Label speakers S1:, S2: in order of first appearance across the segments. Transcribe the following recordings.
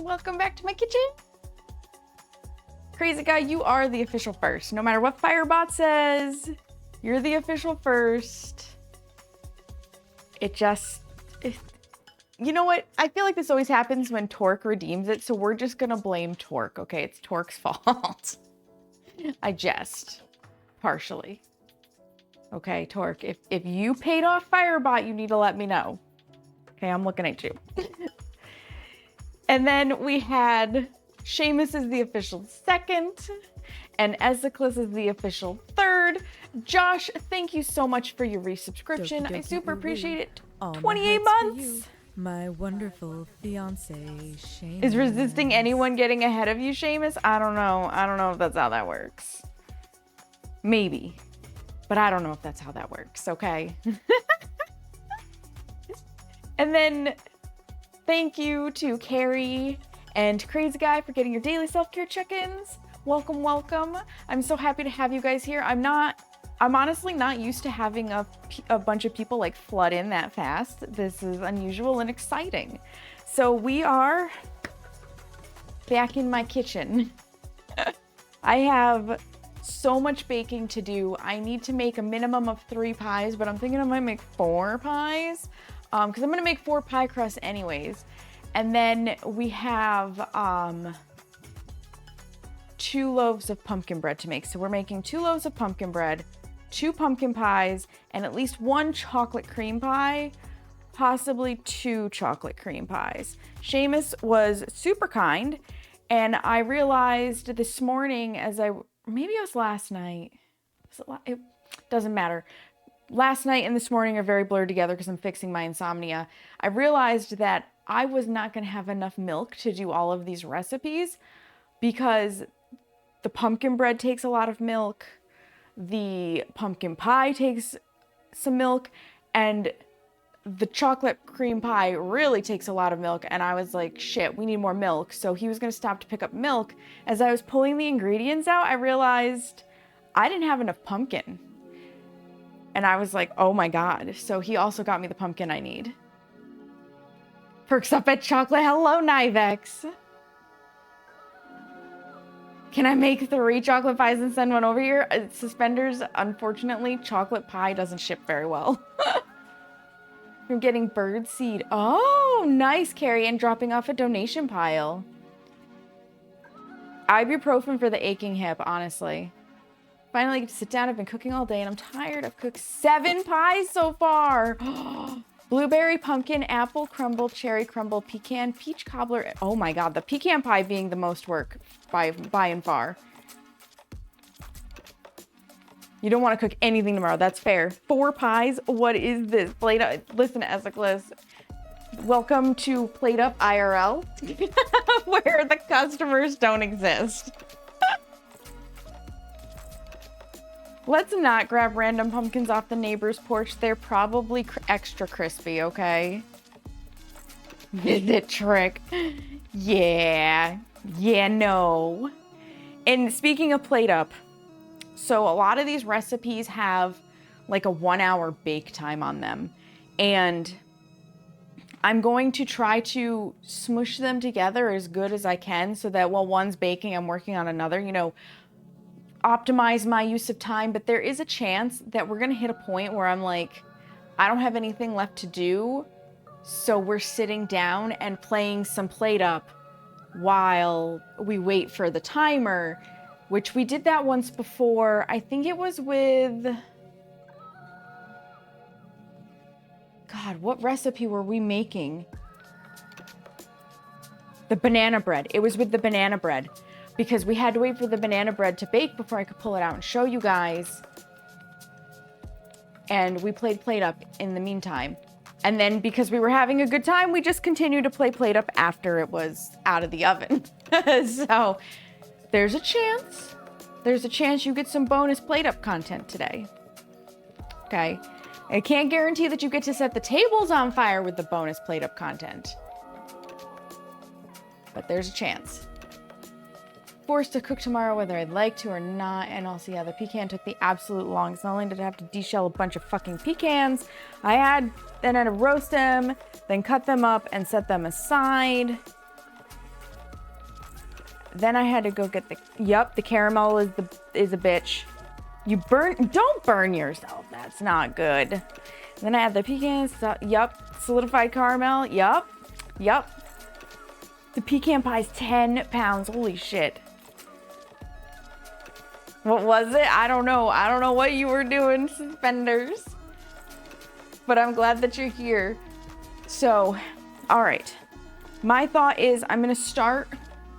S1: welcome back to my kitchen. Crazy guy, you are the official first. No matter what Firebot says, you're the official first. You know what? I feel like this always happens when Torque redeems it, so we're just gonna blame Torque, okay? It's Torque's fault. I jest, partially. Okay, Torque, if you paid off Firebot, you need to let me know. Okay, I'm looking at you. And then we had Seamus is the official second, and Ezeklis is the official third. Josh, thank you so much for your resubscription. I super appreciate it. 28 months.
S2: My wonderful fiance, Seamus.
S1: Is resisting anyone getting ahead of you, Seamus? I don't know. I don't know if that's how that works. Maybe. But I don't know if that's how that works, okay? And then thank you to Carrie and Crazy Guy for getting your daily self-care check-ins. Welcome, welcome. I'm so happy to have you guys here. I'm honestly not used to having a bunch of people like flood in that fast. This is unusual and exciting. So we are back in my kitchen. I have so much baking to do. I need to make a minimum of 3 pies, but I'm thinking I might make 4 pies because I'm gonna make 4 pie crusts anyways. And then we have 2 loaves of pumpkin bread to make. So we're making 2 loaves of pumpkin bread, 2 pumpkin pies, and at least 1 chocolate cream pie, possibly 2 chocolate cream pies. Seamus was super kind, and I realized this morning maybe it was last night. It doesn't matter. Last night and this morning are very blurred together because I'm fixing my insomnia. I realized that I was not going to have enough milk to do all of these recipes because the pumpkin bread takes a lot of milk, the pumpkin pie takes some milk, and the chocolate cream pie really takes a lot of milk. And I was like, shit, we need more milk. So he was going to stop to pick up milk. As I was pulling the ingredients out, I realized I didn't have enough pumpkin. And I was like, oh my God. So he also got me the pumpkin I need. Perks up at chocolate. Hello, Nivex. Can I make 3 chocolate pies and send one over here? Suspenders, unfortunately, chocolate pie doesn't ship very well. You're getting bird seed. Oh, nice, Carrie. And dropping off a donation pile. Ibuprofen for the aching hip, honestly. Finally get to sit down. I've been cooking all day and I'm tired. I've cooked 7 pies so far. Blueberry, pumpkin, apple crumble, cherry crumble, pecan, peach cobbler. Oh my God, the pecan pie being the most work by and far. You don't want to cook anything tomorrow. That's fair. 4 pies? What is this? Plate up. Listen, Ezeklis. Welcome to Plate Up IRL, where the customers don't exist. Let's not grab random pumpkins off the neighbor's porch. They're probably extra crispy, okay? Visit trick. Yeah. Yeah, no. And speaking of Plate Up, so a lot of these recipes have like a 1-hour bake time on them. And I'm going to try to smush them together as good as I can so that while one's baking, I'm working on another, you know, optimize my use of time. But there is a chance that we're going to hit a point where I'm like, I don't have anything left to do. So we're sitting down and playing some Plate Up while we wait for the timer, which we did that once before. I think it was with... God, what recipe were we making? The banana bread. It was with the banana bread because we had to wait for the banana bread to bake before I could pull it out and show you guys. And we played Plate Up in the meantime. And then because we were having a good time, we just continued to play Plate Up after it was out of the oven. So there's a chance. There's a chance you get some bonus Plate Up content today. Okay. I can't guarantee that you get to set the tables on fire with the bonus Plate Up content. But there's a chance. Forced to cook tomorrow whether I'd like to or not, and also yeah, the pecan took the absolute longest. Not only did I have to deshell a bunch of fucking pecans, I had to roast them, then cut them up and set them aside. Then I had to go get the caramel is a bitch. Don't burn yourself. That's not good. Then I had the pecans, solidified caramel, yup. The pecan pie's 10 pounds, holy shit. What was it? I don't know what you were doing, suspenders. But I'm glad that you're here. So, all right. My thought is I'm gonna start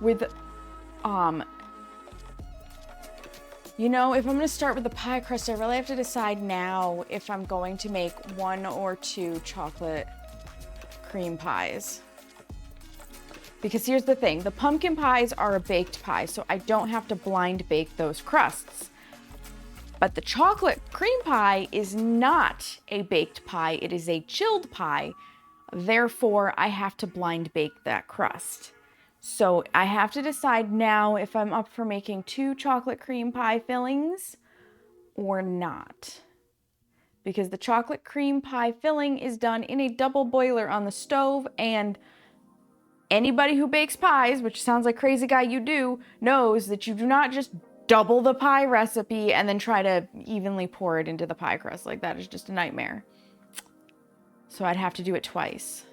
S1: with, you know, if I'm gonna start with the pie crust, I really have to decide now if I'm going to make 1 or 2 chocolate cream pies. Because here's the thing, the pumpkin pies are a baked pie, so I don't have to blind bake those crusts. But the chocolate cream pie is not a baked pie, it is a chilled pie. Therefore, I have to blind bake that crust. So I have to decide now if I'm up for making 2 chocolate cream pie fillings or not. Because the chocolate cream pie filling is done in a double boiler on the stove, and anybody who bakes pies, which sounds like crazy guy you do, knows that you do not just double the pie recipe and then try to evenly pour it into the pie crust. Like, that is just a nightmare. So I'd have to do it twice.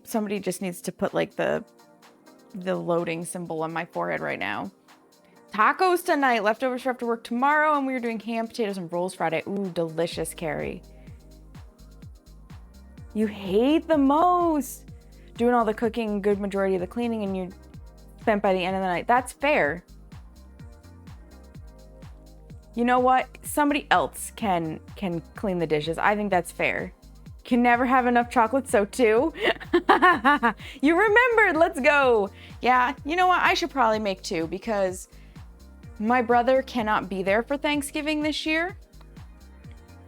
S1: Somebody just needs to put like the loading symbol on my forehead right now. Tacos tonight, leftovers for after work tomorrow, and we were doing ham, potatoes, and rolls Friday. Ooh, delicious, Carrie. You hate the most doing all the cooking, good majority of the cleaning, and you're spent by the end of the night. That's fair. You know what? Somebody else can clean the dishes. I think that's fair. Can never have enough chocolate, so too. You remembered, let's go. Yeah, you know what? I should probably make 2 because my brother cannot be there for Thanksgiving this year.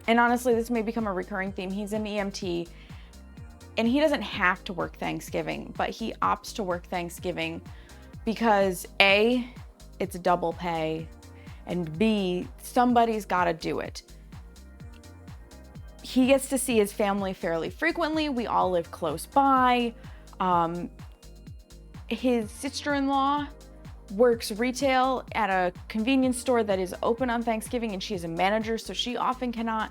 S1: And honestly, this may become a recurring theme. He's an EMT and he doesn't have to work Thanksgiving, but he opts to work Thanksgiving because A, it's double pay, and B, somebody's gotta do it. He gets to see his family fairly frequently. We all live close by. His sister-in-law works retail at a convenience store that is open on Thanksgiving, and she's a manager, so she often cannot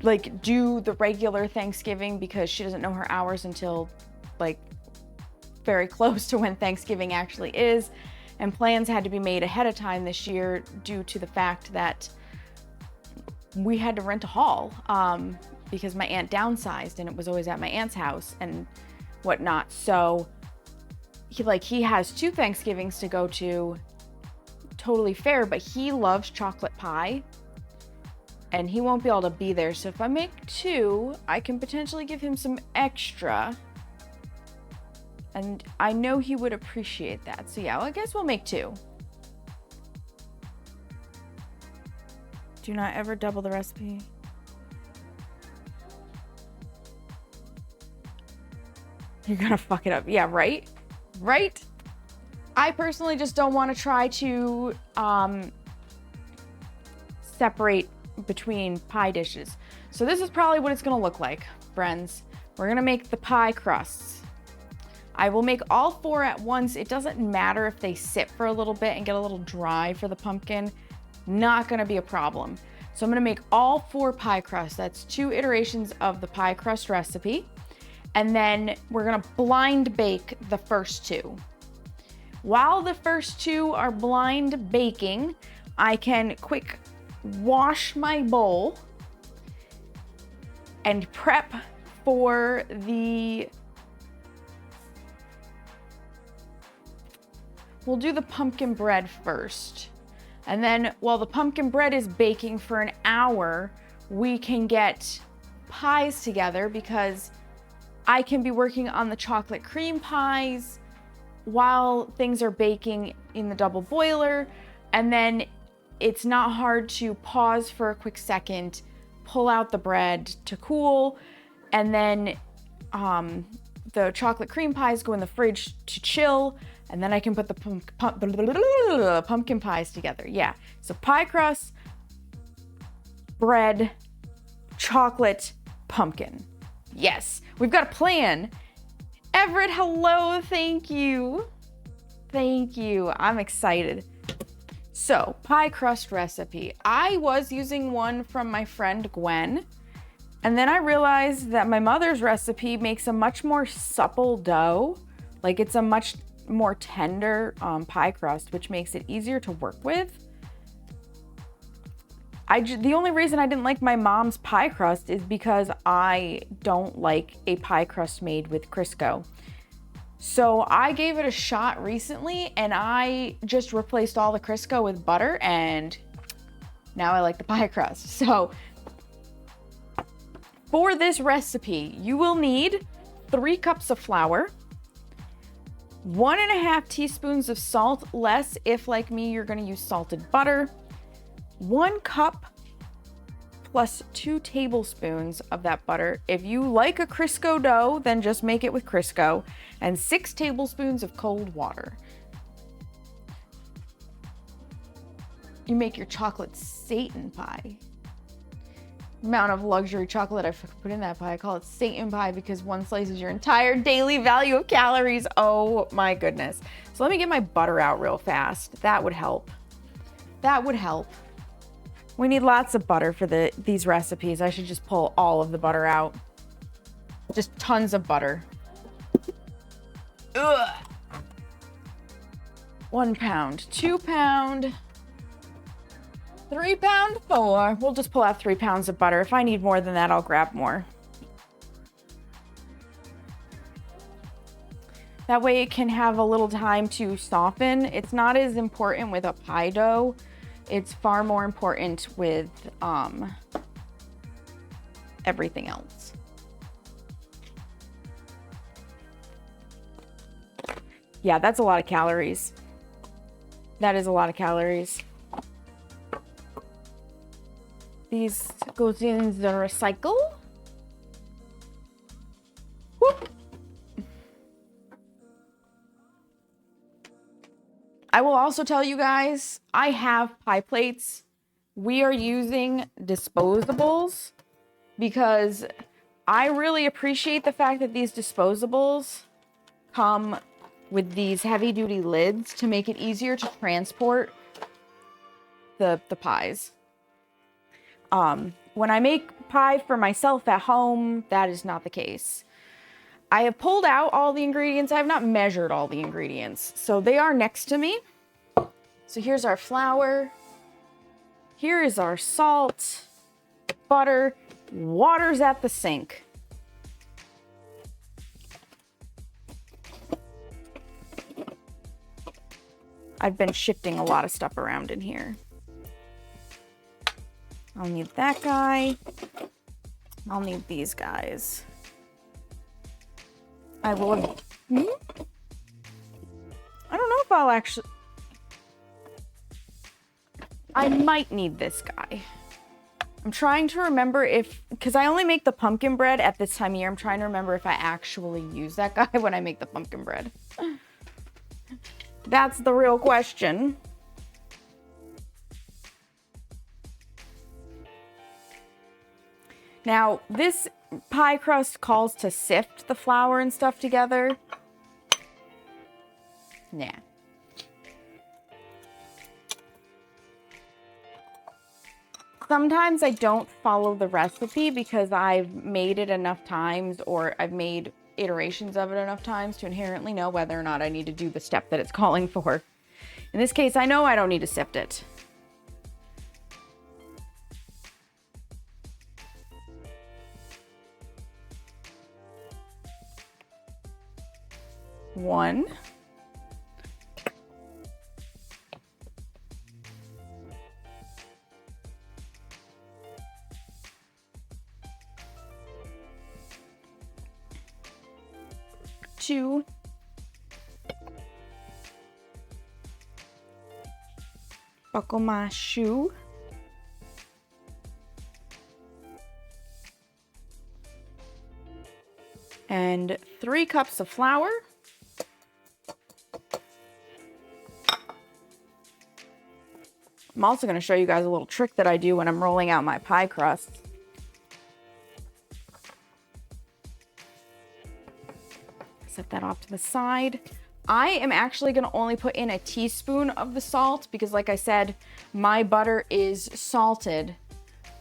S1: like do the regular Thanksgiving because she doesn't know her hours until like very close to when Thanksgiving actually is. And plans had to be made ahead of time this year due to the fact that we had to rent a hall because my aunt downsized and it was always at my aunt's house and whatnot. So he has 2 Thanksgivings to go to, totally fair, but he loves chocolate pie and he won't be able to be there. So if I make 2, I can potentially give him some extra. And I know he would appreciate that. So yeah, well, I guess we'll make 2. Do not ever double the recipe. You're gonna fuck it up. Yeah, right? Right? I personally just don't want to try to separate between pie dishes. So this is probably what it's gonna look like, friends. We're gonna make the pie crusts. I will make all 4 at once. It doesn't matter if they sit for a little bit and get a little dry for the pumpkin. Not gonna be a problem. So I'm gonna make all 4 pie crusts. That's 2 iterations of the pie crust recipe. And then we're gonna blind bake the first 2. While the first 2 are blind baking, I can quick wash my bowl and prep for we'll do the pumpkin bread first. And then while the pumpkin bread is baking for an hour, we can get pies together because I can be working on the chocolate cream pies while things are baking in the double boiler. And then it's not hard to pause for a quick second, pull out the bread to cool, and then the chocolate cream pies go in the fridge to chill, and then I can put the pumpkin pies together. Yeah, so pie crust, bread, chocolate, pumpkin. Yes, we've got a plan. Everett, hello, thank you. Thank you, I'm excited. So, pie crust recipe. I was using one from my friend Gwen, and then I realized that my mother's recipe makes a much more supple dough. Like it's a much more tender pie crust, which makes it easier to work with. The only reason I didn't like my mom's pie crust is because I don't like a pie crust made with Crisco. So I gave it a shot recently and I just replaced all the Crisco with butter and now I like the pie crust. So for this recipe, you will need 3 cups of flour, 1.5 teaspoons of salt, less if like me, you're gonna use salted butter, 1 cup plus 2 tablespoons of that butter. If you like a Crisco dough, then just make it with Crisco, and 6 tablespoons of cold water. You make your chocolate Satan pie. Amount of luxury chocolate I put in that pie. I call it Satan pie because one slice is your entire daily value of calories. Oh my goodness. So let me get my butter out real fast. That would help. That would help. We need lots of butter for these recipes. I should just pull all of the butter out. Just tons of butter. Ugh. 1 pound, 2 pound, 3 pound, 4. We'll just pull out 3 pounds of butter. If I need more than that, I'll grab more. That way it can have a little time to soften. It's not as important with a pie dough. It's far more important with everything else. Yeah, that's a lot of calories. That is a lot of calories. These goes in the recycle. Whoop. I will also tell you guys, I have pie plates. We are using disposables because I really appreciate the fact that these disposables come with these heavy duty lids to make it easier to transport the pies. When I make pie for myself at home, that is not the case. I have pulled out all the ingredients. I have not measured all the ingredients. So they are next to me. So here's our flour. Here is our salt, butter, water's at the sink. I've been shifting a lot of stuff around in here. I'll need that guy. I'll need these guys. I will. I don't know if I'll actually. I might need this guy. I'm trying to remember if, because I only make the pumpkin bread at this time of year. I'm trying to remember if I actually use that guy when I make the pumpkin bread. That's the real question. Now, this pie crust calls to sift the flour and stuff together. Nah. Sometimes I don't follow the recipe because I've made it enough times, or I've made iterations of it enough times to inherently know whether or not I need to do the step that it's calling for. In this case, I know I don't need to sift it. One. Two. Buckle my shoe. And 3 cups of flour. I'm also going to show you guys a little trick that I do when I'm rolling out my pie crust. Set that off to the side. I am actually gonna only put in a teaspoon of the salt because like I said, my butter is salted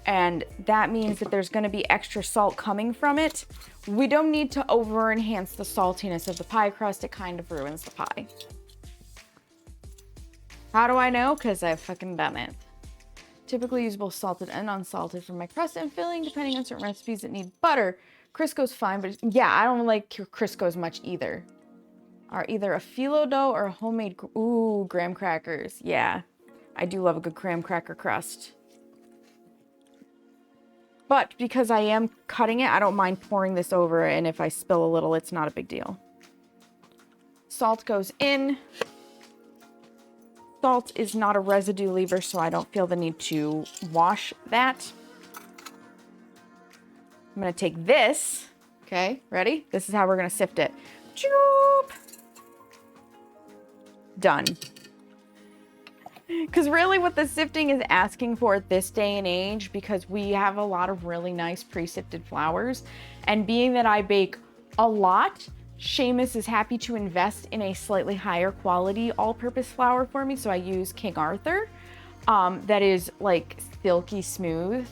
S1: and that means that there's gonna be extra salt coming from it. We don't need to over enhance the saltiness of the pie crust. It kind of ruins the pie. How do I know? Because I've fucking done it. Typically use both salted and unsalted for my crust and filling, depending on certain recipes that need butter. Crisco's fine, but yeah, I don't like Crisco as much either. Are either a phyllo dough or a homemade, ooh, graham crackers. Yeah, I do love a good graham cracker crust. But because I am cutting it, I don't mind pouring this over, and if I spill a little, it's not a big deal. Salt goes in. Salt is not a residue leaver, so I don't feel the need to wash that. I'm gonna take this, okay, ready? This is how we're gonna sift it. Choop! Done. Because really what the sifting is asking for at this day and age, because we have a lot of really nice pre-sifted flours, and being that I bake a lot, Seamus is happy to invest in a slightly higher quality all-purpose flour for me, so I use King Arthur. That is like silky smooth.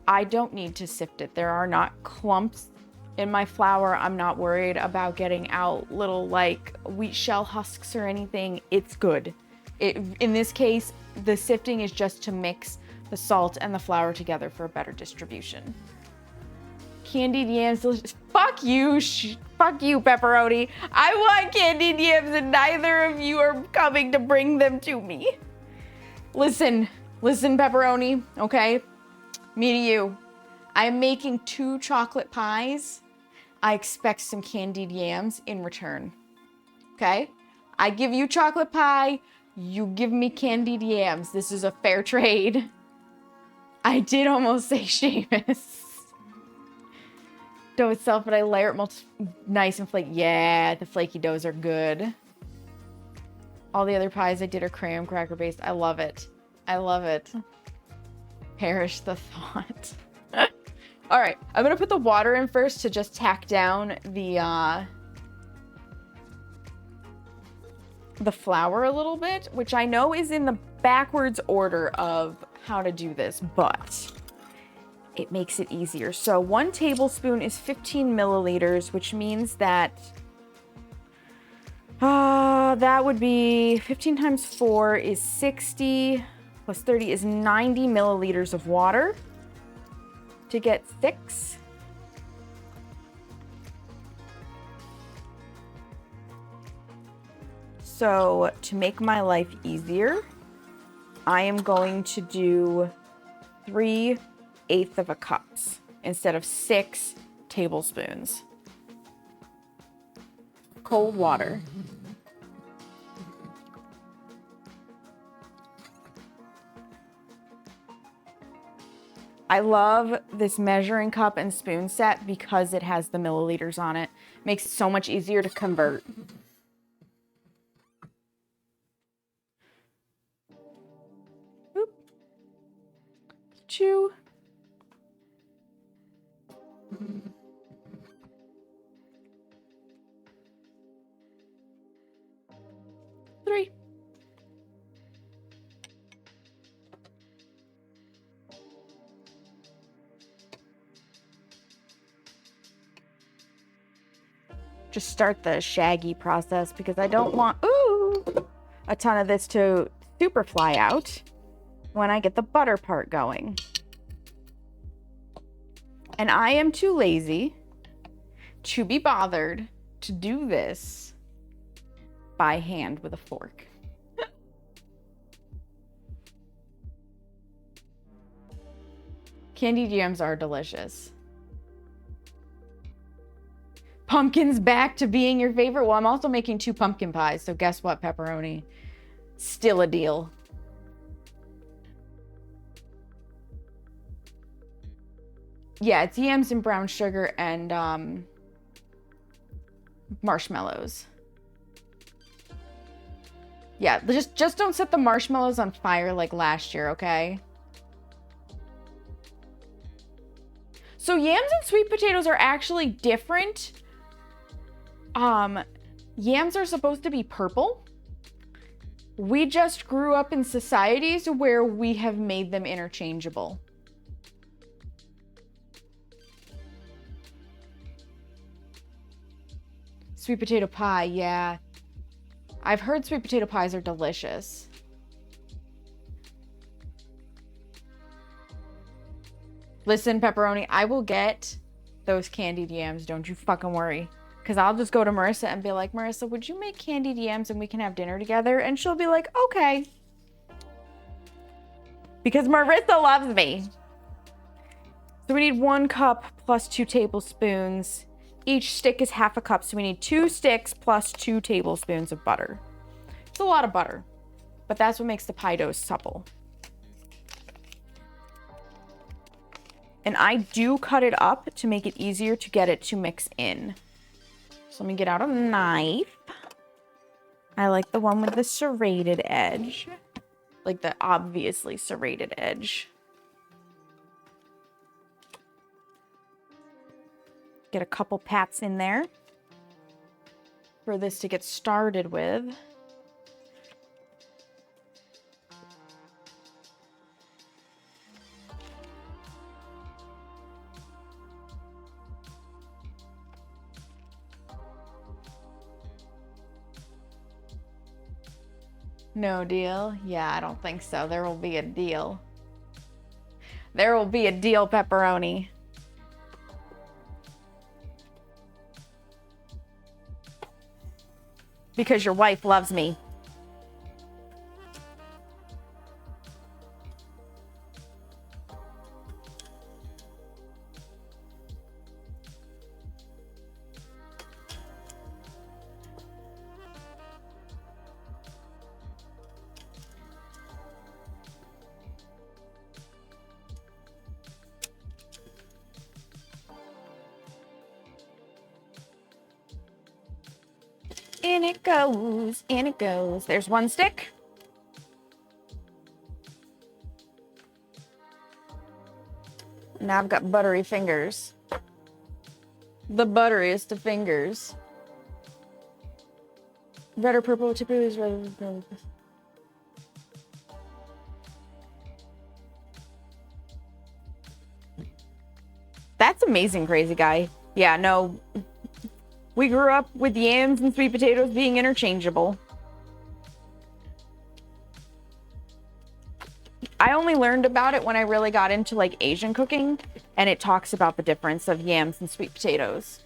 S1: I don't need to sift it. There are not clumps in my flour. I'm not worried about getting out little like wheat shell husks or anything. It's good. In this case, the sifting is just to mix the salt and the flour together for a better distribution. Candied yams, delicious. Fuck you, fuck you, pepperoni. I want candied yams and neither of you are coming to bring them to me. Listen, pepperoni, okay? Me to you. I'm making 2 chocolate pies. I expect some candied yams in return, okay? I give you chocolate pie, you give me candied yams. This is a fair trade. I did almost say Seamus. Dough itself, but I layer it nice and flaky. Yeah, the flaky doughs are good. All the other pies I did are graham cracker based. I love it. I love it. Perish the thought. All right, I'm gonna put the water in first to just tack down the flour a little bit, which I know is in the backwards order of how to do this, but it makes it easier. So 1 tablespoon is 15 milliliters, which means that that would be 15 times 4 is 60 plus 30 is 90 milliliters of water to get 6. So to make my life easier, I am going to do 3/8 of a cups instead of 6 tablespoons. Cold water. I love this measuring cup and spoon set because it has the milliliters on it. Makes it so much easier to convert. Oop. 2. 3. Just start the shaggy process because I don't want a ton of this to super fly out when I get the butter part going. And I am too lazy to be bothered to do this by hand with a fork. Candied yams are delicious. Pumpkin's back to being your favorite. Well, I'm also making 2 pumpkin pies, so guess what, pepperoni? Still a deal. Yeah, it's yams and brown sugar and marshmallows. Yeah, just don't set the marshmallows on fire like last year, okay? So yams and sweet potatoes are actually different. Yams are supposed to be purple. We just grew up in societies where we have made them interchangeable. Sweet potato pie, yeah. I've heard sweet potato pies are delicious. Listen, pepperoni, I will get those candied yams. Don't you fucking worry. Because I'll just go to Marissa and be like, Marissa, would you make candied yams and we can have dinner together? And she'll be like, okay. Because Marissa loves me. So we need 1 cup plus 2 tablespoons. Each stick is half a cup, so we need 2 sticks plus 2 tablespoons of butter. It's a lot of butter, but that's what makes the pie dough supple. And I do cut it up to make it easier to get it to mix in. So let me get out a knife. I like the one with the serrated edge. Like the obviously serrated edge. Get a couple pats in there for this to get started with. No deal? Yeah, I don't think so. There will be a deal. There will be a deal, pepperoni. Because your wife loves me. In it goes, in it goes. There's 1 stick. Now I've got buttery fingers. The butteriest of fingers. Red or purple typically is red. That's amazing, crazy guy. Yeah, no. We grew up with yams and sweet potatoes being interchangeable. I only learned about it when I really got into like Asian cooking, and it talks about the difference of yams and sweet potatoes.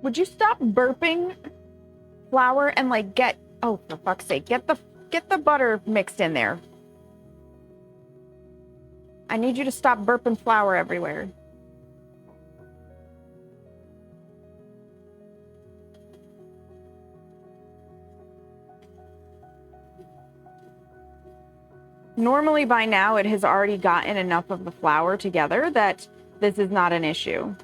S1: Would you stop burping flour and like get, oh, for fuck's sake, get the butter mixed in there. I need you to stop burping flour everywhere. Normally by now it has already gotten enough of the flour together that this is not an issue.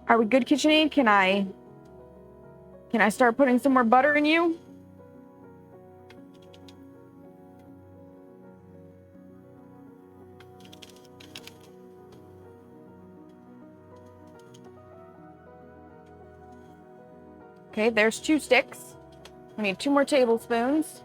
S1: Are we good, KitchenAid? Can I start putting some more butter in you? Okay, there's 2 sticks. We need 2 more tablespoons.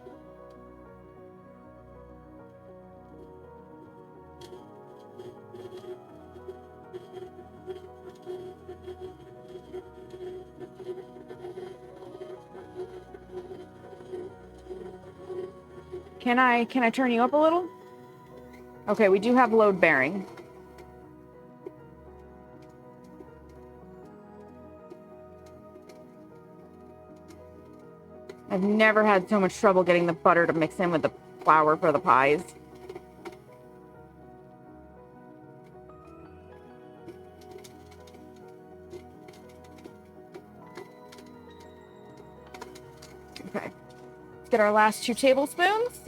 S1: Can I turn you up a little? Okay, we do have load bearing. I've never had so much trouble getting the butter to mix in with the flour for the pies. Okay, let's get our last 2 tablespoons.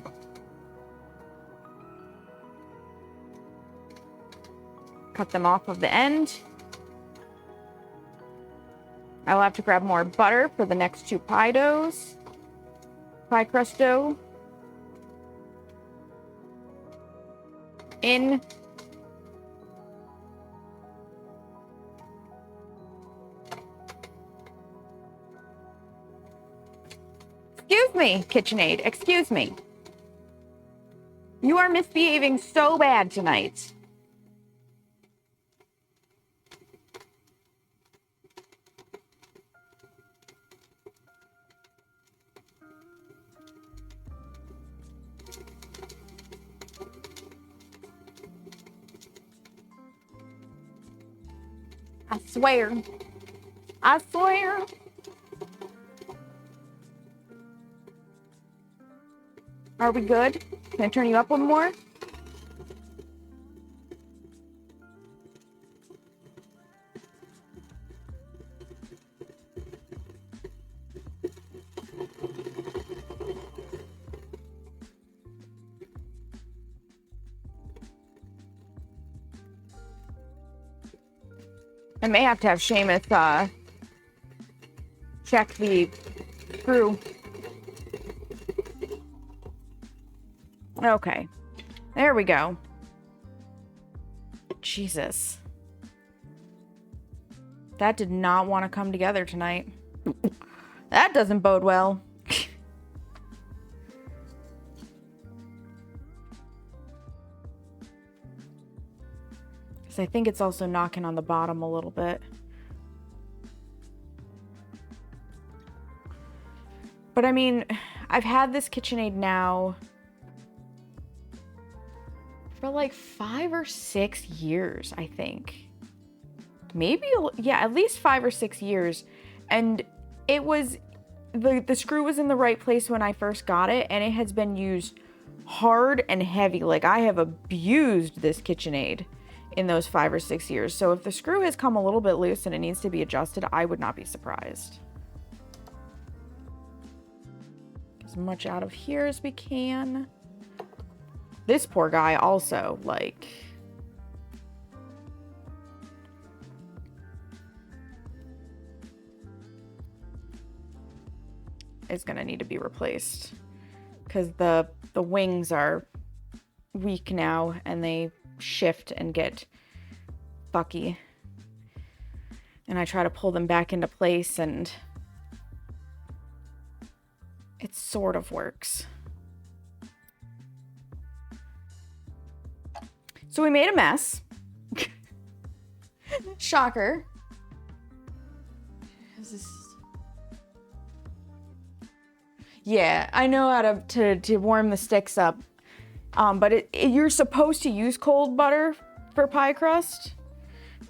S1: Cut them off of the end. I'll have to grab more butter for the next 2 pie doughs. Pie crust dough. In. Excuse me, KitchenAid. Excuse me. You are misbehaving so bad tonight. I swear. I swear. Are we good? Can I turn you up one more? I may have to have Seamus check the screw. Okay, there we go. Jesus. That did not want to come together tonight. That doesn't bode well. Because I think it's also knocking on the bottom a little bit. But I mean, I've had this KitchenAid now for like 5 or 6 years, I think. Maybe, yeah, at least 5 or 6 years. And it was, the screw was in the right place when I first got it, and it has been used hard and heavy. Like, I have abused this KitchenAid in those 5 or 6 years. So if the screw has come a little bit loose and it needs to be adjusted, I would not be surprised. As much out of here as we can. This poor guy also, like, is gonna need to be replaced because the wings are weak now and they shift and get fucky. And I try to pull them back into place and it sort of works. So we made a mess. Shocker. Yeah, I know how to warm the sticks up. But you're supposed to use cold butter for pie crust.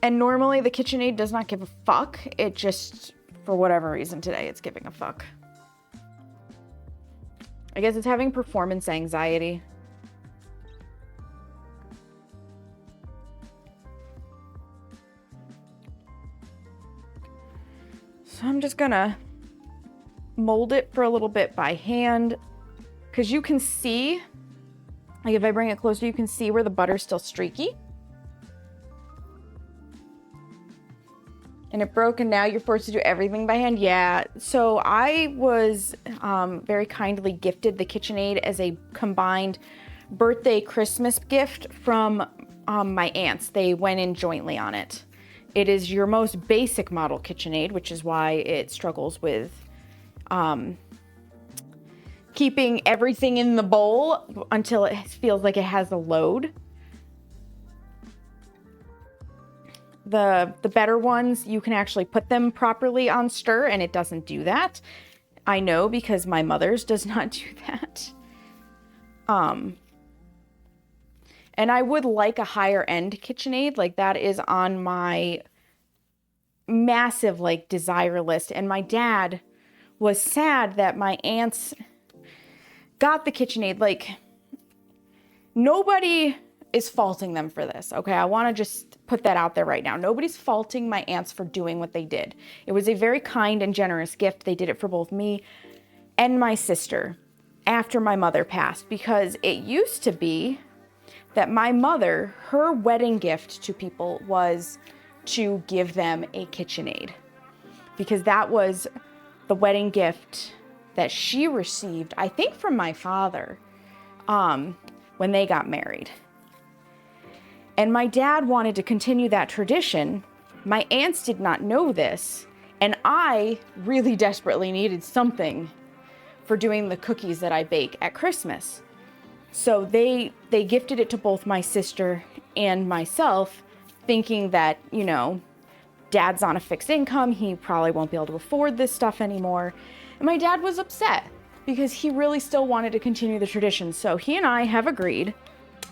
S1: And normally the KitchenAid does not give a fuck. It just, for whatever reason today, it's giving a fuck. I guess it's having performance anxiety. So I'm just gonna mold it for a little bit by hand, because you can see, like if I bring it closer, you can see where the butter's still streaky. And it broke, and now you're forced to do everything by hand. Yeah, so I was very kindly gifted the KitchenAid as a combined birthday Christmas gift from my aunts. They went in jointly on it. It is your most basic model KitchenAid, which is why it struggles with keeping everything in the bowl until it feels like it has a load. The better ones, you can actually put them properly on stir and it doesn't do that. I know because my mother's does not do that. And I would like a higher end KitchenAid. Like that is on my massive like desire list. And my dad was sad that my aunts got the KitchenAid. Like nobody is faulting them for this. Okay. I want to just put that out there right now. Nobody's faulting my aunts for doing what they did. It was a very kind and generous gift. They did it for both me and my sister after my mother passed, because it used to be that my mother, her wedding gift to people was to give them a KitchenAid, because that was the wedding gift that she received, I think from my father, when they got married. And my dad wanted to continue that tradition. My aunts did not know this, and I really desperately needed something for doing the cookies that I bake at Christmas. So they gifted it to both my sister and myself, thinking that, you know, dad's on a fixed income. He probably won't be able to afford this stuff anymore. And my dad was upset because he really still wanted to continue the tradition. So he and I have agreed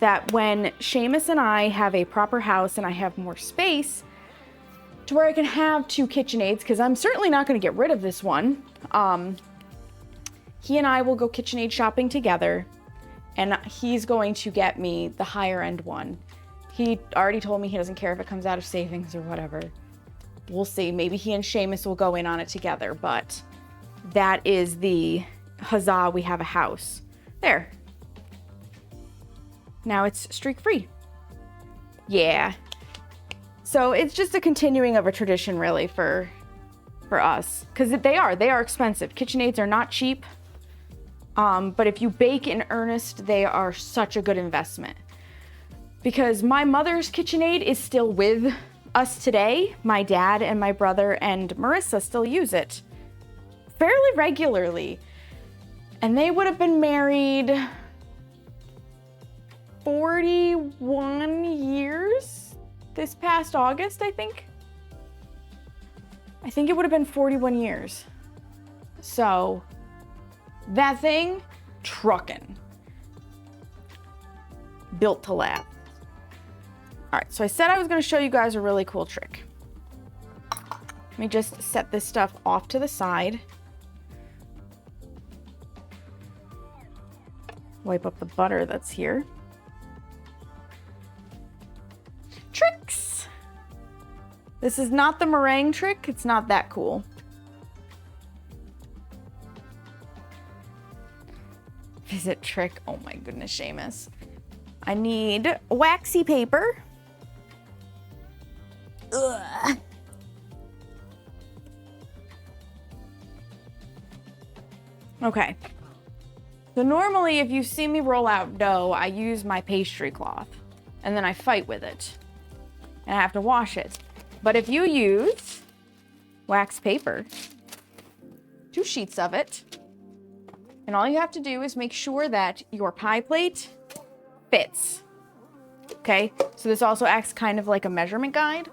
S1: that when Seamus and I have a proper house and I have more space to where I can have 2 KitchenAids, because I'm certainly not going to get rid of this one, he and I will go KitchenAid shopping together. And he's going to get me the higher end one. He already told me he doesn't care if it comes out of savings or whatever. We'll see. Maybe he and Seamus will go in on it together, but that is the huzzah, we have a house. There. Now it's streak free. Yeah. So it's just a continuing of a tradition really for us. Because they are expensive. KitchenAids are not cheap. But if you bake in earnest, they are such a good investment. Because my mother's KitchenAid is still with us today. My dad and my brother and Marissa still use it fairly regularly. And they would have been married 41 years this past August, I think. I think it would have been 41 years. So that thing, truckin'. Built to last. All right, so I said I was gonna show you guys a really cool trick. Let me just set this stuff off to the side. Wipe up the butter that's here. Tricks! This is not the meringue trick, it's not that cool. Visit trick. Oh my goodness, Seamus. I need waxy paper. Ugh. Okay. So normally if you see me roll out dough, I use my pastry cloth and then I fight with it and I have to wash it. But if you use wax paper, 2 sheets of it, and all you have to do is make sure that your pie plate fits. Okay, so this also acts kind of like a measurement guide.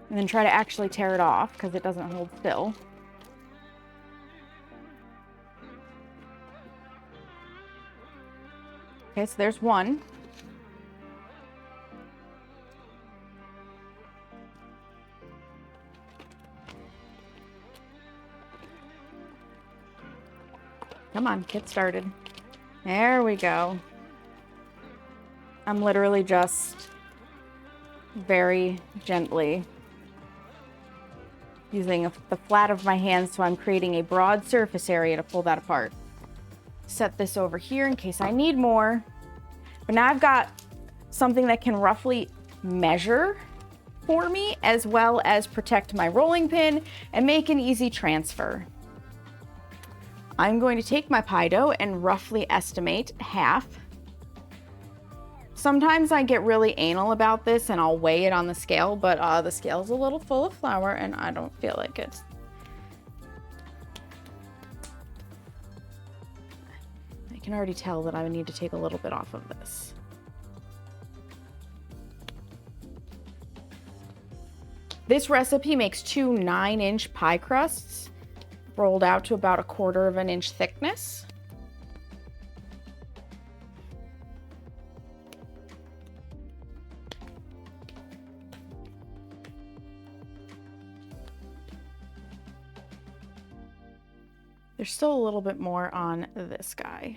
S1: And then try to actually tear it off because it doesn't hold still. Okay, so there's one. Come on, get started. There we go. I'm literally just very gently using the flat of my hand, so I'm creating a broad surface area to pull that apart. Set this over here in case I need more. But now I've got something that can roughly measure for me, as well as protect my rolling pin and make an easy transfer. I'm going to take my pie dough and roughly estimate half. Sometimes I get really anal about this and I'll weigh it on the scale, but the scale's a little full of flour and I don't feel like it. I can already tell that I need to take a little bit off of this. This recipe makes 2 9-inch pie crusts rolled out to about 1/4 of an inch thickness. There's still a little bit more on this guy.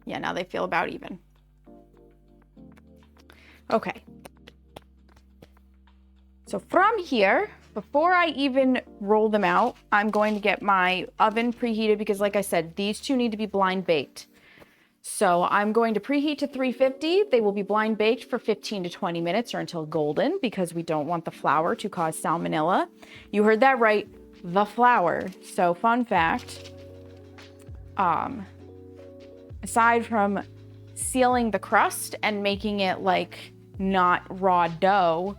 S1: Yeah, now they feel about even. Okay. So from here, before I even roll them out, I'm going to get my oven preheated because like I said, these two need to be blind baked. So I'm going to preheat to 350. They will be blind baked for 15 to 20 minutes or until golden because we don't want the flour to cause salmonella. You heard that right. The flour. So fun fact, aside from sealing the crust and making it like not raw dough,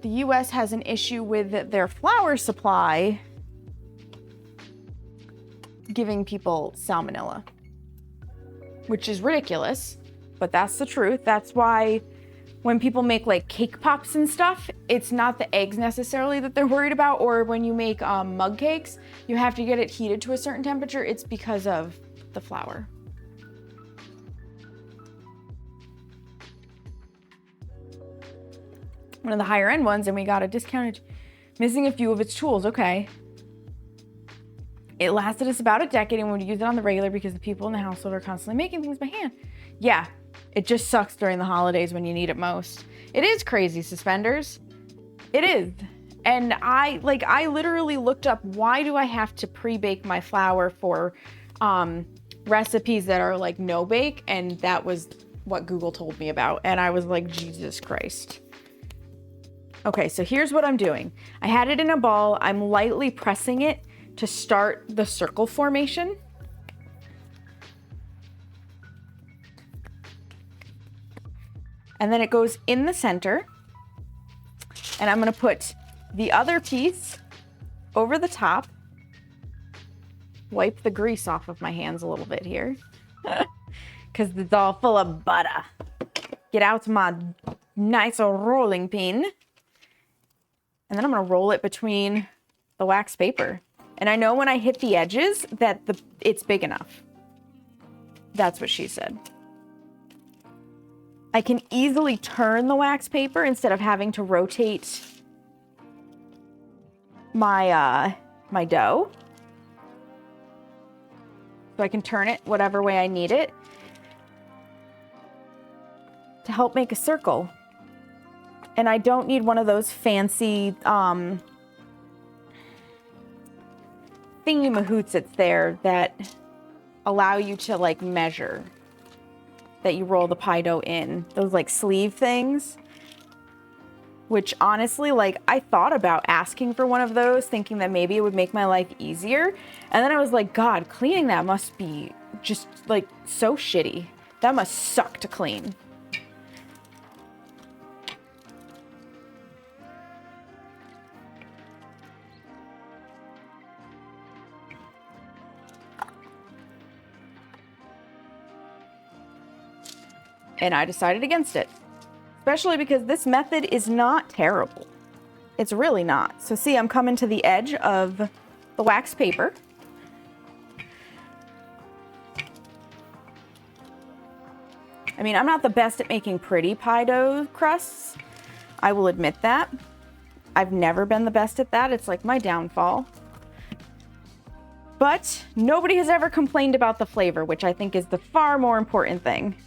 S1: the US has an issue with their flour supply giving people salmonella, which is ridiculous, but that's the truth. That's why when people make like cake pops and stuff, it's not the eggs necessarily that they're worried about, or when you make mug cakes, you have to get it heated to a certain temperature. It's because of the flour. One of the higher end ones, and we got a discounted, missing a few of its tools. Okay. It lasted us about a decade and we would use it on the regular because the people in the household are constantly making things by hand. Yeah. It just sucks during the holidays when you need it most. It is crazy, suspenders. It is. And I literally looked up, why do I have to pre-bake my flour for recipes that are like no bake? And that was what Google told me about. And I was like, Jesus Christ. Okay, so here's what I'm doing. I had it in a ball. I'm lightly pressing it to start the circle formation. And then it goes in the center. And I'm gonna put the other piece over the top. Wipe the grease off of my hands a little bit here. Because it's all full of butter. Get out my nice rolling pin. And then I'm gonna roll it between the wax paper. And I know when I hit the edges that it's big enough. That's what she said. I can easily turn the wax paper instead of having to rotate my my dough. So I can turn it whatever way I need it to help make a circle. And I don't need one of those fancy thingy-mahoots that's there that allow you to like measure that you roll the pie dough in. Those like sleeve things, which honestly, like I thought about asking for one of those thinking that maybe it would make my life easier. And then I was like, God, cleaning that must be just like so shitty. That must suck to clean. And I decided against it, especially because this method is not terrible. It's really not. So see, I'm coming to the edge of the wax paper. I mean, I'm not the best at making pretty pie dough crusts. I will admit that. I've never been the best at that. It's like my downfall. But nobody has ever complained about the flavor, which I think is the far more important thing.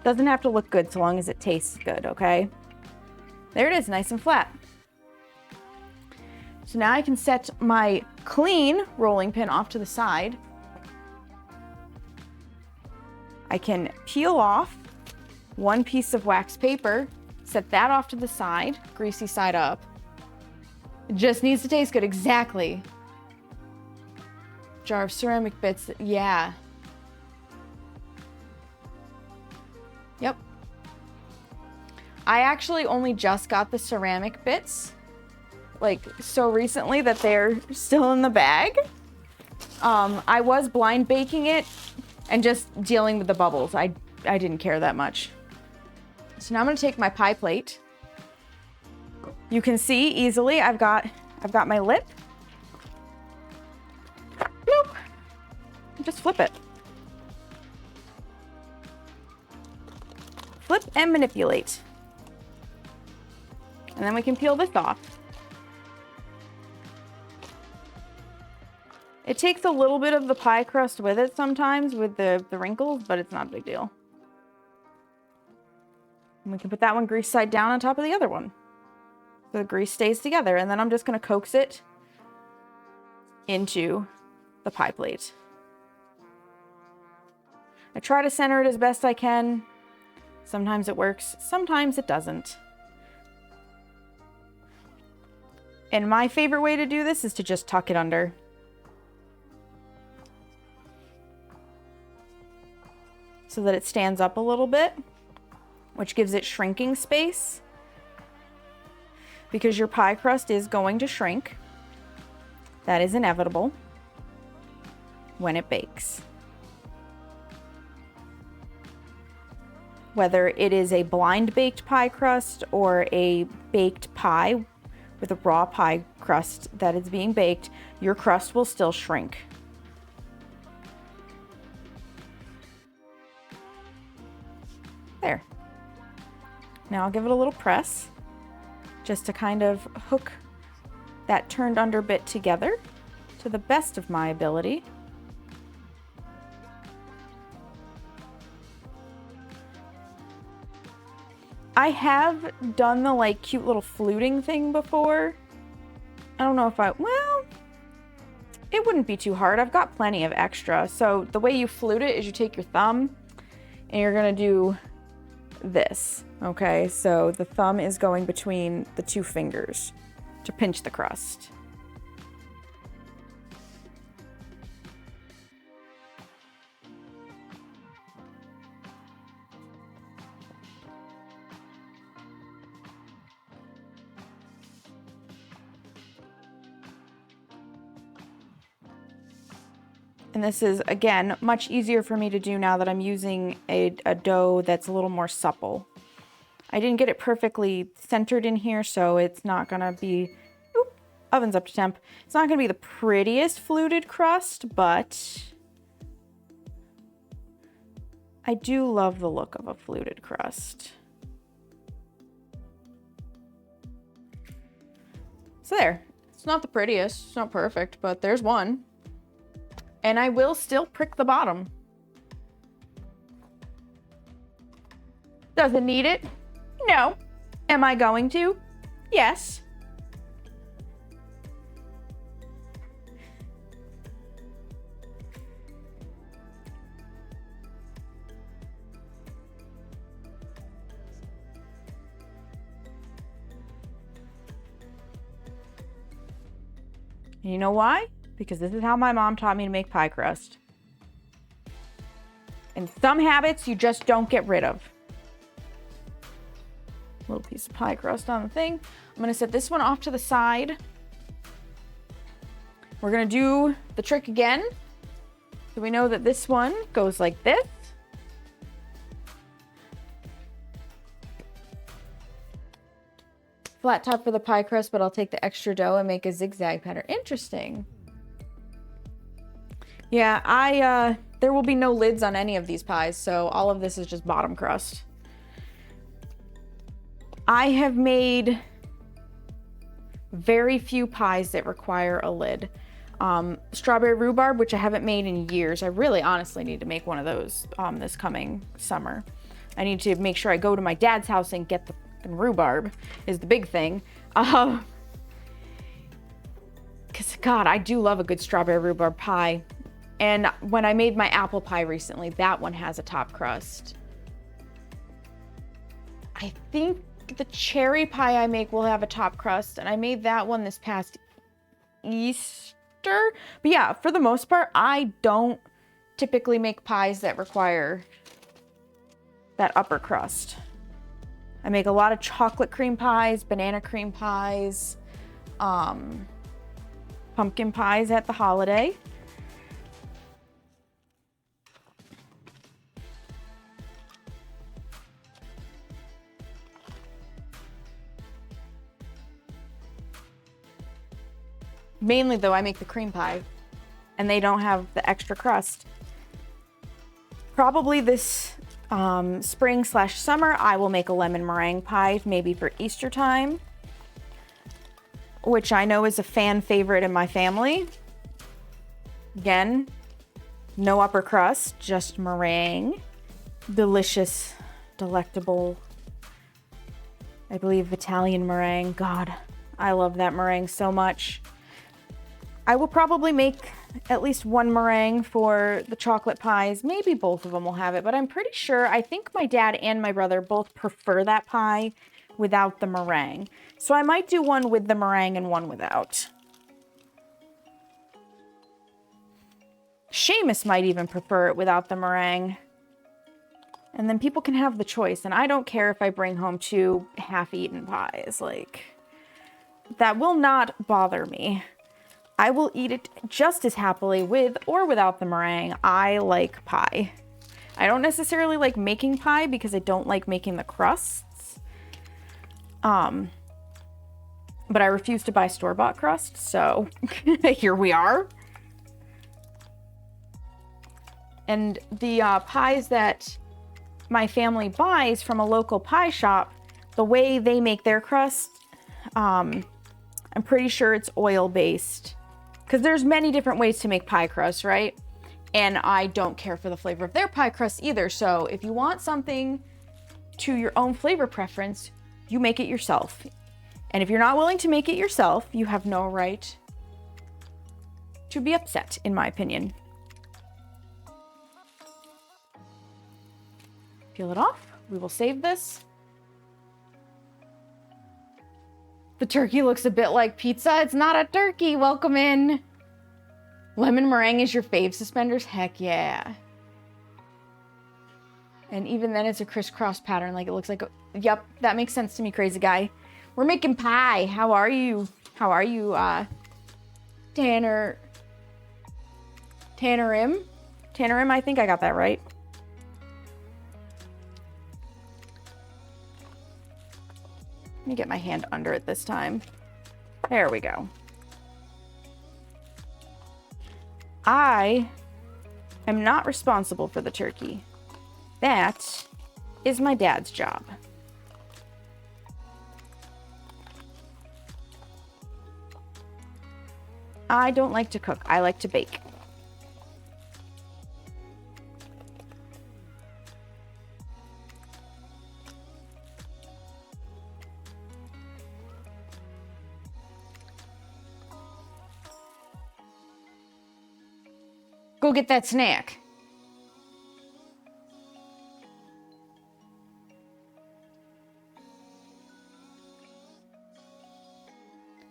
S1: Doesn't have to look good so long as it tastes good, okay? There it is, nice and flat. So now I can set my clean rolling pin off to the side. I can peel off one piece of wax paper, set that off to the side, greasy side up. It just needs to taste good, exactly. Jar of ceramic bits. Yeah. Yep. I actually only just got the ceramic bits, like, so recently that they're still in the bag. I was blind baking it and just dealing with the bubbles. I didn't care that much. So now I'm gonna take my pie plate. You can see easily I've got my lip. Bloop. Just flip it. Flip and manipulate. And then we can peel this off. It takes a little bit of the pie crust with it sometimes with the wrinkles, but it's not a big deal. And we can put that one grease side down on top of the other one. So the grease stays together. And then I'm just gonna coax it into the pie plate. I try to center it as best I can. Sometimes it works, sometimes it doesn't. And my favorite way to do this is to just tuck it under. So that it stands up a little bit, which gives it shrinking space. Because your pie crust is going to shrink. That is inevitable when it bakes. Whether it is a blind baked pie crust or a baked pie with a raw pie crust that is being baked, your crust will still shrink. There. Now I'll give it a little press just to kind of hook that turned under bit together to the best of my ability. I have done the like cute little fluting thing before. I don't know if well, it wouldn't be too hard. I've got plenty of extra. So the way you flute it is you take your thumb and you're gonna do this, okay? So the thumb is going between the two fingers to pinch the crust. And this is, again, much easier for me to do now that I'm using a dough that's a little more supple. I didn't get it perfectly centered in here, so it's not gonna be, oven's up to temp. It's not gonna be the prettiest fluted crust, but I do love the look of a fluted crust. So there, it's not the prettiest, it's not perfect, but there's one. And I will still prick the bottom. Does it need it? No. Am I going to? Yes. And you know why? Because this is how my mom taught me to make pie crust. And some habits you just don't get rid of. Little piece of pie crust on the thing. I'm gonna set this one off to the side. We're gonna do the trick again. So we know that this one goes like this. Flat top for the pie crust, but I'll take the extra dough and make a zigzag pattern. Interesting. Yeah, there will be no lids on any of these pies, so all of this is just bottom crust. I have made very few pies that require a lid. Strawberry rhubarb, which I haven't made in years. I really honestly need to make one of those this coming summer. I need to make sure I go to my dad's house and get the rhubarb is the big thing. Because God, I do love a good strawberry rhubarb pie. And when I made my apple pie recently, that one has a top crust. I think the cherry pie I make will have a top crust, and I made that one this past character. But yeah, for the most part, I don't typically make pies that require that upper crust. I make a lot of chocolate cream pies, banana cream pies, pumpkin pies at the holiday. Mainly though, I make the cream pie and they don't have the extra crust. Probably this spring/summer, I will make a lemon meringue pie, maybe for Easter time, which I know is a fan favorite in my family. Again, no upper crust, just meringue. Delicious, delectable, I believe Italian meringue. God, I love that meringue so much. I will probably make at least one meringue for the chocolate pies. Maybe both of them will have it, but I'm pretty sure, I think my dad and my brother both prefer that pie without the meringue. So I might do one with the meringue and one without. Seamus might even prefer it without the meringue. And then people can have the choice. And I don't care if I bring home 2 half-eaten pies. Like, that will not bother me. I will eat it just as happily with or without the meringue. I like pie. I don't necessarily like making pie because I don't like making the crusts. But I refuse to buy store-bought crust, so here we are. And the pies that my family buys from a local pie shop, the way they make their crust, I'm pretty sure it's oil-based. Because there's many different ways to make pie crust, right? And I don't care for the flavor of their pie crust either. So if you want something to your own flavor preference, you make it yourself. And if you're not willing to make it yourself, you have no right to be upset, in my opinion. Peel it off. We will save this. The turkey looks a bit like pizza. It's not a turkey. Welcome in. Lemon meringue is your fave, Suspenders? Heck yeah. And even then it's a crisscross pattern. Like it looks like yep, that makes sense to me, crazy guy. We're making pie. How are you? How are you, Tanner? Tannerim? Tannerim, I think I got that right. Let me get my hand under it this time. There we go. I am not responsible for the turkey. That is my dad's job. I don't like to cook. I like to bake. Go get that snack.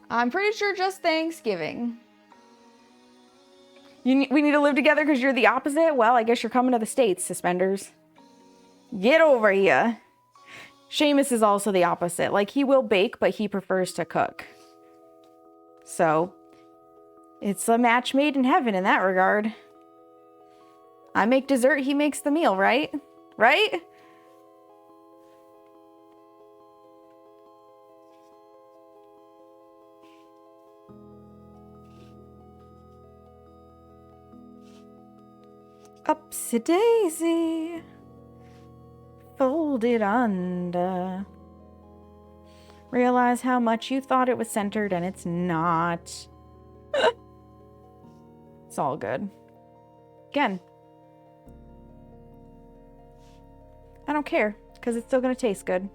S1: I'm pretty sure just Thanksgiving. We need to live together because you're the opposite? Well, I guess you're coming to the States, Suspenders. Get over here. Seamus is also the opposite. Like, he will bake, but he prefers to cook. So, it's a match made in heaven in that regard. I make dessert, he makes the meal, right? Right? Upsy daisy, folded under. Realize how much you thought it was centered and it's not. It's all good. Again, I don't care, because it's still going to taste good.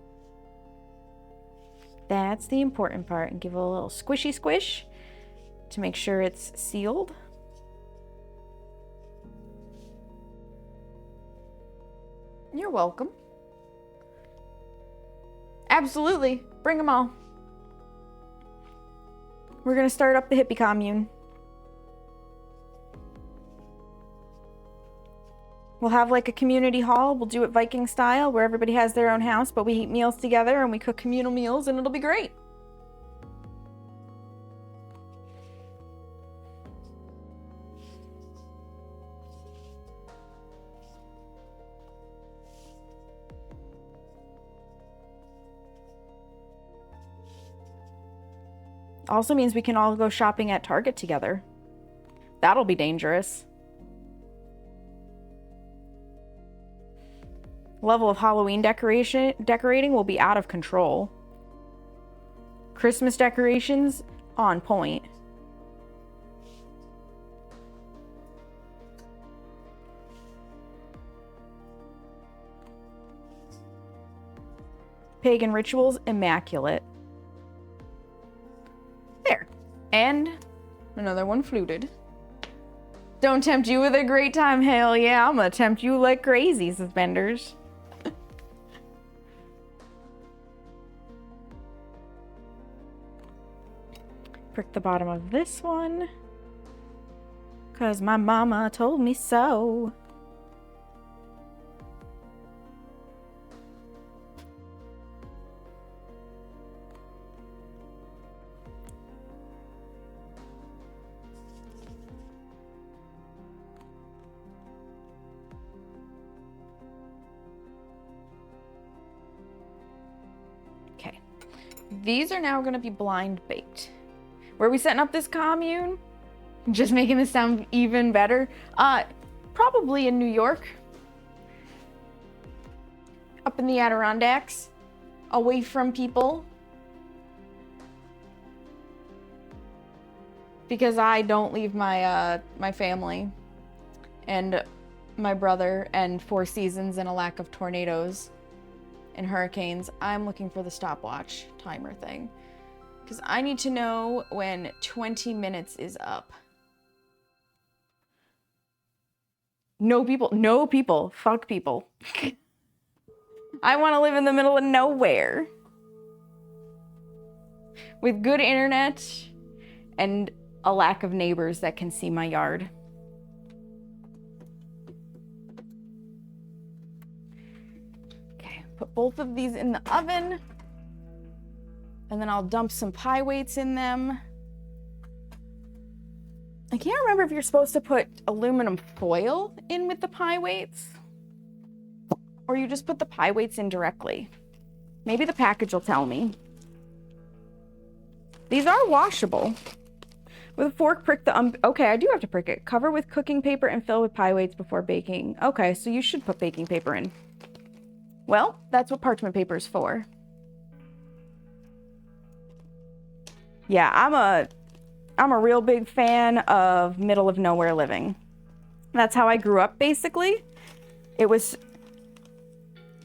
S1: That's the important part. And give it a little squishy squish to make sure it's sealed. You're welcome. Absolutely. Bring them all. We're going to start up the hippie commune. We'll have like a community hall. We'll do it Viking style where everybody has their own house, but we eat meals together and we cook communal meals and it'll be great. Also means we can all go shopping at Target together. That'll be dangerous. Level of Halloween decorating will be out of control. Christmas decorations on point. Pagan rituals immaculate. There. And another one fluted. Don't tempt you with a great time. Hell yeah, I'm gonna tempt you like crazy, suspenders. Prick the bottom of this one. 'Cause my mama told me so. Okay. These are now gonna be blind baked. Where are we setting up this commune? Just making this sound even better. Probably in New York. Up in the Adirondacks. Away from people. Because I don't leave my my family. And my brother and 4 seasons and a lack of tornadoes and hurricanes. I'm looking for the stopwatch timer thing. Because I need to know when 20 minutes is up. No people, fuck people. I want to live in the middle of nowhere. With good internet and a lack of neighbors that can see my yard. Okay, put both of these in the oven. And then I'll dump some pie weights in them. I can't remember if you're supposed to put aluminum foil in with the pie weights. Or you just put the pie weights in directly. Maybe the package will tell me. These are washable. With a fork, prick the okay, I do have to prick it. Cover with cooking paper and fill with pie weights before baking. Okay, so you should put baking paper in. Well, that's what parchment paper is for. Yeah, I'm a real big fan of middle of nowhere living. That's how I grew up, basically. It was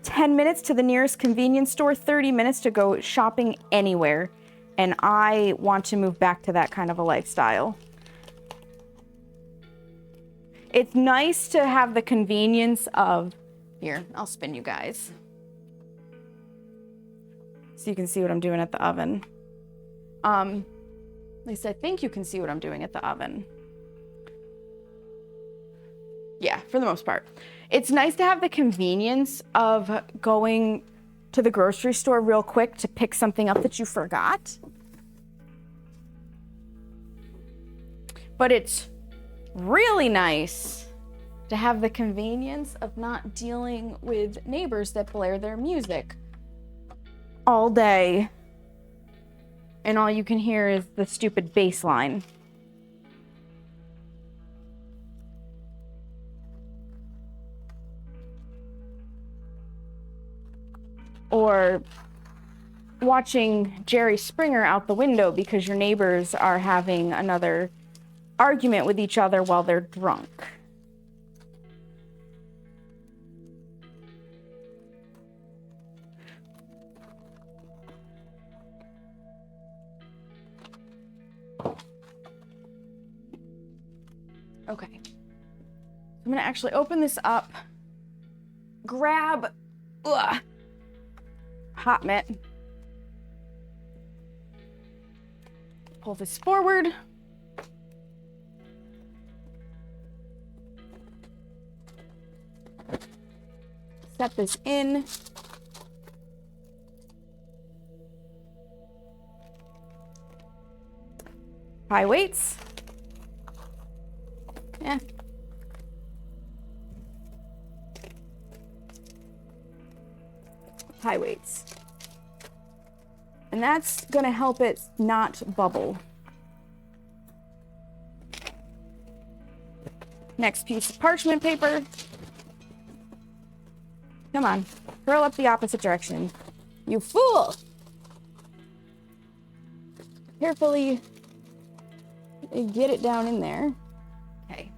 S1: 10 minutes to the nearest convenience store, 30 minutes to go shopping anywhere. And I want to move back to that kind of a lifestyle. It's nice to have the convenience of... Here, I'll spin you guys. So you can see what I'm doing at the oven. At least I think you can see what I'm doing at the oven. Yeah, for the most part. It's nice to have the convenience of going to the grocery store real quick to pick something up that you forgot. But it's really nice to have the convenience of not dealing with neighbors that blare their music all day. And all you can hear is the stupid bass line. Or watching Jerry Springer out the window because your neighbors are having another argument with each other while they're drunk. Okay. I'm gonna actually open this up, grab hot mitt, pull this forward. set this in. Pie weights. Yeah. Pie weights. And that's gonna help it not bubble. Next piece of parchment paper. Come on, curl up the opposite direction. You fool! Carefully get it down in there. Okay.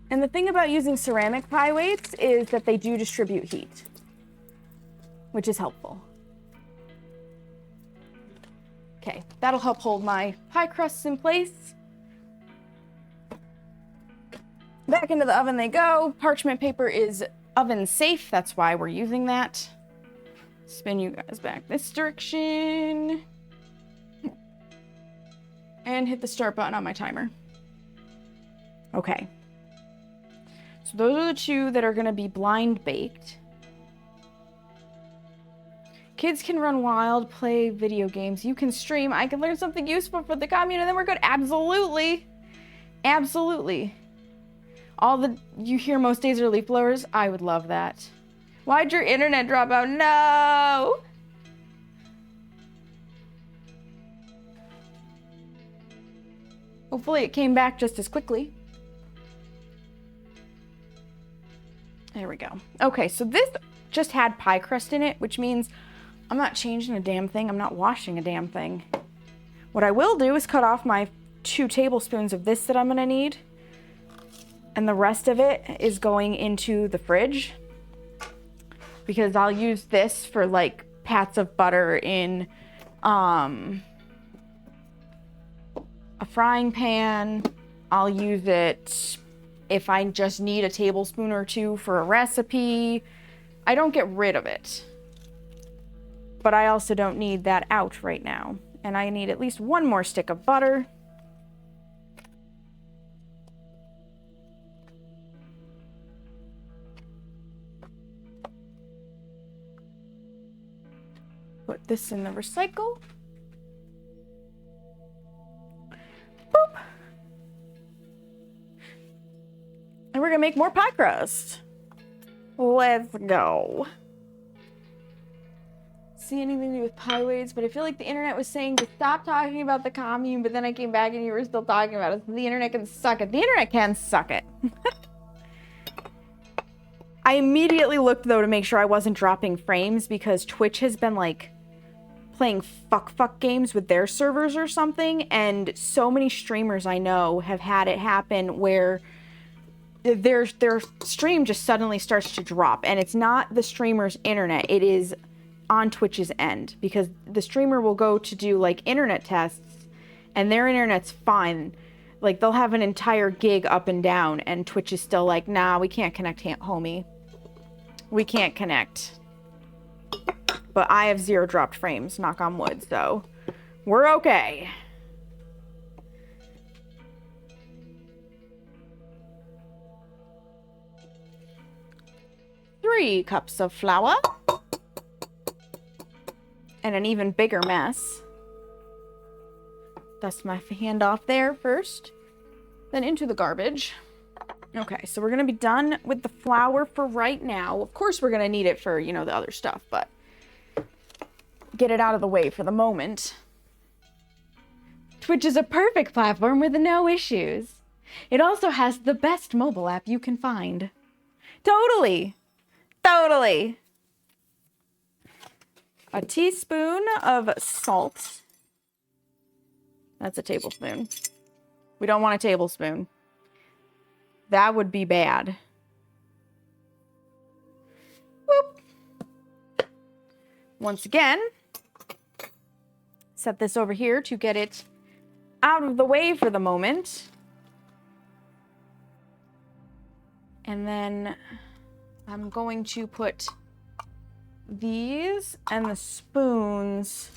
S1: And the thing about using ceramic pie weights is that they do distribute heat, which is helpful. Okay, that'll help hold my pie crusts in place. Back into the oven they go. Parchment paper is oven safe, that's why we're using that. Spin you guys back this direction. And hit the start button on my timer. Okay. So those are the two that are gonna be blind baked. Kids can run wild, play video games. You can stream. I can learn something useful for the commune and then we're good. Absolutely. Absolutely. All the you hear most days are leaf blowers. I would love that. Why'd your internet drop out? No. Hopefully it came back just as quickly. There we go. Okay, so this just had pie crust in it, which means I'm not changing a damn thing. I'm not washing a damn thing. What I will do is cut off my 2 tablespoons of this that I'm gonna need. And the rest of it is going into the fridge. Because I'll use this for like pats of butter in a frying pan. I'll use it if I just need a tablespoon or 2 for a recipe. I don't get rid of it. But I also don't need that out right now. And I need at least 1 more stick of butter. Put this in the recycle. Boop. And we're gonna make more pie crust. Let's go. See anything to do with pie weights, but I feel like the internet was saying to stop talking about the commune, but then I came back and you were still talking about it. So the internet can suck it. The internet can suck it. I immediately looked though to make sure I wasn't dropping frames because Twitch has been like playing fuck games with their servers or something, and so many streamers I know have had it happen where their stream just suddenly starts to drop, and it's not the streamer's internet, it is on Twitch's end, because the streamer will go to do like internet tests and their internet's fine, like they'll have an entire gig up and down and Twitch is still like, nah, we can't connect, homie, we can't connect. But I have 0 dropped frames, knock on wood, so we're okay. Three cups of flour. And an even bigger mess. Dust my hand off there first. Then into the garbage. Okay, so we're gonna be done with the flour for right now. Of course we're gonna need it for, you know, the other stuff, but get it out of the way for the moment. Twitch is a perfect platform with no issues. It also has the best mobile app you can find. Totally. Totally. A teaspoon of salt. That's a tablespoon. We don't want a tablespoon. That would be bad. Whoop. Once again, set this over here to get it out of the way for the moment. And then I'm going to put these and the spoons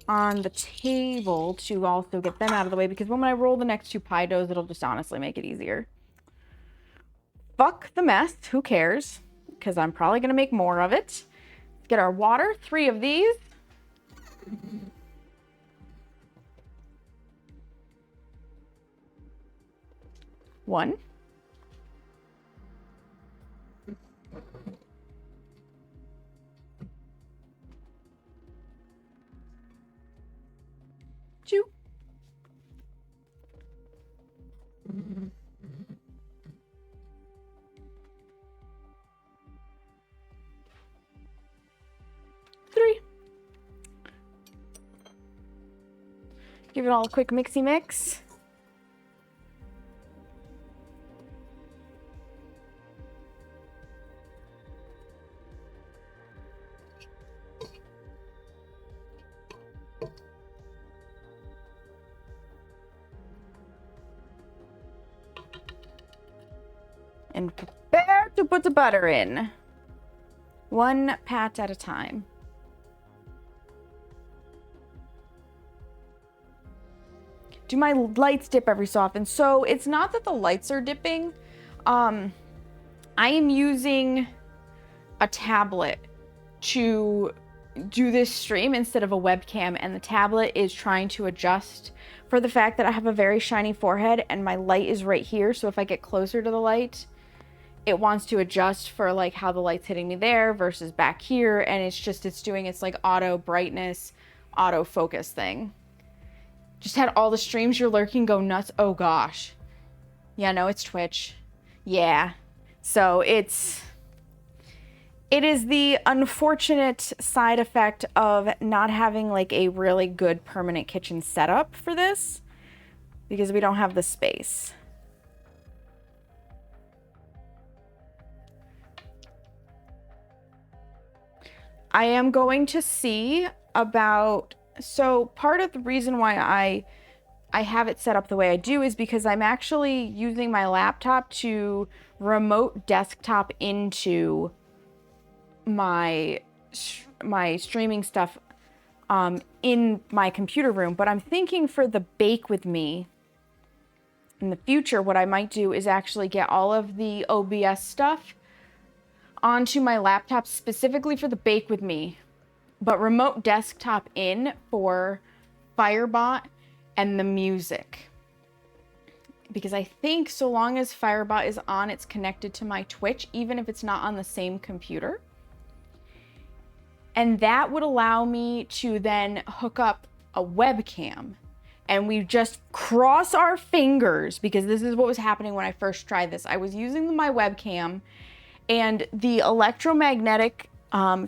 S1: on the table to also get them out of the way, because when I roll the next 2 pie doughs, it'll just honestly make it easier. Fuck the mess, who cares? Because I'm probably gonna make more of it. Let's get our water, 3 of these. One. Two. Three. Give it all a quick mixy mix. And prepare to put the butter in. 1 pat at a time. Do my lights dip every so often? So it's not that the lights are dipping. I am using a tablet to do this stream instead of a webcam, and the tablet is trying to adjust for the fact that I have a very shiny forehead and my light is right here. So if I get closer to the light, it wants to adjust for like how the light's hitting me there versus back here, and it's doing its like auto brightness, auto focus thing. Just had all the streams you're lurking go nuts. Oh gosh. Yeah, no, it's Twitch. Yeah. So it is the unfortunate side effect of not having like a really good permanent kitchen setup for this, because we don't have the space. I am going to see about, so part of the reason why I have it set up the way I do is because I'm actually using my laptop to remote desktop into my streaming stuff in my computer room. But I'm thinking for the bake with me in the future, what I might do is actually get all of the OBS stuff onto my laptop specifically for the bake with me, but remote desktop in for Firebot and the music. Because I think so long as Firebot is on, it's connected to my Twitch, even if it's not on the same computer. And that would allow me to then hook up a webcam. And we just cross our fingers, because this is what was happening when I first tried this. I was using my webcam, and the electromagnetic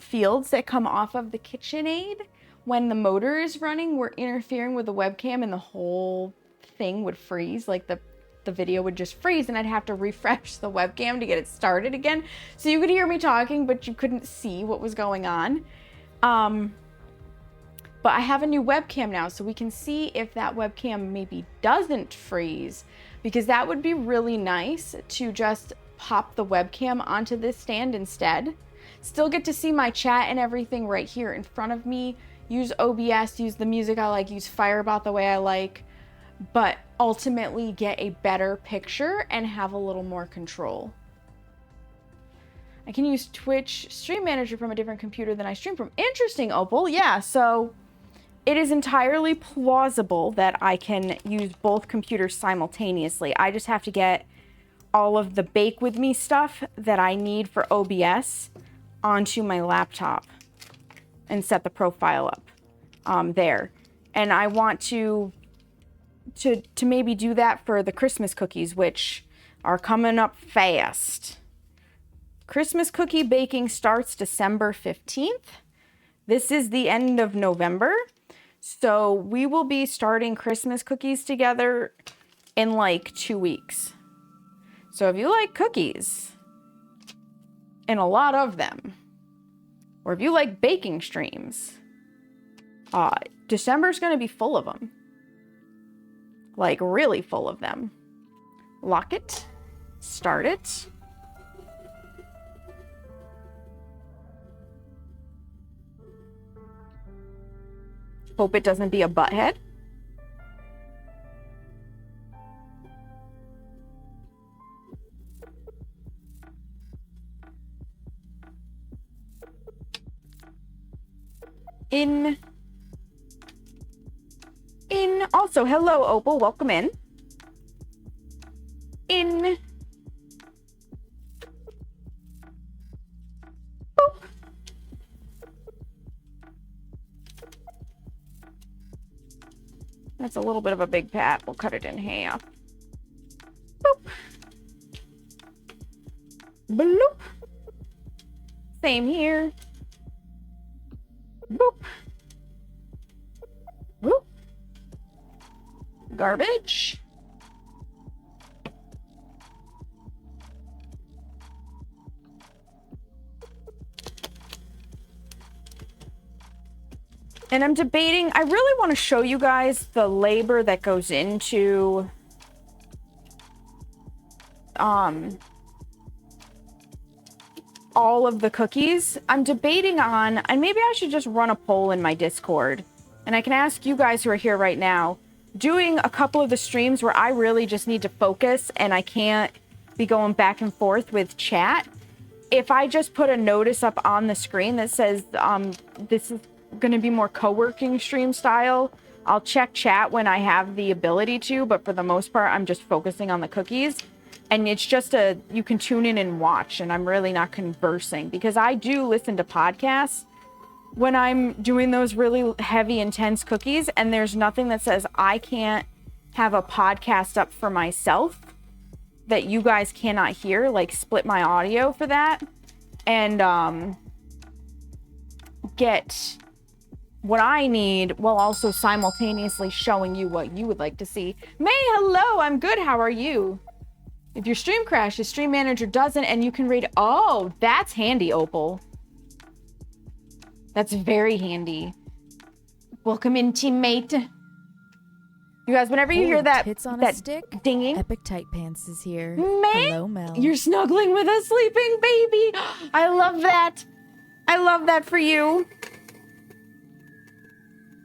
S1: fields that come off of the KitchenAid when the motor is running were interfering with the webcam, and the whole thing would freeze. Like the video would just freeze, and I'd have to refresh the webcam to get it started again. So you could hear me talking, but you couldn't see what was going on. But I have a new webcam now, so we can see if that webcam maybe doesn't freeze, because that would be really nice to just pop the webcam onto this stand instead. Still get to see my chat and everything right here in front of me. Use OBS, use the music I like, use Firebot the way I like, but ultimately get a better picture and have a little more control. I can use Twitch Stream Manager from a different computer than I stream from. Interesting, Opal. Yeah, so it is entirely plausible that I can use both computers simultaneously. I just have to get all of the bake with me stuff that I need for OBS onto my laptop and set the profile up there. And I want to maybe do that for the Christmas cookies, which are coming up fast. Christmas cookie baking starts December 15th. This is the end of November. So we will be starting Christmas cookies together in like 2 weeks. So if you like cookies, and a lot of them, or if you like baking streams, December's going to be full of them. Like really full of them. Lock it. Start it. Hope it doesn't be a butthead. In. Also, hello, Opal. Welcome in. In. Boop. That's a little bit of a big pat. We'll cut it in half. Boop. Bloop. Same here. Boop. Boop. Garbage. And I'm debating, I really want to show you guys the labor that goes into all of the cookies. I'm debating on, and maybe I should just run a poll in my Discord. And I can ask you guys who are here right now, doing a couple of the streams where I really just need to focus and I can't be going back and forth with chat. If I just put a notice up on the screen that says this is going to be more co-working stream style, I'll check chat when I have the ability to, but for the most part, I'm just focusing on the cookies. And it's just you can tune in and watch, and I'm really not conversing because I do listen to podcasts when I'm doing those really heavy, intense cookies, and there's nothing that says I can't have a podcast up for myself that you guys cannot hear, like split my audio for that, and get what I need while also simultaneously showing you what you would like to see. May, hello, I'm good, how are you? If your stream crashes, Stream Manager doesn't, and you can read. Oh, that's handy, Opal. That's very handy. Welcome in, teammate. You guys, whenever you hear that,
S2: tits on
S1: that
S2: a stick,
S1: dinging.
S2: Epic Tight Pants is here.
S1: May,
S2: hello, Mel.
S1: You're snuggling with a sleeping baby. I love that. I love that for you.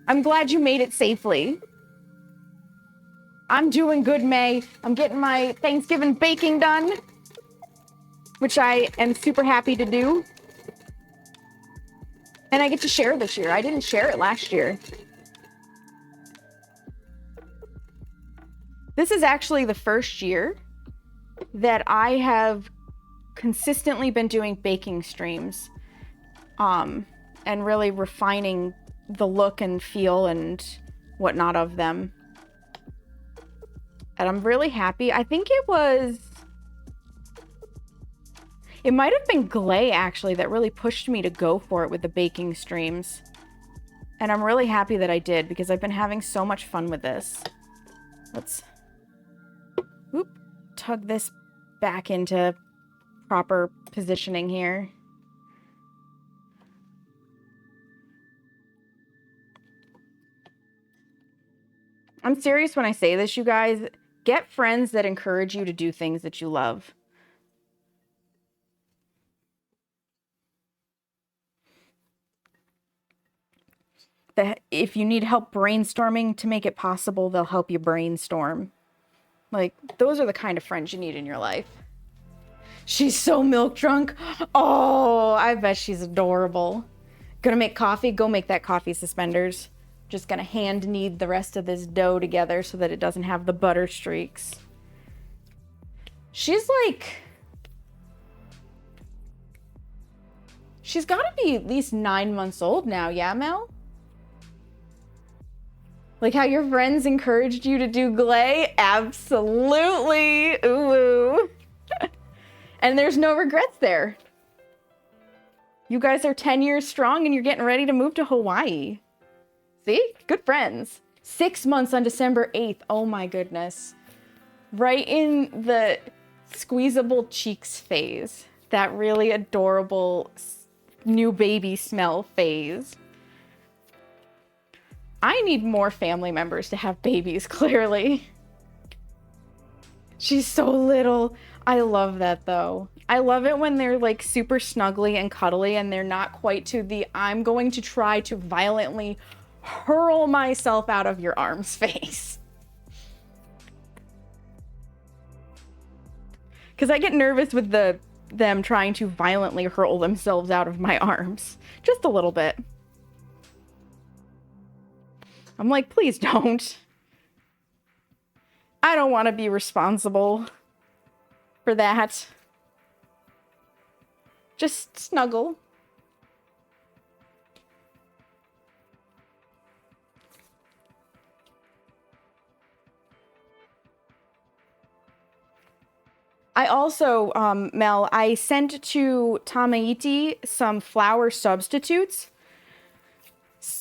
S1: I'm glad you made it safely. I'm doing good, May. I'm getting my Thanksgiving baking done, which I am super happy to do. And I get to share this year. I didn't share it last year. This is actually the first year that I have consistently been doing baking streams, and really refining the look and feel and whatnot of them. And I'm really happy. I think it might have been Glay, actually, that really pushed me to go for it with the baking streams. And I'm really happy that I did, because I've been having so much fun with this. Let's tug this back into proper positioning here. I'm serious when I say this, you guys. Get friends that encourage you to do things that you love. That if you need help brainstorming to make it possible, they'll help you brainstorm. Like, those are the kind of friends you need in your life. She's so milk drunk. Oh, I bet she's adorable. Gonna make coffee? Go make that coffee, Suspenders. Just gonna hand knead the rest of this dough together so that it doesn't have the butter streaks. She's like... She's gotta be at least 9 months old now, yeah, Mel? Like how your friends encouraged you to do Glay? Absolutely! Ooh. And there's no regrets there. You guys are 10 years strong and you're getting ready to move to Hawaii. See? Good friends. 6 months on December 8th. Oh my goodness. Right in the squeezable cheeks phase. That really adorable new baby smell phase. I need more family members to have babies, clearly. She's so little. I love that though. I love it when they're like super snuggly and cuddly and they're not quite to the I'm going to try to violently hurl myself out of your arm's face. Because I get nervous with them trying to violently hurl themselves out of my arms. Just a little bit. I'm like, please don't. I don't want to be responsible for that. Just snuggle. I also, Mel, I sent to Tamaiti some flour substitutes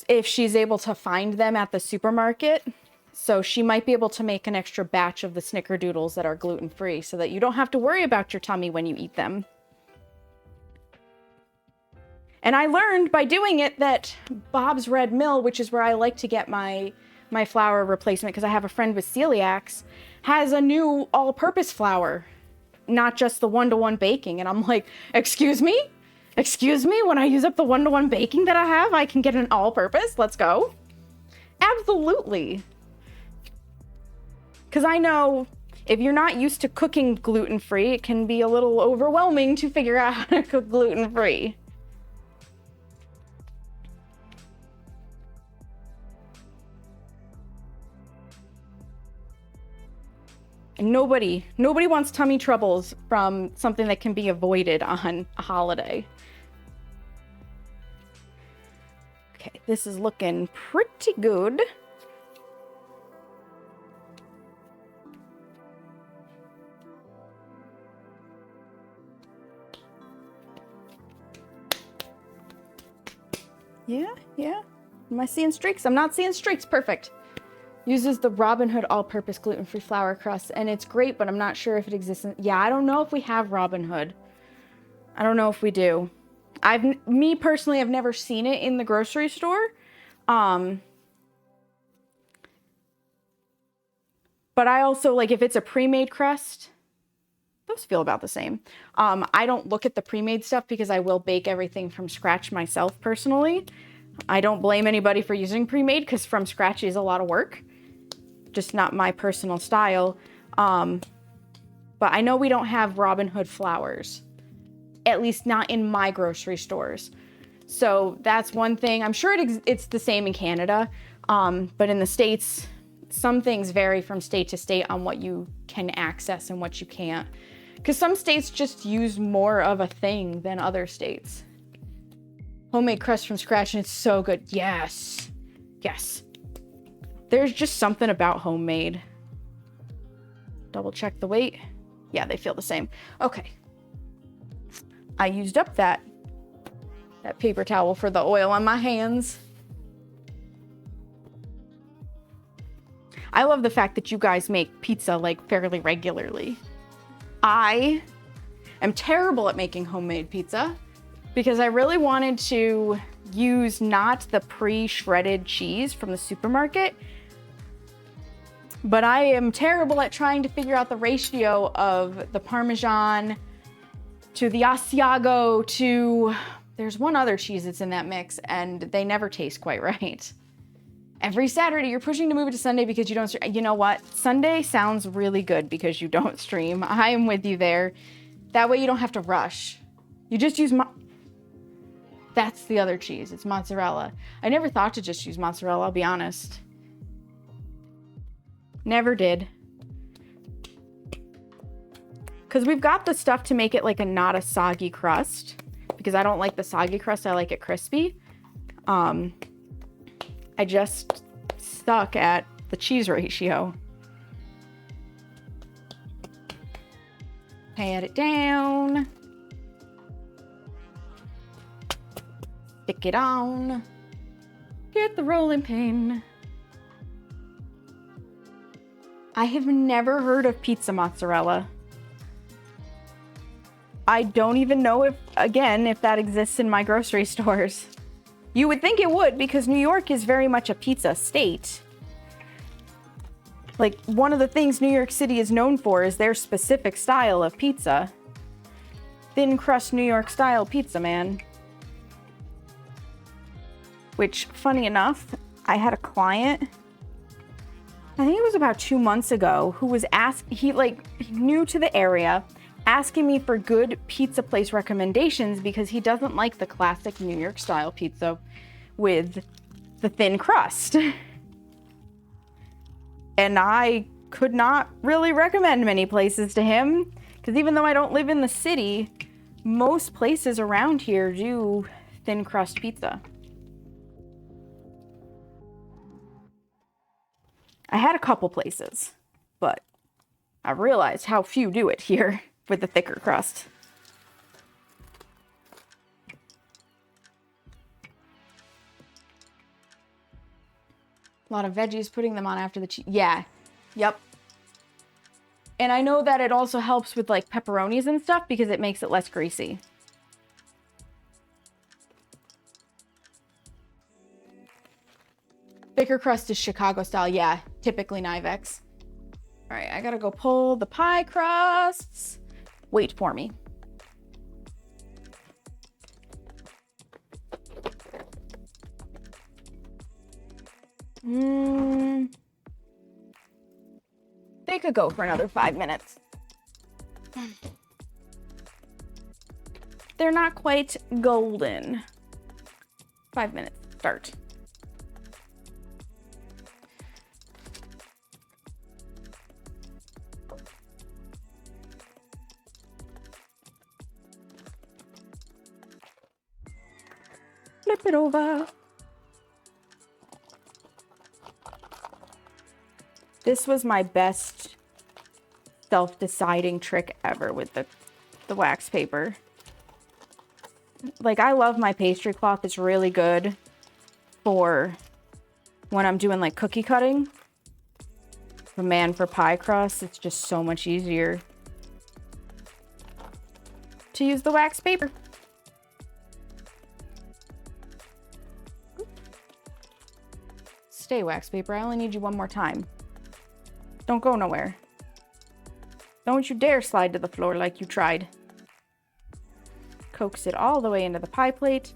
S1: if she's able to find them at the supermarket. So she might be able to make an extra batch of the snickerdoodles that are gluten-free so that you don't have to worry about your tummy when you eat them. And I learned by doing it that Bob's Red Mill, which is where I like to get my flour replacement because I have a friend with celiacs, has a new all-purpose flour. Not just the one-to-one baking. And I'm like, excuse me? Excuse me? When I use up the one-to-one baking that I have, I can get an all-purpose? Let's go. Absolutely. Because I know if you're not used to cooking gluten-free, it can be a little overwhelming to figure out how to cook gluten-free. And nobody wants tummy troubles from something that can be avoided on a holiday. Okay, this is looking pretty good. Yeah. Am I seeing streaks? I'm not seeing streaks. Perfect. Uses the Robin Hood all-purpose gluten-free flour crust, and it's great, but I'm not sure if it exists. Yeah, I don't know if we have Robin Hood. I don't know if we do. Me personally, I've never seen it in the grocery store. But I also, like, if it's a pre-made crust, those feel about the same. I don't look at the pre-made stuff because I will bake everything from scratch myself personally. I don't blame anybody for using pre-made because from scratch is a lot of work. Just not my personal style. But I know we don't have Robin Hood flours. At least not in my grocery stores. So that's one thing. I'm sure it's the same in Canada. But in the States, some things vary from state to state on what you can access and what you can't. Because some states just use more of a thing than other states. Homemade crust from scratch, and it's so good. Yes. Yes. There's just something about homemade. Double check the weight. Yeah, they feel the same. Okay. I used up that paper towel for the oil on my hands. I love the fact that you guys make pizza like fairly regularly. I am terrible at making homemade pizza because I really wanted to use not the pre-shredded cheese from the supermarket, but I am terrible at trying to figure out the ratio of the Parmesan to the Asiago to, there's one other cheese that's in that mix and they never taste quite right. Every Saturday you're pushing to move it to Sunday because you don't stream. You know what? Sunday sounds really good because you don't stream. I am with you there. That way you don't have to rush. You just use that's the other cheese. It's mozzarella. I never thought to just use mozzarella, I'll be honest. Never did. Because we've got the stuff to make it like not a soggy crust. Because I don't like the soggy crust, I like it crispy. I just stuck at the cheese ratio. Pat it down. Stick it on. Get the rolling pin. I have never heard of pizza mozzarella. I don't even know if that exists in my grocery stores. You would think it would because New York is very much a pizza state. Like, one of the things New York City is known for is their specific style of pizza. Thin crust New York style pizza, man. Which, funny enough, I had a client, I think it was about 2 months ago, who was new to the area, asking me for good pizza place recommendations because he doesn't like the classic New York style pizza with the thin crust. And I could not really recommend many places to him because even though I don't live in the city, most places around here do thin crust pizza. I had a couple places, but I realized how few do it here with the thicker crust. A lot of veggies, putting them on after the cheese. Yeah, yep. And I know that it also helps with like pepperonis and stuff because it makes it less greasy. Thicker crust is Chicago style. Yeah, typically Nivex. All right, I gotta go pull the pie crusts. Wait for me. They could go for another 5 minutes. They're not quite golden. 5 minutes, start. Flip it over. This was my best self-deciding trick ever with the wax paper. Like, I love my pastry cloth. It's really good for when I'm doing like cookie cutting. But man, for pie crust, it's just so much easier to use the wax paper. Stay, wax paper. I only need you one more time. Don't go nowhere. Don't you dare slide to the floor like you tried. Coax it all the way into the pie plate.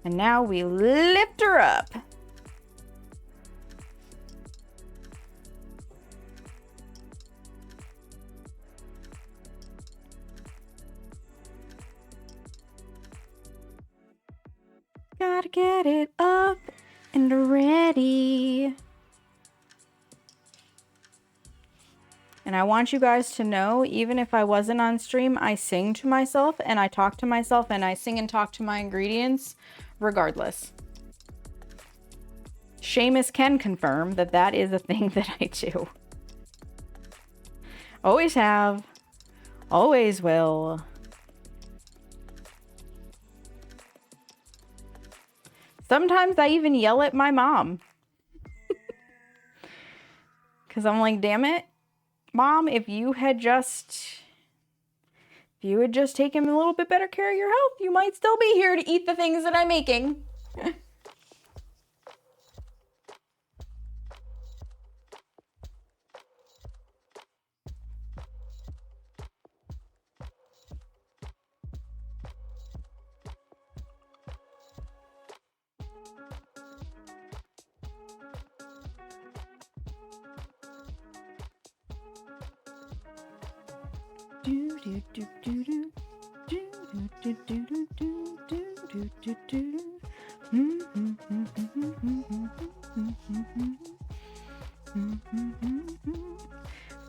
S1: And now we lift her up. Gotta get it up and ready. And I want you guys to know, even if I wasn't on stream, I sing to myself and I talk to myself and I sing and talk to my ingredients regardless. Seamus can confirm that that is a thing that I do. Always have, always will. Sometimes I even yell at my mom. Because I'm like, damn it. Mom, if you had just taken a little bit better care of your health, you might still be here to eat the things that I'm making.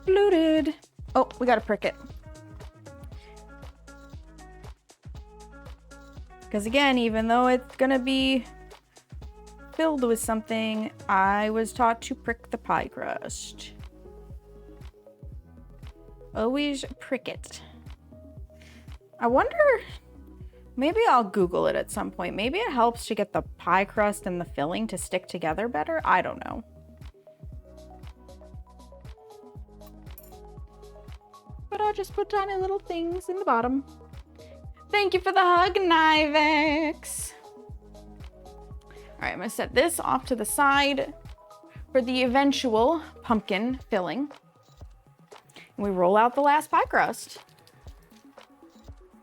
S1: Fluted. Oh, we gotta prick it. Because again, even though it's gonna be filled with something, I was taught to prick the pie crust. Always prick it. I wonder, maybe I'll Google it at some point. Maybe it helps to get the pie crust and the filling to stick together better. I don't know. But I'll just put tiny little things in the bottom. Thank you for the hug, Nivex. All right, I'm gonna set this off to the side for the eventual pumpkin filling. And we roll out the last pie crust.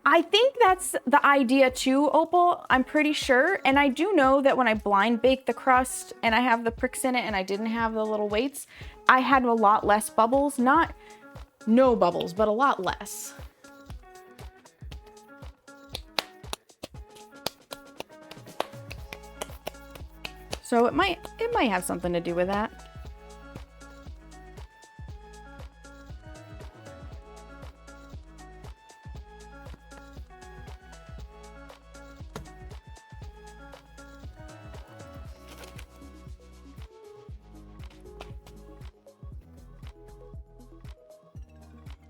S1: I think that's the idea too, Opal. I'm pretty sure. And I do know that when I blind bake the crust and I have the pricks in it and I didn't have the little weights, I had a lot less bubbles. Not no bubbles, but a lot less. So it might have something to do with that.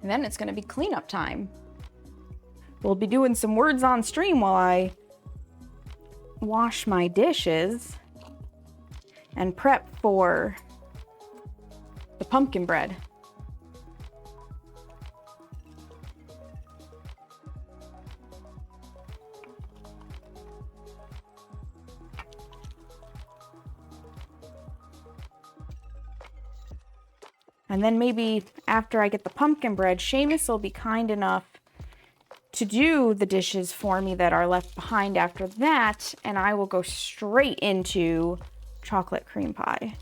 S1: And then it's gonna be cleanup time. We'll be doing some words on stream while I wash my dishes and prep for the pumpkin bread. And then maybe after I get the pumpkin bread, Seamus will be kind enough to do the dishes for me that are left behind after that, and I will go straight into chocolate cream pie.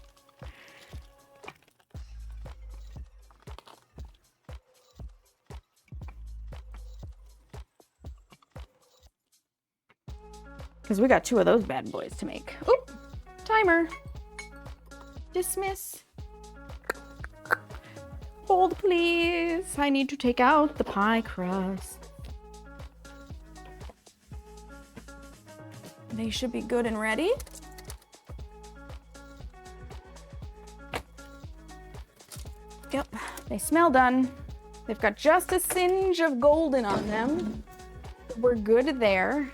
S1: Because we got 2 of those bad boys to make. Oop, timer. Dismiss. Hold, please. I need to take out the pie crust. They should be good and ready. Yep, they smell done. They've got just a singe of golden on them. We're good there.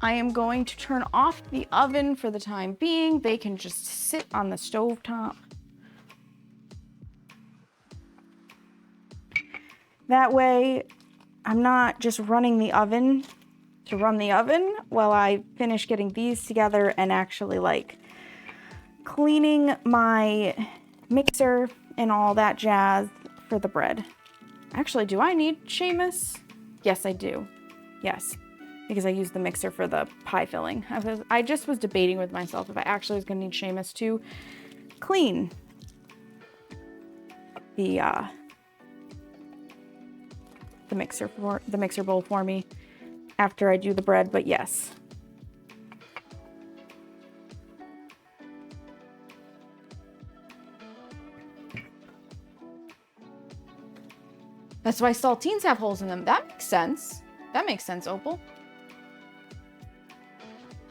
S1: I am going to turn off the oven for the time being. They can just sit on the stove top. That way, I'm not just running the oven to run the oven while I finish getting these together and actually like cleaning my mixer and all that jazz for the bread. Actually, do I need Seamus? Yes, I do. Yes, because I used the mixer for the pie filling. I just was debating with myself if I actually was gonna need Seamus to clean the mixer bowl for me after I do the bread, but yes. That's why saltines have holes in them. That makes sense. That makes sense, Opal.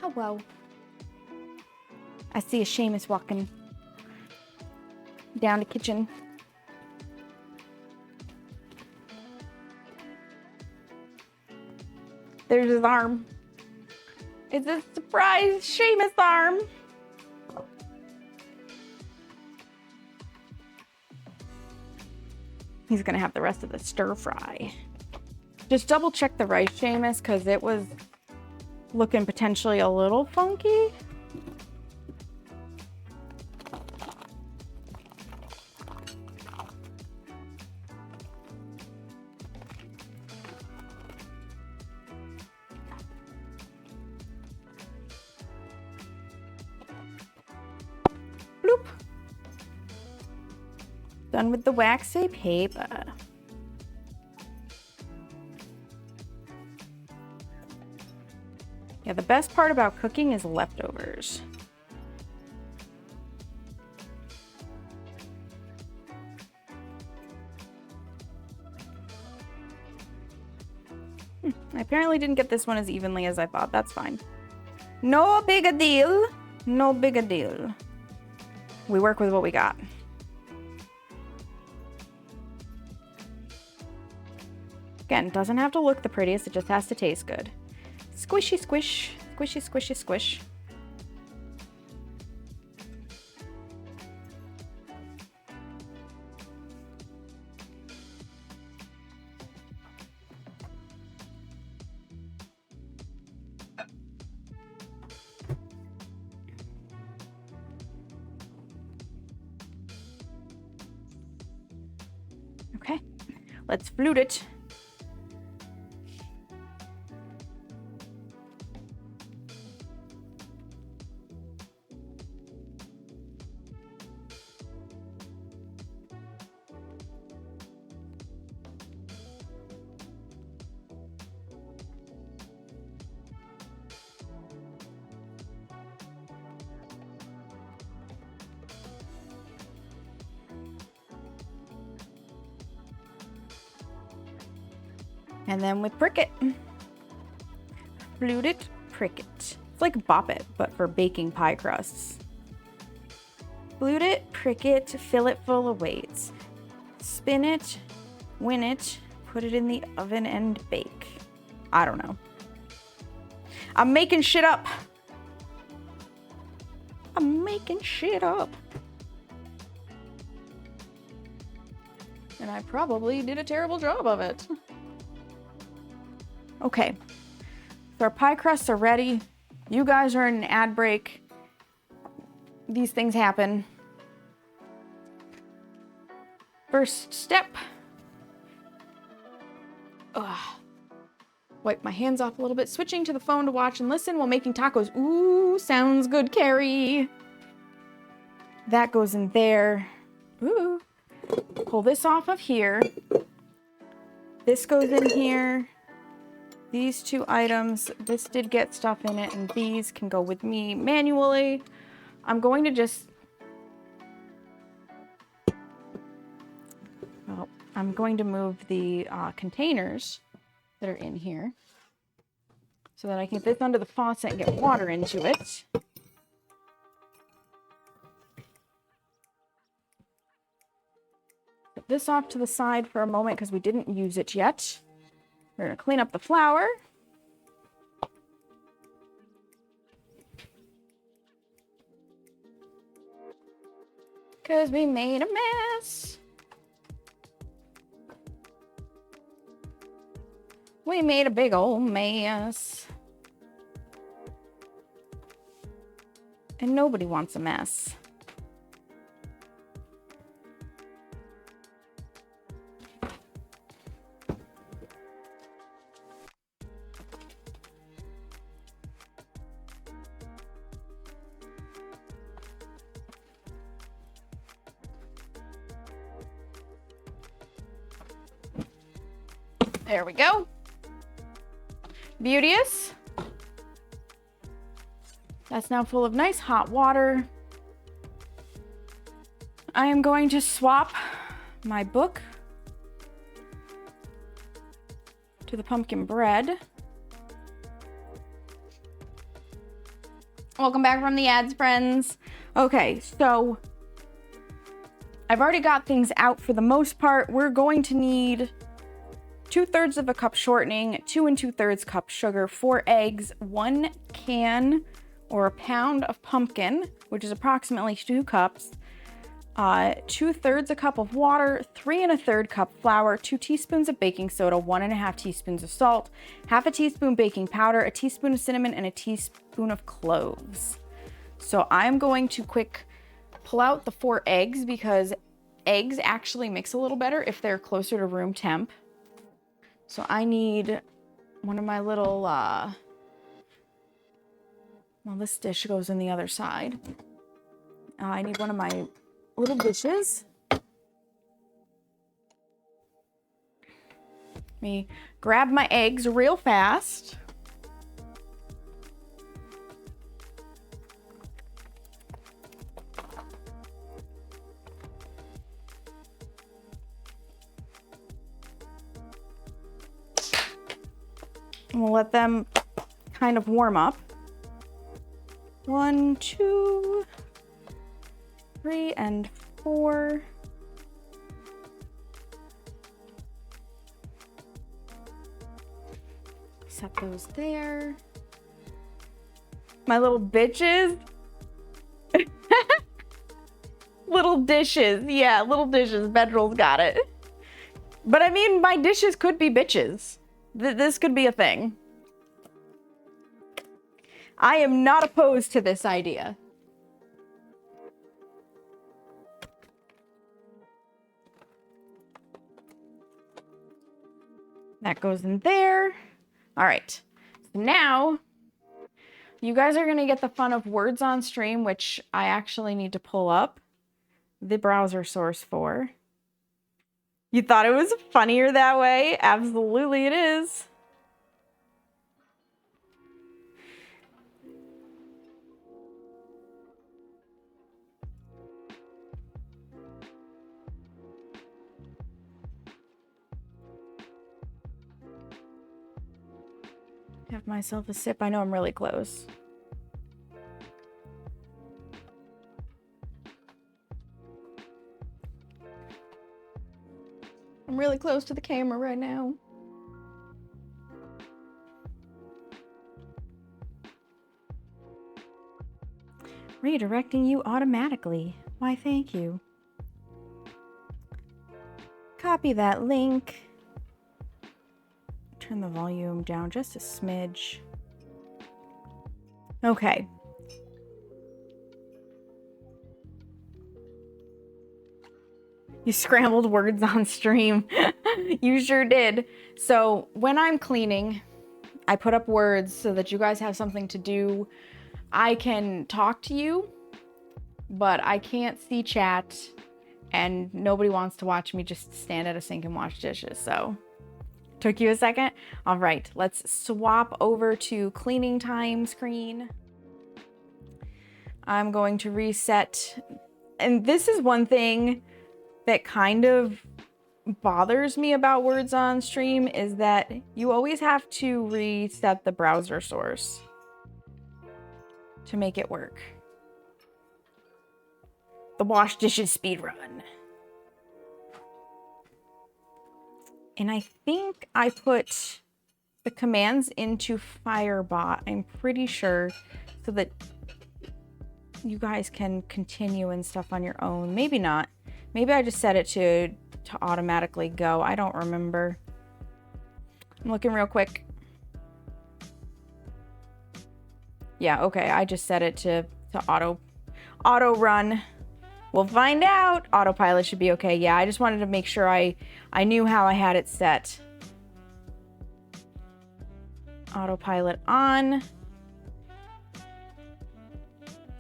S1: Hello. I see a Seamus walking down the kitchen. There's his arm. It's a surprise Seamus arm. He's gonna have the rest of the stir fry. Just double check the rice, Seamus, because it was looking potentially a little funky. Bloop. Done with the waxy paper. Yeah, the best part about cooking is leftovers. I apparently didn't get this one as evenly as I thought. That's fine. No big a deal. No big a deal. We work with what we got. Again, doesn't have to look the prettiest, it just has to taste good. Squishy squish, squishy squishy squish. Okay, let's flute it. And then with Prick It. Flute it, prick it. It's like Bop It, but for baking pie crusts. Flute it, prick it, fill it full of weights. Spin it, win it, put it in the oven and bake. I don't know. I'm making shit up. I'm making shit up. And I probably did a terrible job of it. Okay. So our pie crusts are ready. You guys are in an ad break. These things happen. First step. Ugh. Wipe my hands off a little bit. Switching to the phone to watch and listen while making tacos. Ooh, sounds good, Carrie. That goes in there. Ooh. Pull this off of here. This goes in here. These two items, this did get stuff in it, and these can go with me manually. I'm going to just... Well, I'm going to move the containers that are in here so that I can get this under the faucet and get water into it. Put this off to the side for a moment because we didn't use it yet. We're going to clean up the flour. Because we made a mess. We made a big old mess. And nobody wants a mess. There we go. Beauteous. That's now full of nice hot water. I am going to swap my book to the pumpkin bread. Welcome back from the ads, friends. Okay, so I've already got things out for the most part. We're going to need 2/3 of a cup shortening, 2 2/3 cup sugar, 4 eggs, 1 can or a pound of pumpkin, which is approximately 2 cups, 2/3 a cup of water, 3 1/3 cup flour, 2 teaspoons of baking soda, 1 1/2 teaspoons of salt, 1/2 teaspoon baking powder, a teaspoon of cinnamon, and a teaspoon of cloves. So I'm going to quick pull out the 4 eggs because eggs actually mix a little better if they're closer to room temp. So I need one of my little, well, this dish goes in the other side. I need one of my little dishes. Let me grab my eggs real fast. And we'll let them kind of warm up. 1, 2, 3, and 4. Set those there. My little bitches. Little dishes. Yeah, little dishes. Bedroll's got it. But I mean, my dishes could be bitches. This could be a thing. I am not opposed to this idea. That goes in there. All right. So now, you guys are going to get the fun of words on stream, which I actually need to pull up the browser source for. You thought it was funnier that way? Absolutely it is. Have myself a sip. I know I'm really close. I'm really close to the camera right now. Redirecting you automatically. Why, thank you. Copy that link. Turn the volume down just a smidge. Okay. You scrambled words on stream. You sure did. So when I'm cleaning, I put up words so that you guys have something to do. I can talk to you, but I can't see chat, and nobody wants to watch me just stand at a sink and wash dishes. So took you a second. All right, let's swap over to cleaning time screen. I'm going to reset. And this is one thing that kind of bothers me about words on stream, is that you always have to reset the browser source to make it work. The wash dishes speed run. And I think I put the commands into Firebot, I'm pretty sure, so that you guys can continue and stuff on your own. Maybe not. Maybe I just set it to automatically go. I don't remember. I'm looking real quick. Yeah, okay. I just set it to auto run. We'll find out. Autopilot should be okay. Yeah, I just wanted to make sure I knew how I had it set. Autopilot on.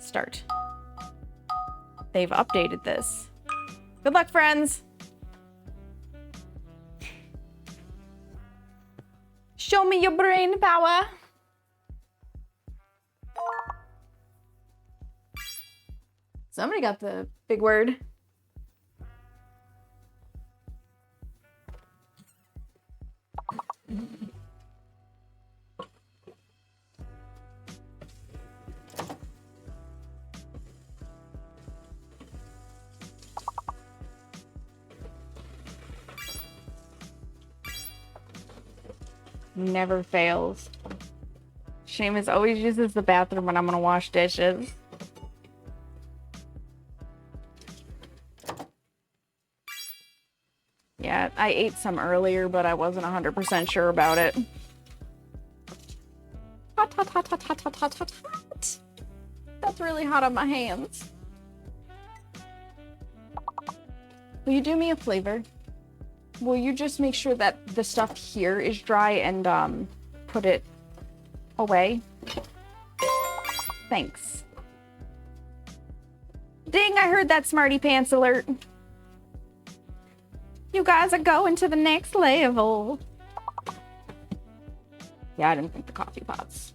S1: Start. They've updated this. Good luck, friends. Show me your brain power. Somebody got the big word. Never fails. Seamus always uses the bathroom when I'm gonna wash dishes. Yeah, I ate some earlier, but I wasn't 100% sure about it. Hot, hot, hot, hot, hot, hot, hot, hot, hot. That's really hot on my hands. Will you do me a favor? Will you just make sure that the stuff here is dry and put it away? Thanks. Ding, I heard that smarty pants alert. You guys are going to the next level. Yeah, I didn't think the coffee pots.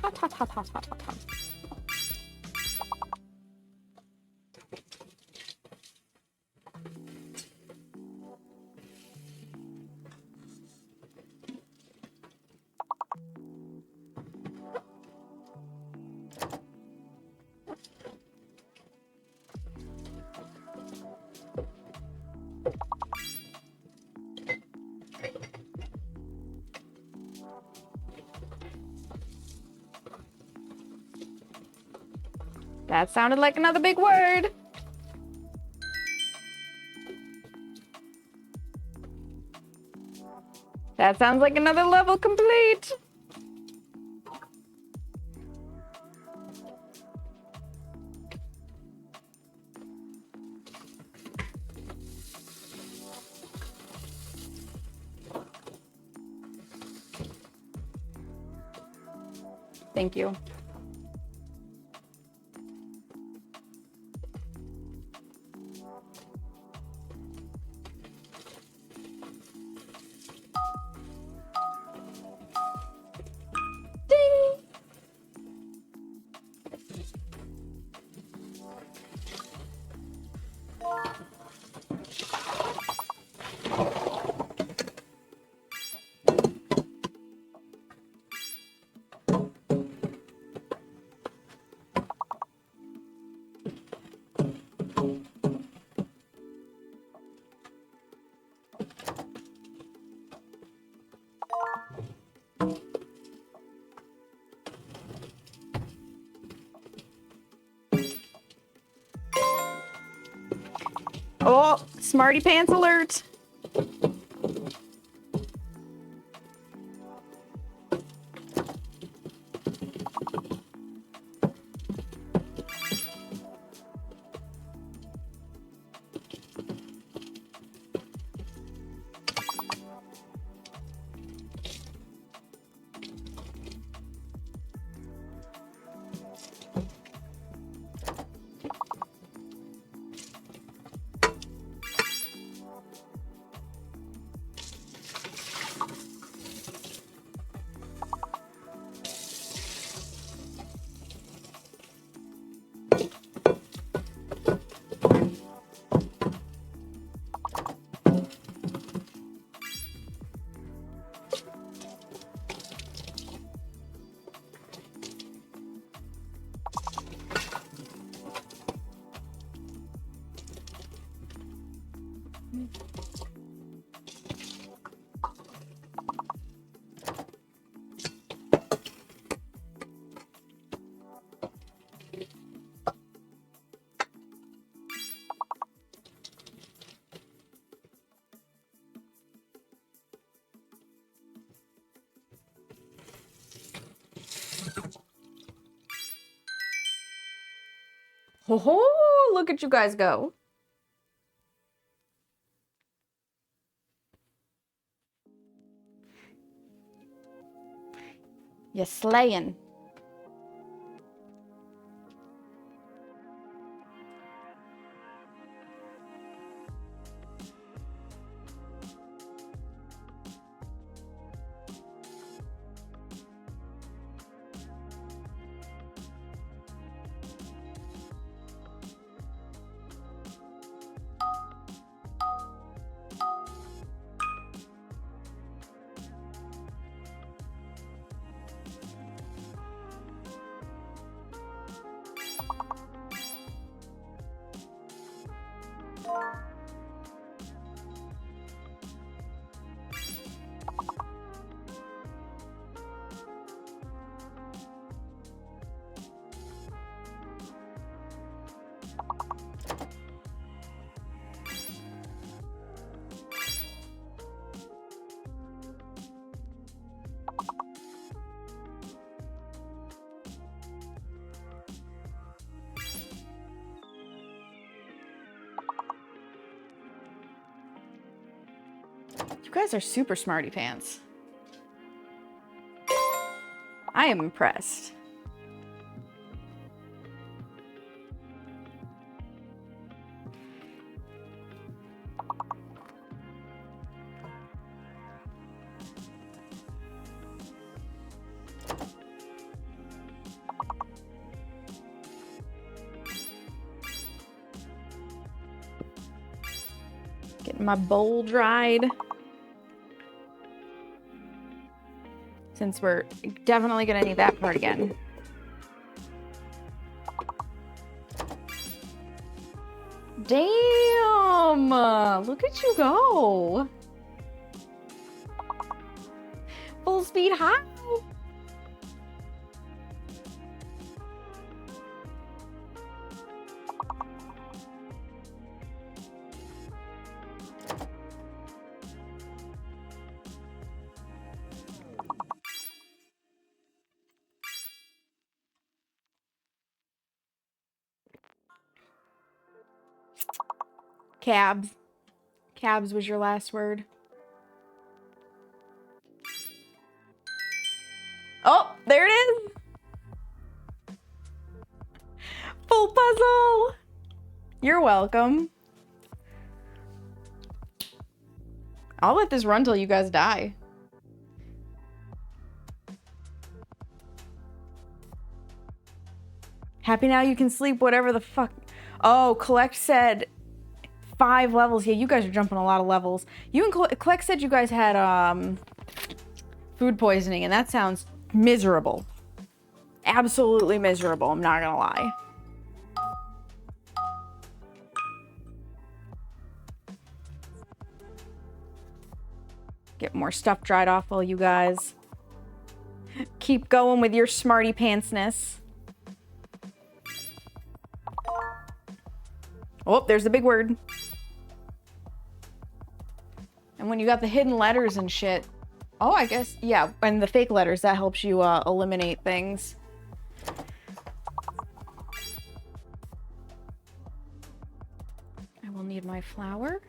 S1: Hot, hot, hot, hot, hot, hot, hot. That sounded like another big word. That sounds like another level complete. Thank you. Oh, smarty pants alert. Oh, look at you guys go. You're slaying. You guys are super smarty pants. I am impressed. Getting my bowl dried. Since we're definitely gonna need that part again. Damn! Look at you go! Full speed high! Cabs. Cabs was your last word. Oh, there it is! Full puzzle! You're welcome. I'll let this run till you guys die. Happy now you can sleep whatever the fuck. Oh, Collect said 5 levels. Yeah, you guys are jumping a lot of levels. You and Collect said you guys had food poisoning, and that sounds miserable. Absolutely miserable, I'm not gonna lie. Get more stuff dried off while you guys keep going with your smarty pantsness. Oh, there's the big word. And when you got the hidden letters and shit, oh, I guess, yeah, and the fake letters, that helps you eliminate things. I will need my flour.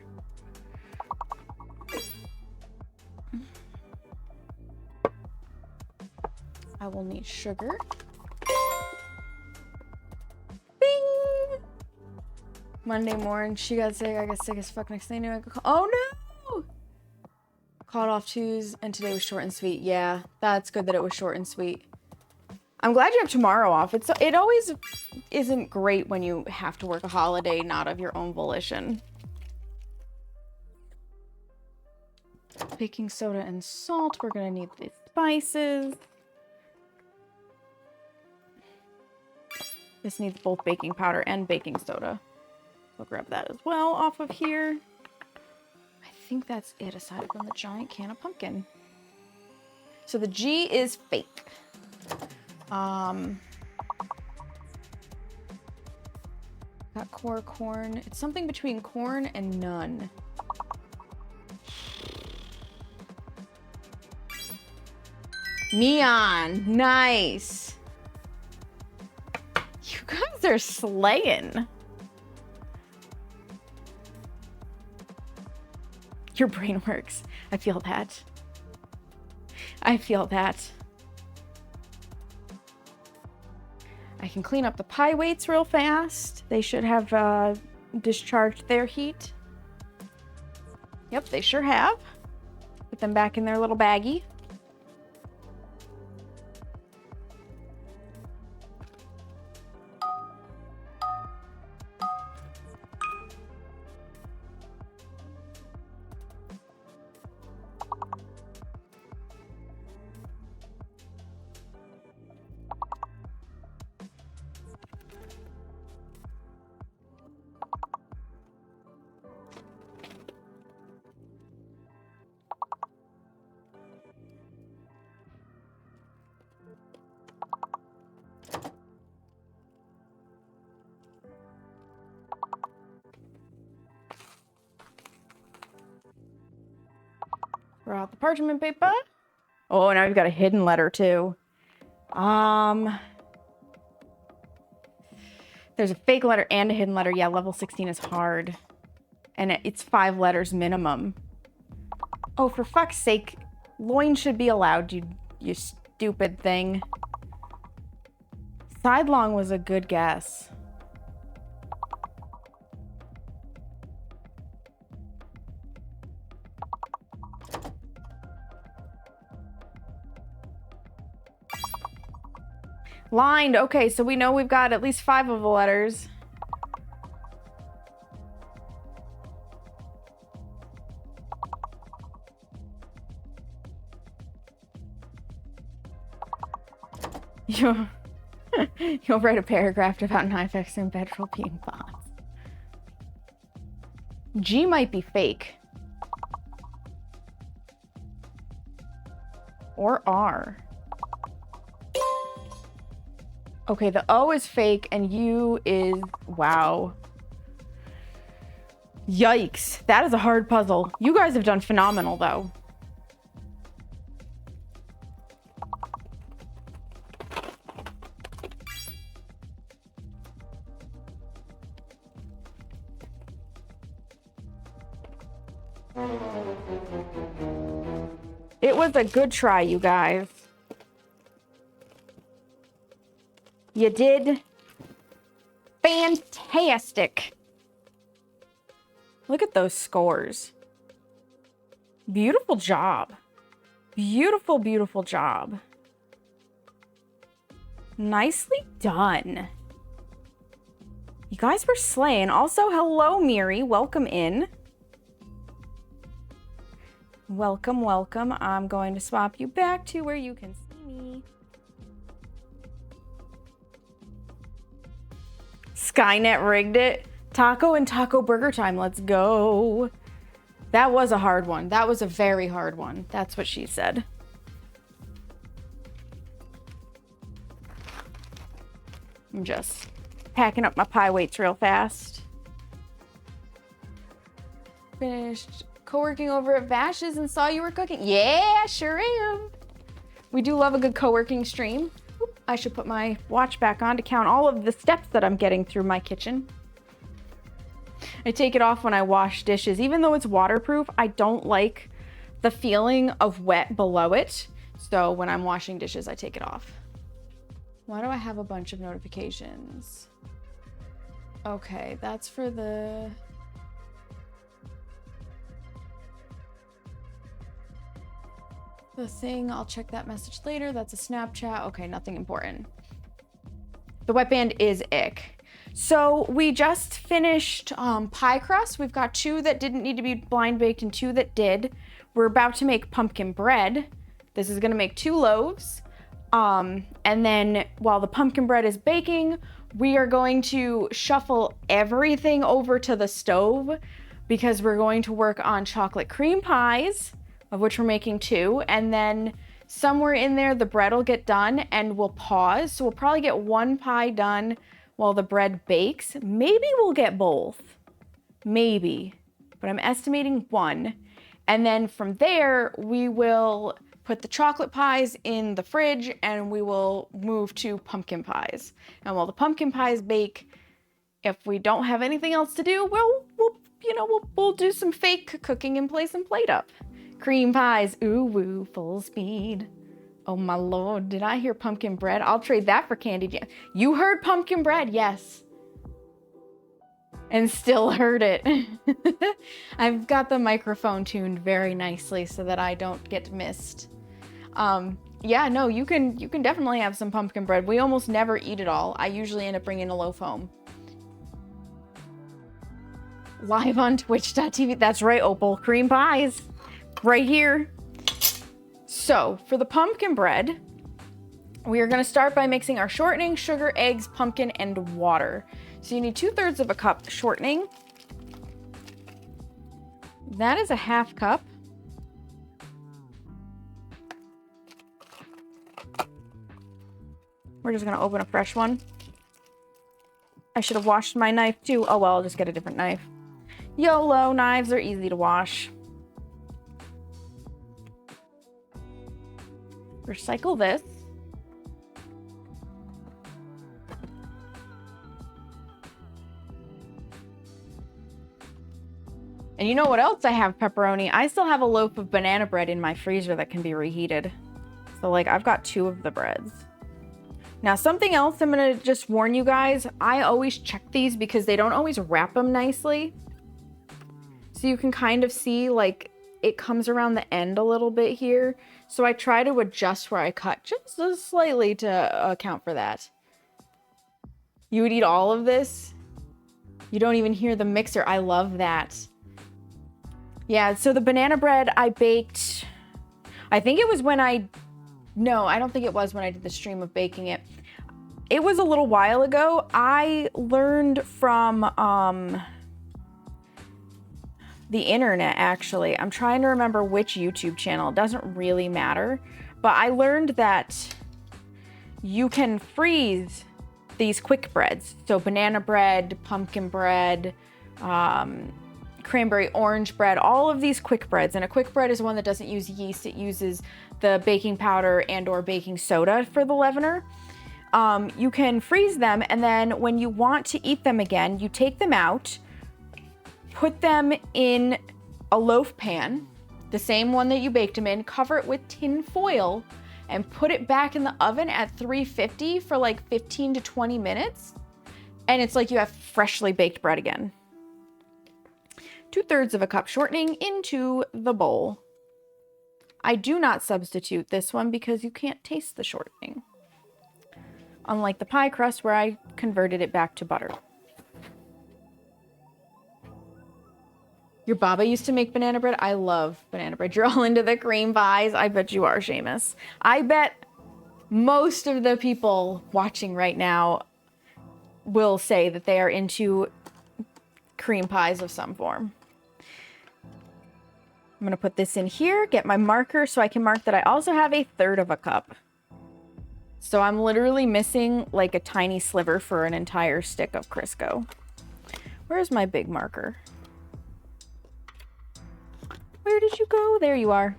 S1: I will need sugar. Bing! Monday morning, she got sick. I got sick as fuck. Next thing I knew, oh no! Called off Tuesday, and today was short and sweet. Yeah, that's good that it was short and sweet. I'm glad you have tomorrow off. It always isn't great when you have to work a holiday not of your own volition. Baking soda and salt. We're gonna need the spices. This needs both baking powder and baking soda. We'll grab that as well off of here. I think that's it aside from the giant can of pumpkin. So the G is fake. Got core corn. It's something between corn and none. Neon. Nice. You guys are slaying. Your brain works. I feel that. I feel that. I can clean up the pie weights real fast. They should have discharged their heat. Yep, they sure have. Put them back in their little baggie. Throw out the parchment paper. Oh, now we've got a hidden letter too. There's a fake letter and a hidden letter. Yeah, level 16 is hard. And it's 5 letters minimum. Oh, for fuck's sake. Loin should be allowed, you stupid thing. Sidelong was a good guess. Lined. Okay, so we know we've got at least 5 of the letters. You'll write a paragraph about knife and petrol being bots. G might be fake. Or R. Okay, the O is fake and U is... Wow. Yikes. That is a hard puzzle. You guys have done phenomenal, though. It was a good try, you guys. You did fantastic. Look at those scores. Beautiful job. Beautiful, beautiful job. Nicely done. You guys were slaying. Also, hello, Miri. Welcome in. Welcome, welcome. I'm going to swap you back to where you can see me. Skynet rigged it. Taco and taco burger time. Let's go. That was a hard one. That was a very hard one. That's what she said. I'm just packing up my pie weights real fast. Finished Co-working over at Vash's and saw you were cooking. Yeah, sure am. We do love a good co-working stream. Oop, I should put my watch back on to count all of the steps that I'm getting through my kitchen. I take it off when I wash dishes. Even though it's waterproof, I don't like the feeling of wet below it. So when I'm washing dishes, I take it off. Why do I have a bunch of notifications? Okay, that's for the... thing. I'll check that message later. That's a Snapchat. Okay, nothing important. The wet band is ick. So we just finished pie crust. We've got 2 that didn't need to be blind baked and 2 that did. We're about to make pumpkin bread. This is gonna make 2 loaves. And then while the pumpkin bread is baking, we are going to shuffle everything over to the stove because we're going to work on chocolate cream pies, of which we're making 2. And then somewhere in there, the bread will get done and we'll pause. So we'll probably get 1 pie done while the bread bakes. Maybe we'll get both, maybe, but I'm estimating 1. And then from there, we will put the chocolate pies in the fridge and we will move to pumpkin pies. And while the pumpkin pies bake, if we don't have anything else to do, we'll do some fake cooking and play some plate up. Cream pies, ooh woo, full speed. Oh my Lord, did I hear pumpkin bread? I'll trade that for candy jam. You heard pumpkin bread, yes. And still heard it. I've got the microphone tuned very nicely so that I don't get missed. Yeah, no, you can definitely have some pumpkin bread. We almost never eat it all. I usually end up bringing a loaf home. Live on twitch.tv. That's right, Opal. Cream pies. Right here. So for the pumpkin bread, we are going to start by mixing our shortening, sugar, eggs, pumpkin, and water. So you need 2/3 of a cup shortening. That is a 1/2 cup. We're just going to open a fresh one. I should have washed my knife too. Oh well, I'll just get a different knife. YOLO, knives are easy to wash. Recycle this. And you know what else I have, pepperoni? I still have a loaf of banana bread in my freezer that can be reheated. So like I've got 2 of the breads. Now something else I'm gonna just warn you guys, I always check these because they don't always wrap them nicely. So you can kind of see like it comes around the end a little bit here. So I try to adjust where I cut just slightly to account for that. You would eat all of this? You don't even hear the mixer. I love that. Yeah, so the banana bread I baked, I think it was when no, I don't think it was when I did the stream of baking it. It was a little while ago. I learned from the internet, actually. I'm trying to remember which YouTube channel. It doesn't really matter. But I learned that you can freeze these quick breads. So banana bread, pumpkin bread, cranberry orange bread, all of these quick breads. And a quick bread is one that doesn't use yeast. It uses the baking powder and or baking soda for the leavener. You can freeze them, and then when you want to eat them again, you take them out, put them in a loaf pan, the same one that you baked them in, cover it with tin foil, and put it back in the oven at 350 for like 15 to 20 minutes. And it's like you have freshly baked bread again. 2/3 of a cup shortening into the bowl. I do not substitute this one because you can't taste the shortening. Unlike the pie crust where I converted it back to butter. Your Baba used to make banana bread? I love banana bread. You're all into the cream pies. I bet you are, Seamus. I bet most of the people watching right now will say that they are into cream pies of some form. I'm gonna put this in here, get my marker so I can mark that I also have 1/3 of a cup. So I'm literally missing like a tiny sliver for an entire stick of Crisco. Where's my big marker? Where did you go? There you are.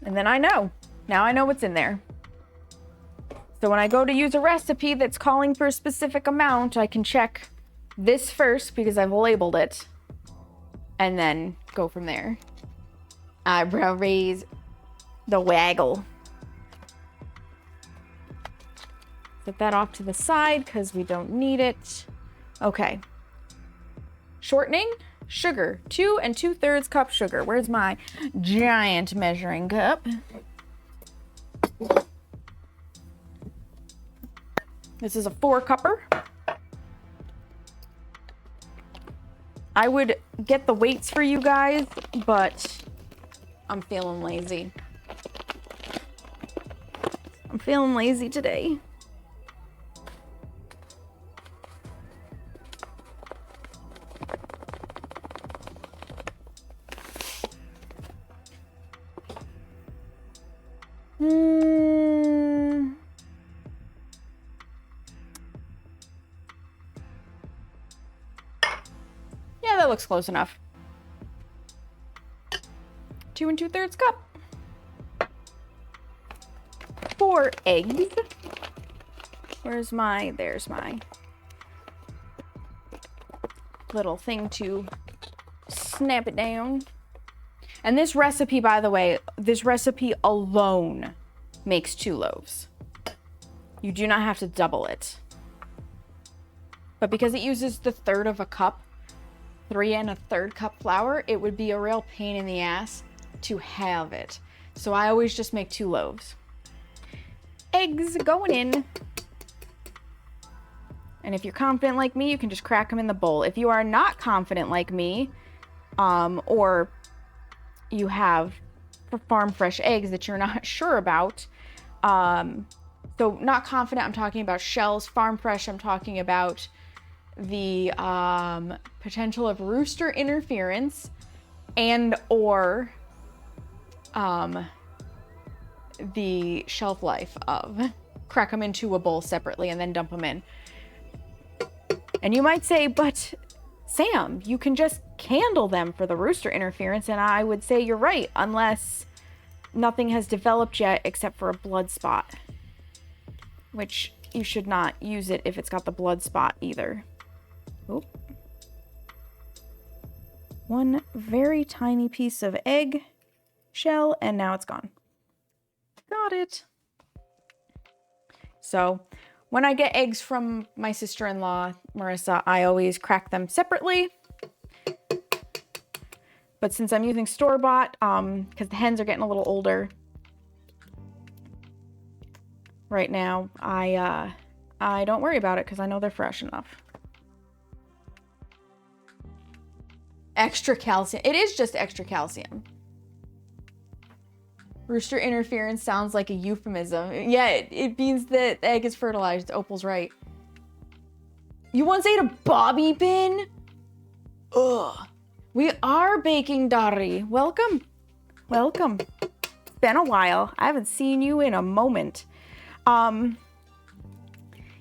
S1: And then I know. Now I know what's in there. So when I go to use a recipe that's calling for a specific amount, I can check this first because I've labeled it. And then go from there. Eyebrow raise. The waggle. Set that off to the side because we don't need it. Okay. Shortening. Sugar. 2 2/3 cup sugar. Where's my giant measuring cup? This is a 4-cupper. I would get the weights for you guys, but I'm feeling lazy. I'm feeling lazy today. Yeah, that looks close enough. 2 2/3 cup. 4 eggs. There's my little thing to snap it down. And this recipe, by the way, this recipe alone makes 2 loaves. You do not have to double it. But because it uses the 1/3 of a cup, 3 1/3 cup flour, it would be a real pain in the ass to have it. So I always just make 2 loaves. Eggs going in. And if you're confident like me, you can just crack them in the bowl. If you are not confident like me, or you have farm fresh eggs that you're not sure about, so not confident, I'm talking about shells. Farm fresh, I'm talking about the potential of rooster interference and or the shelf life of. Crack them into a bowl separately and then dump them in. And you might say, but Sam, you can just candle them for the rooster interference. And I would say you're right, unless nothing has developed yet except for a blood spot, which you should not use it if it's got the blood spot either. Oop. 1 very tiny piece of egg shell, and now it's gone. Got it. So when I get eggs from my sister-in-law, Marissa, I always crack them separately. But since I'm using store-bought, because the hens are getting a little older right now, I don't worry about it because I know they're fresh enough. Extra calcium. It is just extra calcium. Rooster interference sounds like a euphemism. Yeah, it means that the egg is fertilized. Opal's right. You once ate a bobby pin? Ugh. We are baking, Dari. Welcome. Welcome. It's been a while. I haven't seen you in a moment.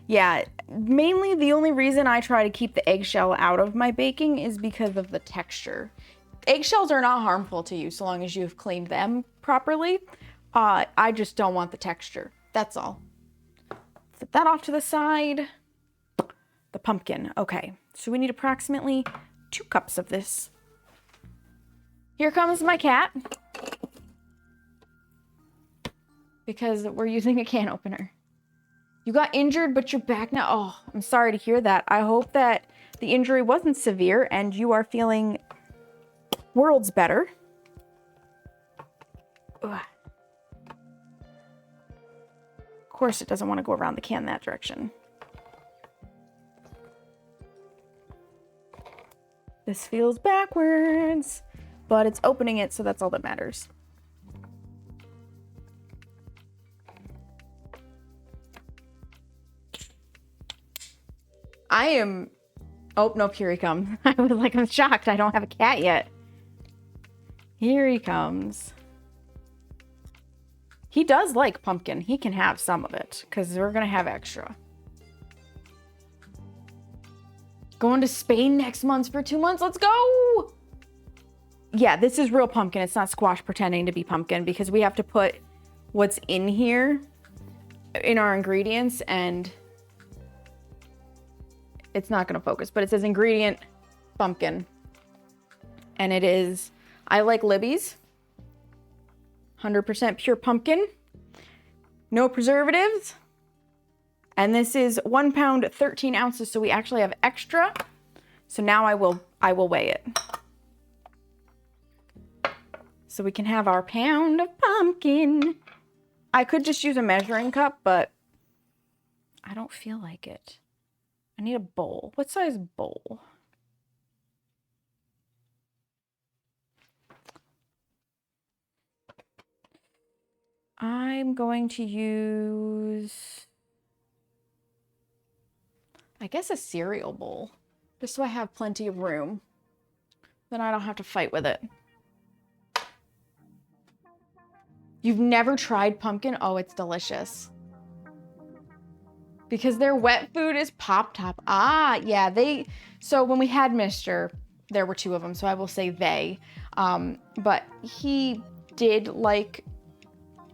S1: Yeah, mainly the only reason I try to keep the eggshell out of my baking is because of the texture. Eggshells are not harmful to you so long as you've cleaned them properly. I just don't want the texture. That's all. Set that off to the side. The pumpkin. Okay, so we need approximately 2 cups of this. Here comes my cat. Because we're using a can opener. You got injured, but you're back now. Oh, I'm sorry to hear that. I hope that the injury wasn't severe and you are feeling worlds better. Ugh. Of course, it doesn't want to go around the can that direction. This feels backwards, but it's opening it, so that's all that matters. I am... Oh, nope, here he comes. I was like, I'm shocked. I don't have a cat yet. Here he comes. He does like pumpkin. He can have some of it, because we're going to have extra. Going to Spain next month for 2 months. Let's go. Yeah, this is real pumpkin. It's not squash pretending to be pumpkin because we have to put what's in here in our ingredients and it's not going to focus, but it says ingredient pumpkin. And it is, I like Libby's, 100% pure pumpkin, no preservatives. And this is 1 pound, 13 ounces. So we actually have extra. So now I will weigh it. So we can have our pound of pumpkin. I could just use a measuring cup, but I don't feel like it. I need a bowl. What size bowl? I'm going to use, I guess, a cereal bowl, just so I have plenty of room. Then I don't have to fight with it. You've never tried pumpkin? Oh, it's delicious. Because their wet food is Pop Top. Ah, yeah, so when we had Mr., there were 2 of them, so I will say they. But he did like,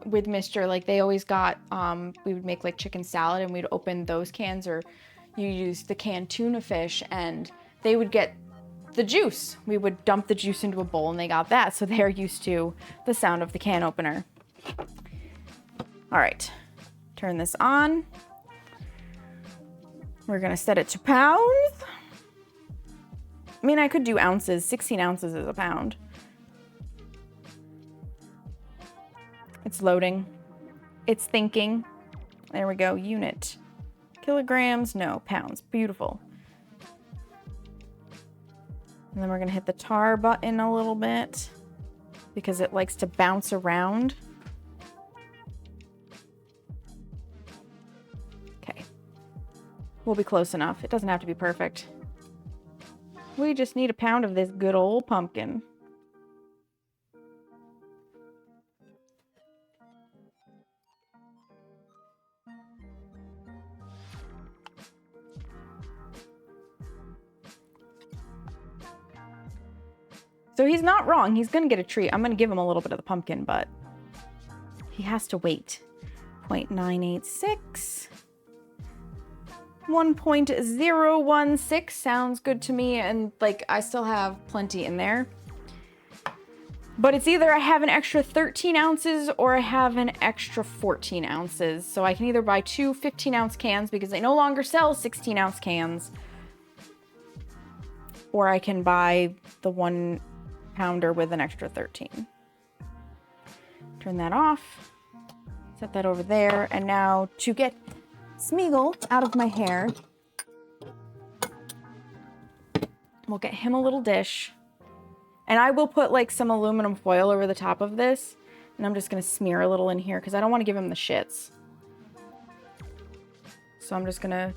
S1: with Mr., like they always got, we would make like chicken salad and we'd open those cans, or you use the canned tuna fish and they would get the juice. We would dump the juice into a bowl and they got that. So they're used to the sound of the can opener. All right, turn this on. We're gonna set it to pounds. I mean, I could do ounces. 16 ounces is a pound. It's loading. It's thinking. There we go, unit. Kilograms, no, pounds, beautiful. And then we're gonna hit the tar button a little bit because it likes to bounce around. Okay, we'll be close enough. It doesn't have to be perfect. We just need a pound of this good old pumpkin. So he's not wrong. He's gonna get a treat. I'm gonna give him a little bit of the pumpkin, but he has to wait. 0.986. 1.016 sounds good to me, and like I still have plenty in there. But it's either I have an extra 13 ounces or I have an extra 14 ounces. So I can either buy 2 15-ounce cans because they no longer sell 16-ounce cans, or I can buy the 1 pounder with an extra 13. Turn that off, set that over there, and now to get Smeagol out of my hair, we'll get him a little dish, and I will put like some aluminum foil over the top of this, and I'm just gonna smear a little in here because I don't want to give him the shits. So I'm just gonna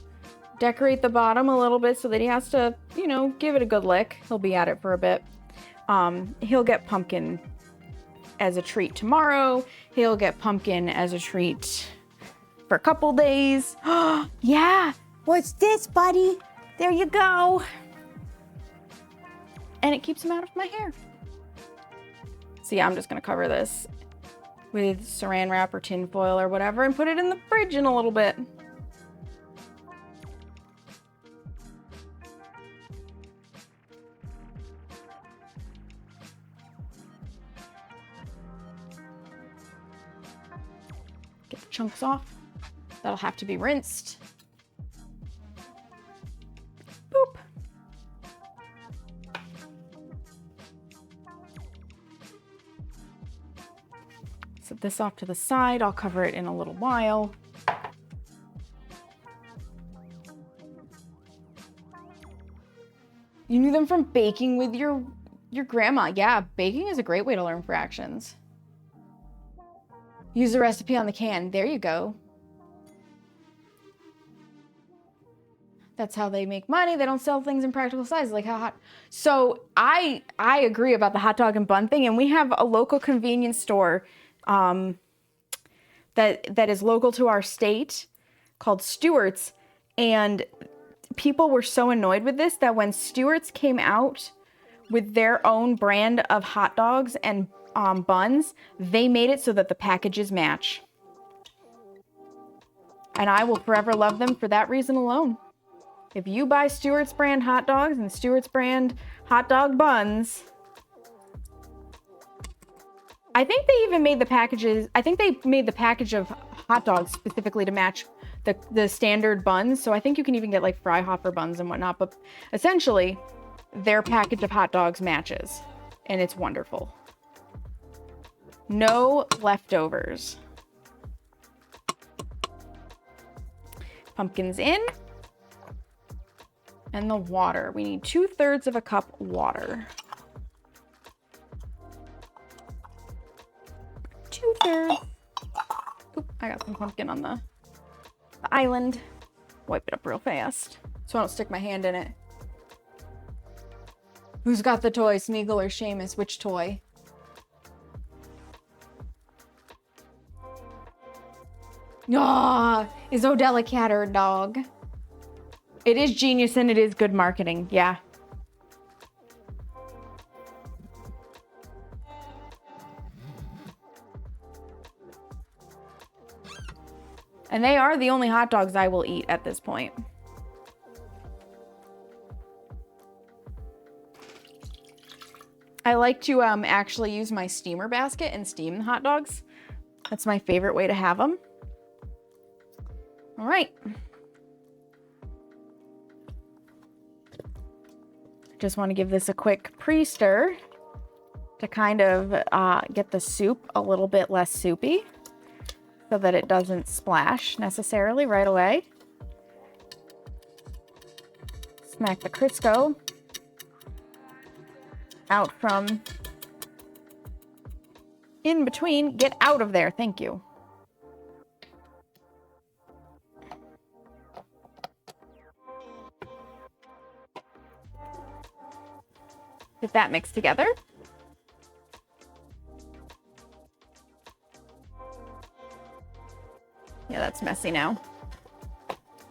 S1: decorate the bottom a little bit so that he has to, you know, give it a good lick. He'll be at it for a bit. He'll get pumpkin as a treat tomorrow. He'll get pumpkin as a treat for a couple days. Yeah, what's this, buddy? There you go. And it keeps him out of my hair. So yeah, I'm just gonna cover this with saran wrap or tin foil or whatever and put it in the fridge in a little bit. Get the chunks off. That'll have to be rinsed. Boop. Set this off to the side. I'll cover it in a little while. You knew them from baking with your grandma. Yeah, baking is a great way to learn fractions. Use the recipe on the can. There you go. That's how they make money. They don't sell things in practical sizes, like how hot. So I agree about the hot dog and bun thing, and we have a local convenience store that is local to our state called Stewart's, and people were so annoyed with this that when Stewart's came out with their own brand of hot dogs and buns, they made it so that the packages match. And I will forever love them for that reason alone. If you buy Stewart's brand hot dogs and Stewart's brand hot dog buns, I think they even made the packages, I think they made the package of hot dogs specifically to match the standard buns. So I think you can even get like Fryhopper buns and whatnot, but essentially their package of hot dogs matches and it's wonderful. No leftovers. Pumpkins in. And the water. We need 2/3 of a cup water. 2/3. Oop, I got some pumpkin on the island. Wipe it up real fast so I don't stick my hand in it. Who's got the toy, Smeagol or Seamus? Which toy? Ah, is Odell a cat or a dog? It is genius and it is good marketing, yeah. And they are the only hot dogs I will eat at this point. I like to actually use my steamer basket and steam the hot dogs. That's my favorite way to have them. All right. Just want to give this a quick pre-stir to kind of get the soup a little bit less soupy so that it doesn't splash necessarily right away. Smack the Crisco out from in between. Get out of there. Thank you. Get that mixed together. Yeah, that's messy now.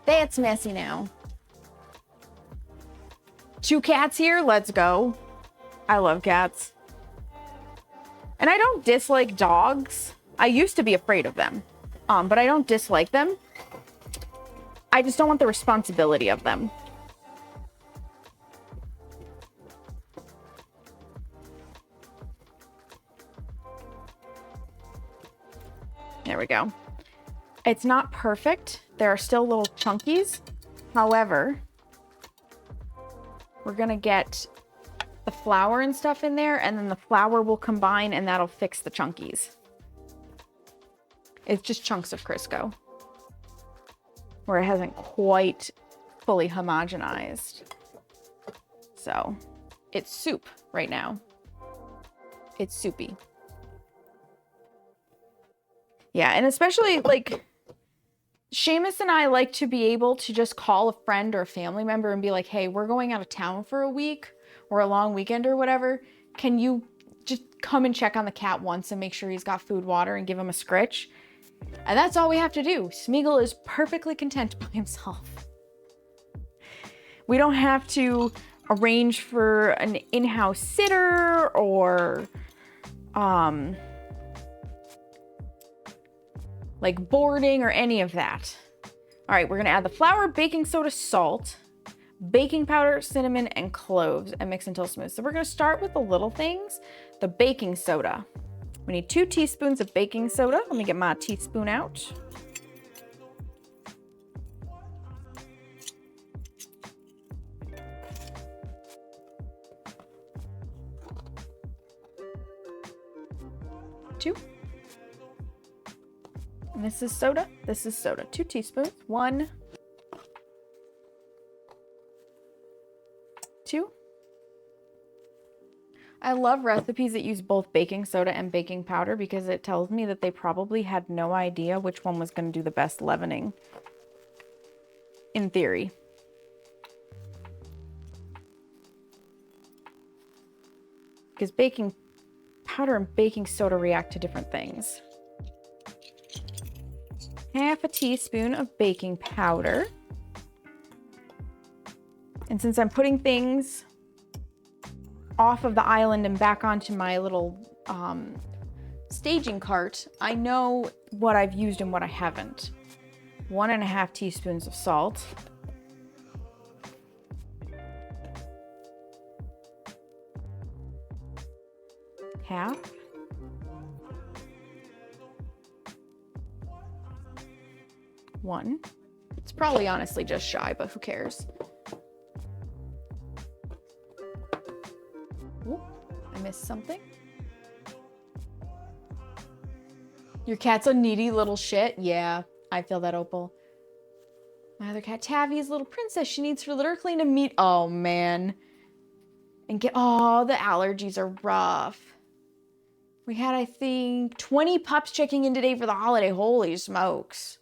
S1: That's messy now. 2 cats here. Let's go. I love cats. And I don't dislike dogs. I used to be afraid of them, but I don't dislike them. I just don't want the responsibility of them. There we go. It's not perfect. There are still little chunkies. However, we're gonna get the flour and stuff in there, and then the flour will combine and that'll fix the chunkies. It's just chunks of Crisco where it hasn't quite fully homogenized. So it's soup right now. It's soupy. Yeah, and especially like Seamus and I like to be able to just call a friend or a family member and be like, hey, we're going out of town for a week or a long weekend or whatever. Can you just come and check on the cat once and make sure he's got food, water, and give him a scritch? And that's all we have to do. Smeagol is perfectly content by himself. We don't have to arrange for an in-house sitter or like boarding or any of that. All right, we're gonna add the flour, baking soda, salt, baking powder, cinnamon, and cloves, and mix until smooth. So we're gonna start with the little things, the baking soda. We need 2 teaspoons of baking soda. Let me get my teaspoon out. Two. And this is soda. This is soda. 2 teaspoons. 1, 2. I love recipes that use both baking soda and baking powder because it tells me that they probably had no idea which one was going to do the best leavening. In theory. Because baking powder and baking soda react to different things. Half a teaspoon of baking powder. And since I'm putting things off of the island and back onto my little staging cart, I know what I've used and what I haven't. 1.5 teaspoons of salt. Half. One. It's probably honestly just shy, but who cares? Ooh, I missed something. Your cat's a needy little shit. Yeah, I feel that, Opal. My other cat, Tavi, is a little princess. She needs her litter clean and meat. Oh, man. And oh, the allergies are rough. We had, I think, 20 pups checking in today for the holiday. Holy smokes.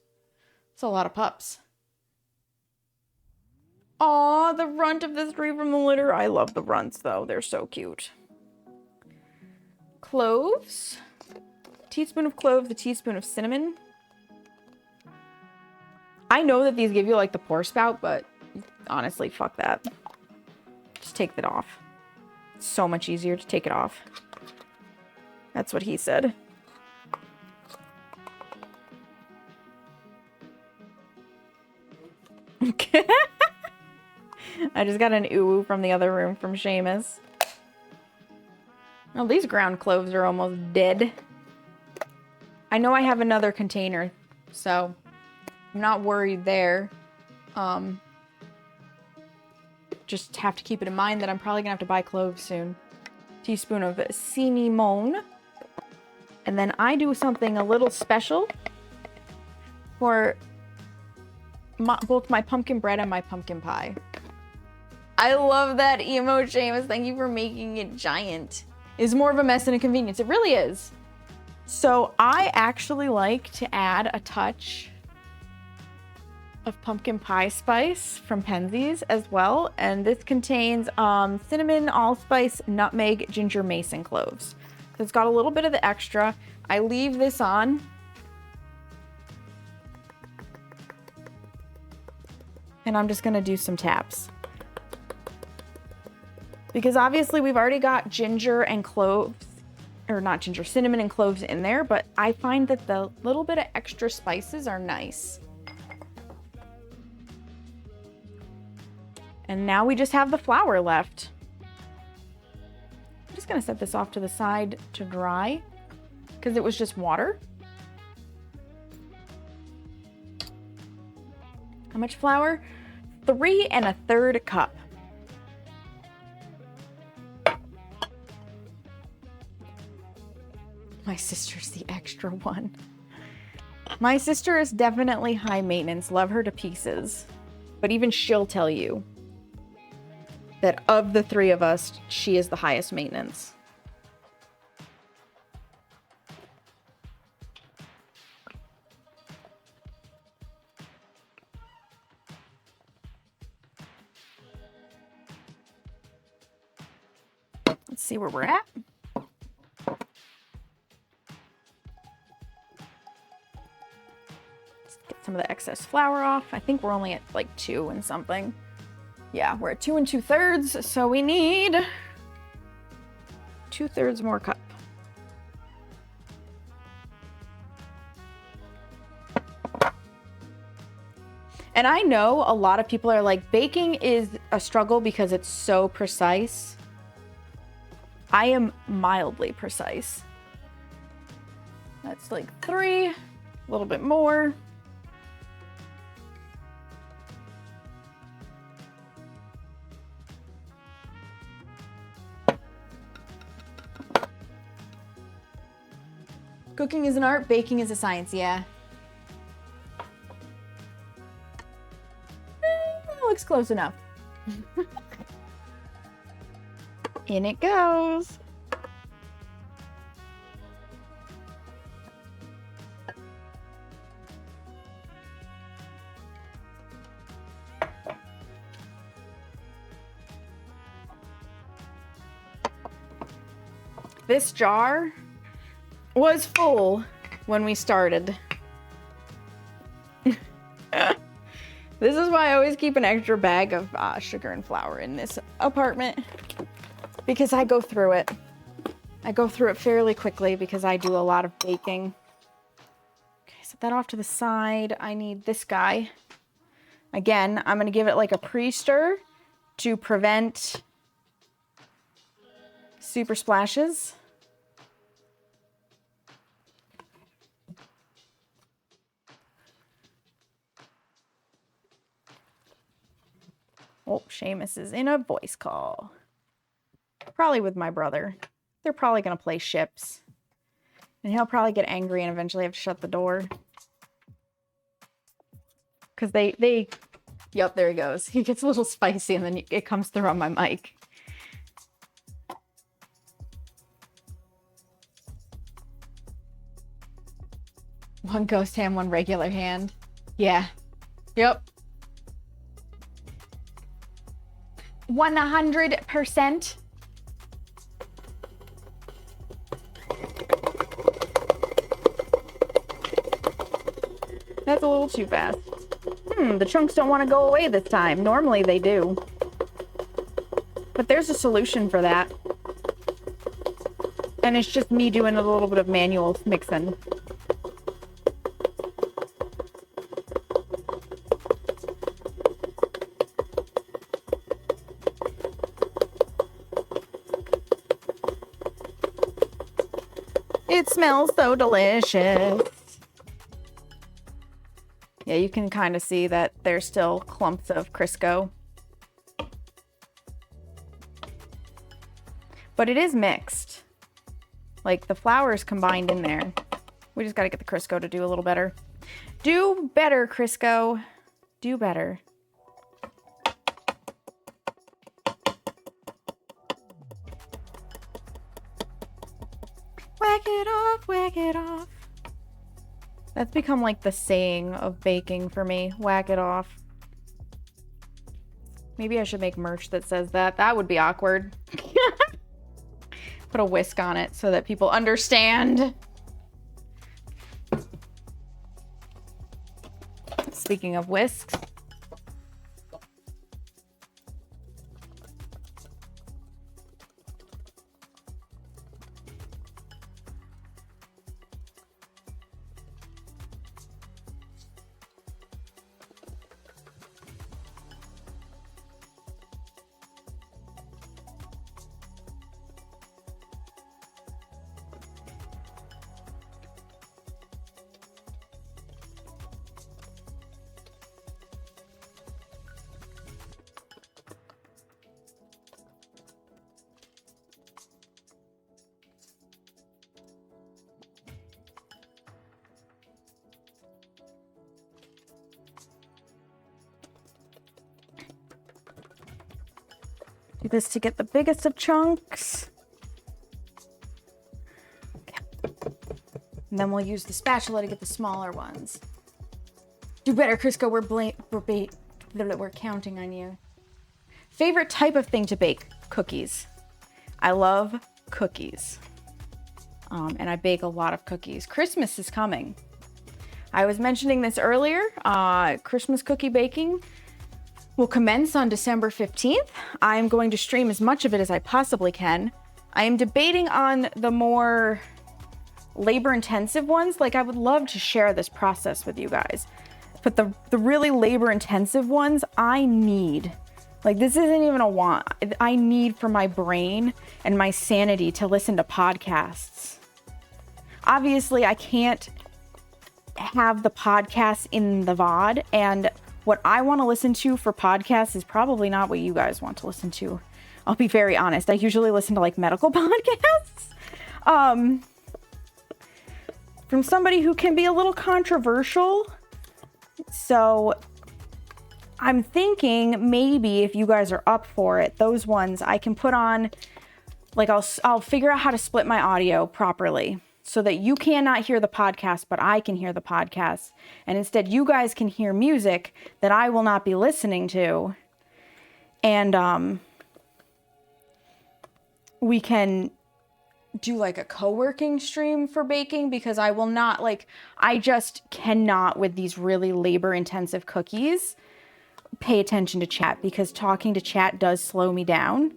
S1: That's a lot of pups. Aw, the runt of the 3 from the litter. I love the runts, though. They're so cute. Cloves. Teaspoon of cloves, a teaspoon of cinnamon. I know that these give you like the pour spout, but honestly, fuck that. Just take that off. It's so much easier to take it off. That's what he said. I just got an ooh from the other room from Seamus. Oh, these ground cloves are almost dead. I know I have another container, so I'm not worried there. Just have to keep it in mind that I'm probably gonna have to buy cloves soon. Teaspoon of cinnamon. And then I do something a little special for both my pumpkin bread and my pumpkin pie. I love that emote, Seamus. Thank you for making it giant. It's more of a mess than a convenience. It really is. So I actually like to add a touch of pumpkin pie spice from Penzies as well. And this contains cinnamon, allspice, nutmeg, ginger, mace, and cloves. So it's got a little bit of the extra. I leave this on. And I'm just gonna do some taps. Because obviously we've already got ginger and cloves, or not ginger, cinnamon and cloves in there, but I find that the little bit of extra spices are nice. And now we just have the flour left. I'm just gonna set this off to the side to dry because it was just water. How much flour? 3 1/3 cup. My sister's the extra one. My sister is definitely high maintenance. Love her to pieces. But even she'll tell you that of the 3 of us, she is the highest maintenance. Let's see where we're at. Some of the excess flour off. I think we're only at like 2 and something. Yeah, we're at 2 2/3, so we need 2/3 more cup. And I know a lot of people are like, baking is a struggle because it's so precise. I am mildly precise. That's like 3, a little bit more. Cooking is an art, baking is a science, yeah. Looks close enough. In it goes. This jar was full when we started. This This is why I always keep an extra bag of sugar and flour in this apartment, because I go through it. I go through it fairly quickly because I do a lot of baking. Okay, set that off to the side. I need this guy. Again, I'm going to give it like a pre-stir to prevent super splashes. Oh, Seamus is in a voice call. Probably with my brother. They're probably going to play ships. And he'll probably get angry and eventually have to shut the door. Because yep, there he goes. He gets a little spicy and then it comes through on my mic. One ghost hand, one regular hand. Yeah. Yep. 100%. That's a little too fast. The chunks don't want to go away this time. Normally they do. But there's a solution for that. And it's just me doing a little bit of manual mixing. It smells so delicious. Yeah, you can kind of see that there's still clumps of Crisco. But it is mixed. Like the flour is combined in there. We just got to get the Crisco to do a little better. Do better, Crisco. Do better. Whack it off, whack it off. That's become like the saying of baking for me. Whack it off. Maybe I should make merch that says that. That would be awkward. Put a whisk on it so that people understand. Speaking of whisks. Do this to get the biggest of chunks. Okay. And then we'll use the spatula to get the smaller ones. Do better, Crisco. We're counting on you. Favorite type of thing to bake? Cookies. I love cookies. And I bake a lot of cookies. Christmas is coming. I was mentioning this earlier. Christmas cookie baking will commence on December 15th. I'm going to stream as much of it as I possibly can. I am debating on the more labor-intensive ones. Like, I would love to share this process with you guys. But the really labor-intensive ones, I need. Like, this isn't even a want. I need for my brain and my sanity to listen to podcasts. Obviously, I can't have the podcast in the VOD, and what I want to listen to for podcasts is probably not what you guys want to listen to. I'll be very honest. I usually listen to like medical podcasts. From somebody who can be a little controversial. So I'm thinking maybe if you guys are up for it, those ones I can put on, like I'll figure out how to split my audio properly, so that you cannot hear the podcast, but I can hear the podcast. And instead, you guys can hear music that I will not be listening to. And we can do like a co-working stream for baking, because I will not, like, I just cannot with these really labor-intensive cookies. pay attention to chat because talking to chat does slow me down.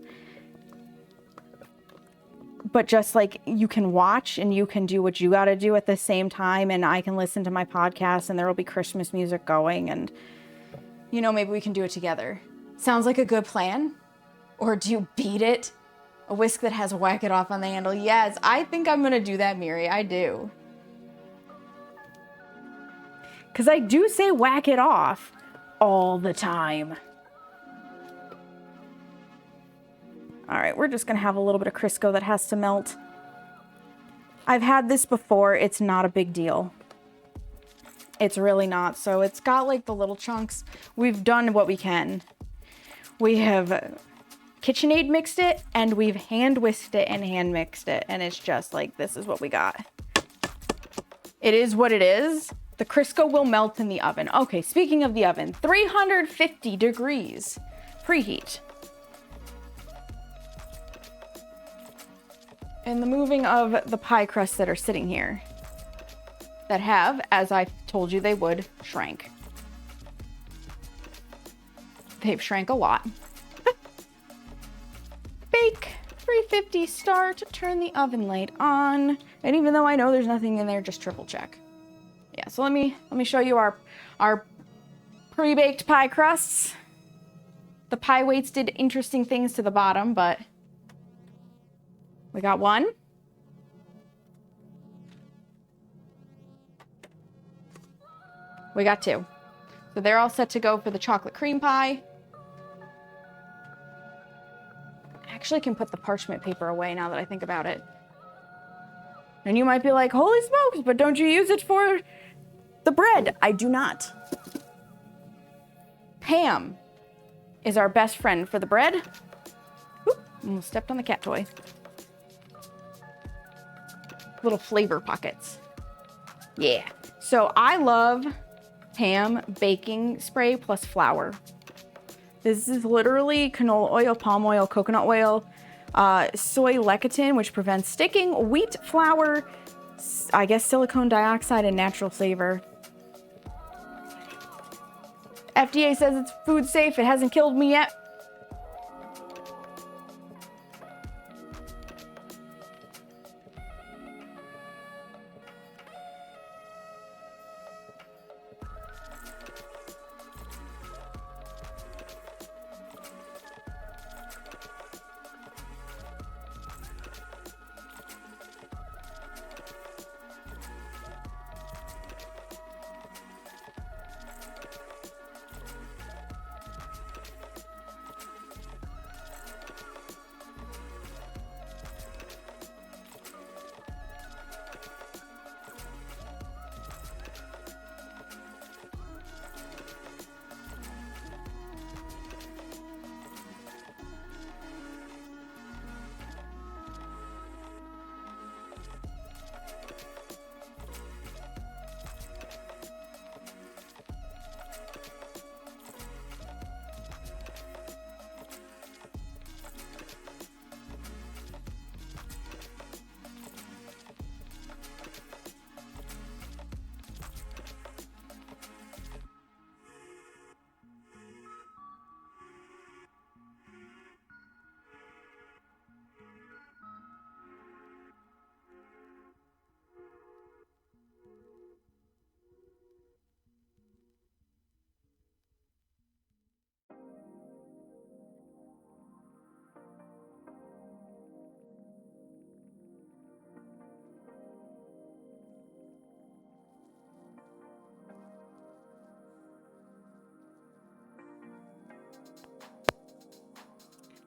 S1: But just like you can watch and you can do what you got to do at the same time, and I can listen to my podcast and there will be Christmas music going, and you know, maybe we can do it together. Sounds like a good plan? Or do you beat it? A whisk that has whack it off on the handle. Yes, I think I'm gonna do that, Miri. I do. Because I do say whack it off all the time. All right, we're just gonna have a little bit of Crisco that has to melt. I've had this before. It's not a big deal. It's really not. So it's got like the little chunks. We've done what we can. We have KitchenAid mixed it and we've hand whisked it and hand mixed it. And it's just like, this is what we got. It is what it is. The Crisco will melt in the oven. Okay, speaking of the oven, 350 degrees preheat. And the moving of the pie crusts that are sitting here that have, as I told you they would, shrank. They've shrank a lot. Bake, 350, start, turn the oven light on. And even though I know there's nothing in there, just triple check. Yeah, so let me show you our pre-baked pie crusts. The pie weights did interesting things to the bottom, but we got one. We got two. So they're all set to go for the chocolate cream pie. I actually can put the parchment paper away now that I think about it. And you might be like, holy smokes, but don't you use it for the bread? I do not. Pam is our best friend for the bread. Oop, almost stepped on the cat toy. Little flavor pockets. Yeah. So I love Pam baking spray plus flour. This is literally canola oil, palm oil, coconut oil, soy lecithin, which prevents sticking, wheat flour, I guess silicone dioxide, and natural flavor. FDA says it's food safe. It hasn't killed me yet.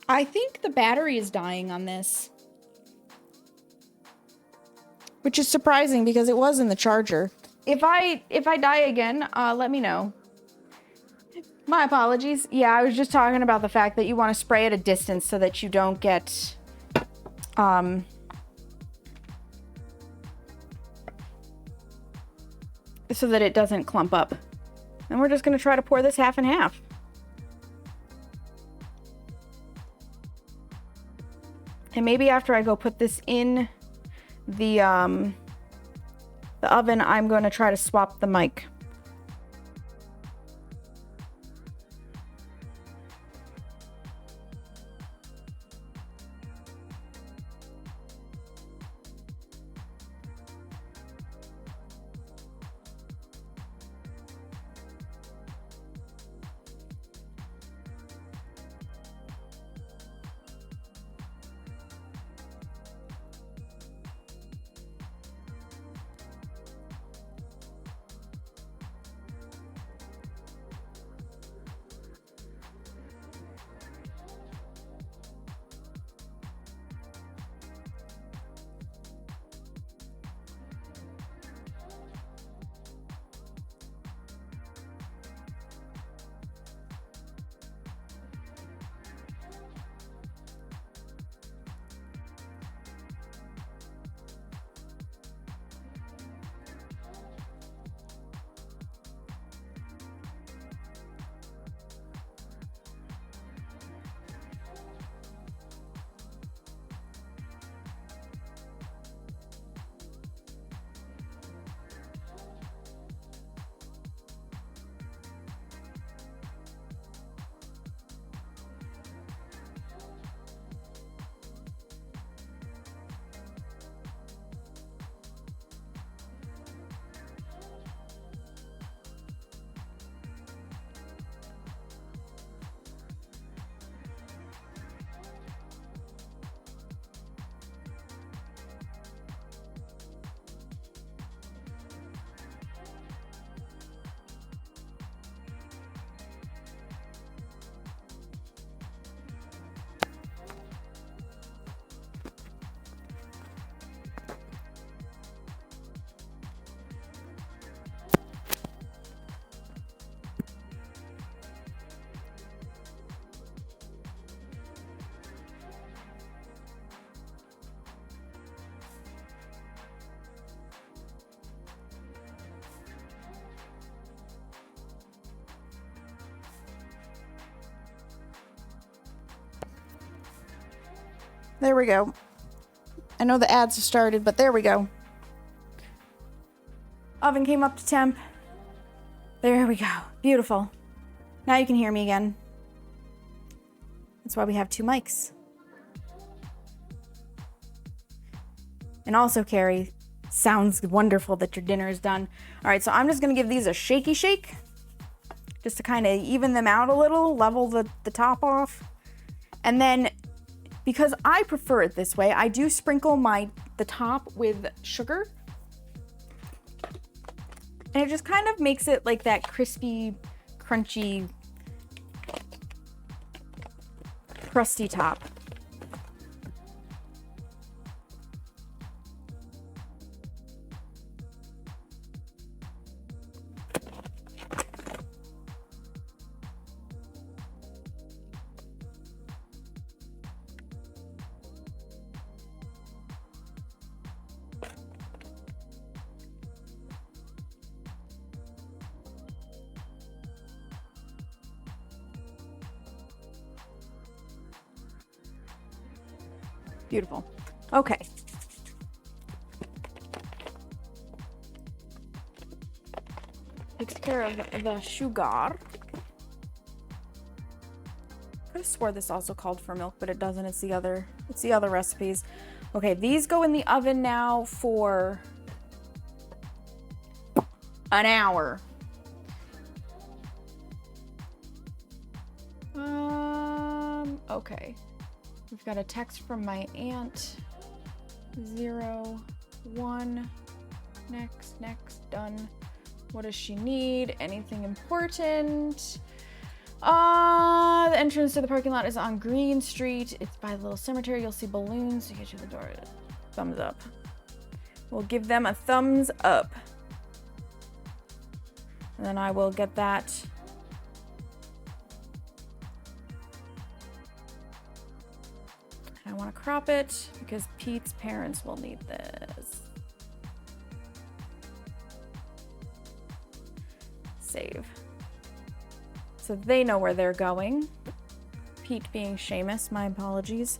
S1: I think the battery is dying on this, which is surprising because it was in the charger. If I die again, let me know. My apologies. Yeah, I was just talking about the fact that you want to spray at a distance so that you don't get, so that it doesn't clump up. And we're just going to try to pour this half and half. And maybe after I go put this in the oven, I'm going to try to swap the mic. There we go. I know the ads have started, but there we go. Oven came up to temp. There we go. Beautiful. Now you can hear me again. That's why we have 2 mics. And also, Carrie, sounds wonderful that your dinner is done. All right, so I'm just gonna give these a shaky shake, just to kind of even them out a little, level the top off. And then, because I prefer it this way, I do sprinkle the top with sugar. And it just kind of makes it like that crispy, crunchy, crusty top. Beautiful. Okay. Takes care of the sugar. I could have swore this also called for milk, but it doesn't. It's the other recipes. Okay, these go in the oven now for an hour. Okay. We've got a text from my aunt. 0, 1. Next, done. What does she need? Anything important? The entrance to the parking lot is on Green Street. It's by the little cemetery. You'll see balloons to get you the door. Thumbs up. We'll give them a thumbs up. And then I will get that. I want to crop it because Pete's parents will need this. Save. So they know where they're going. Pete being Seamus, my apologies.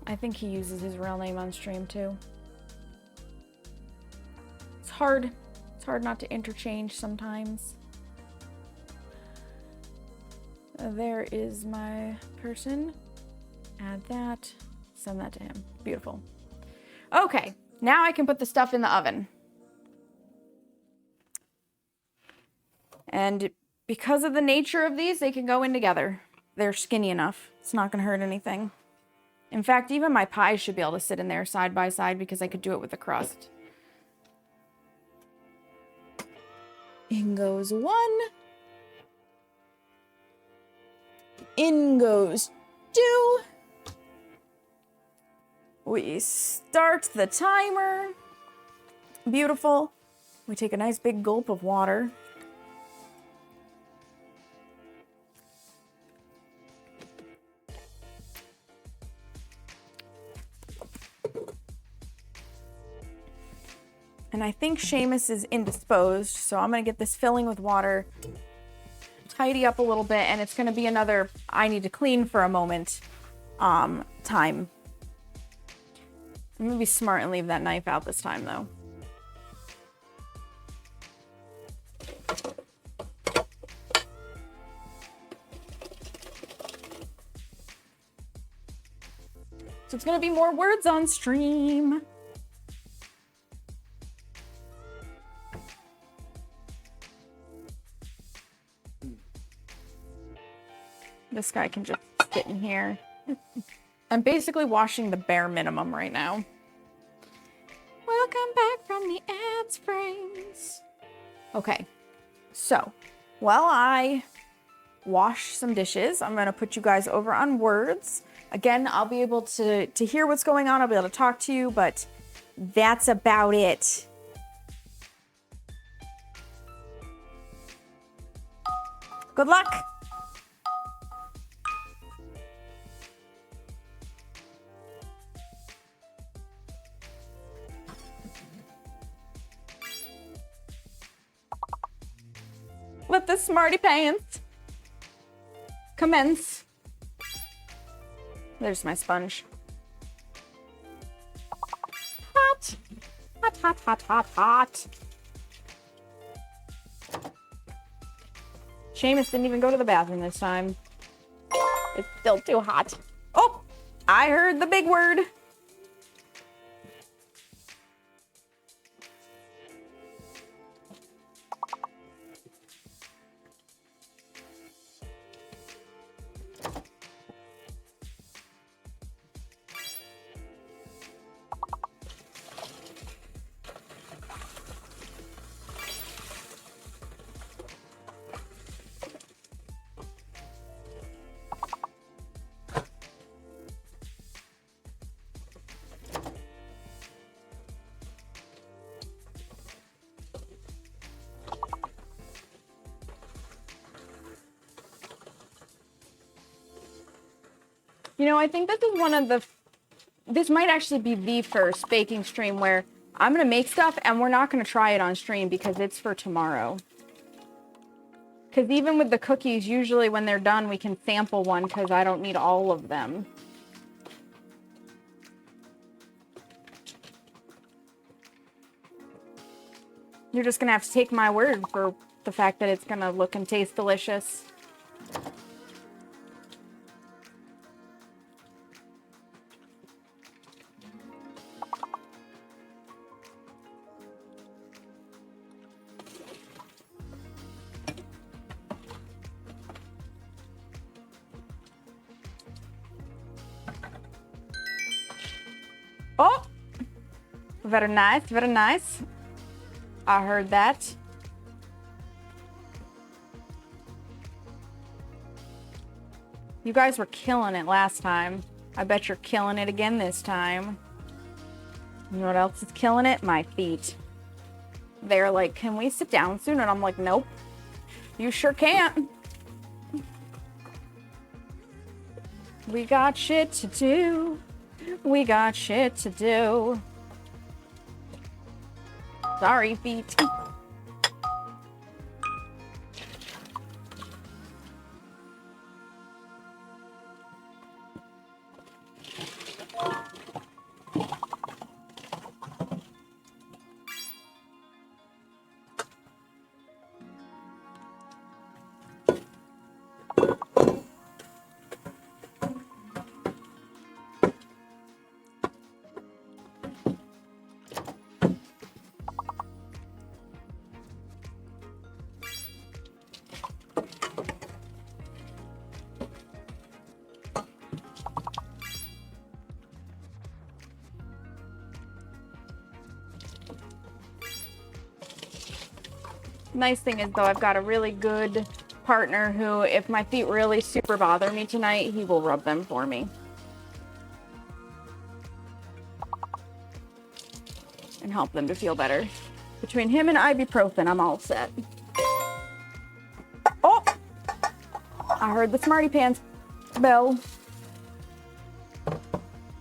S1: I think he uses his real name on stream too. It's hard not to interchange sometimes. There is my person. Add that, send that to him. Beautiful. Okay, now I can put the stuff in the oven. And because of the nature of these, they can go in together. They're skinny enough. It's not gonna hurt anything. In fact, even my pies should be able to sit in there side by side because I could do it with the crust. In goes 1. In goes 2. We start the timer. Beautiful. We take a nice big gulp of water. And I think Seamus is indisposed, so I'm gonna get this filling with water, tidy up a little bit, and it's gonna be another I need to clean for a moment time. I'm gonna be smart and leave that knife out this time though. So it's gonna be more words on stream. This guy can just sit in here. I'm basically washing the bare minimum right now. Welcome back from the ads, friends. Okay, so while I wash some dishes, I'm gonna put you guys over on words. Again, I'll be able to hear what's going on. I'll be able to talk to you, but that's about it. Good luck. Let the smarty pants commence. There's my sponge. hot. Hot, hot, hot, hot, hot. Seamus didn't even go to the bathroom this time. It's still too hot. Oh, I heard the big word. You know, I think this is one of the, this might actually be the first baking stream where I'm going to make stuff and we're not going to try it on stream because it's for tomorrow. Because even with the cookies, usually when they're done, we can sample one because I don't need all of them. You're just going to have to take my word for the fact that it's going to look and taste delicious. Oh! Very nice, very nice. I heard that. You guys were killing it last time. I bet you're killing it again this time. You know what else is killing it? My feet. They're like, can we sit down soon? And I'm like, nope. You sure can't. We got shit to do. We got shit to do. Sorry, feet. Nice thing is, though, I've got a really good partner who, if my feet really super bother me tonight, he will rub them for me. And help them to feel better. Between him and ibuprofen, I'm all set. Oh! I heard the Smarty Pants bell.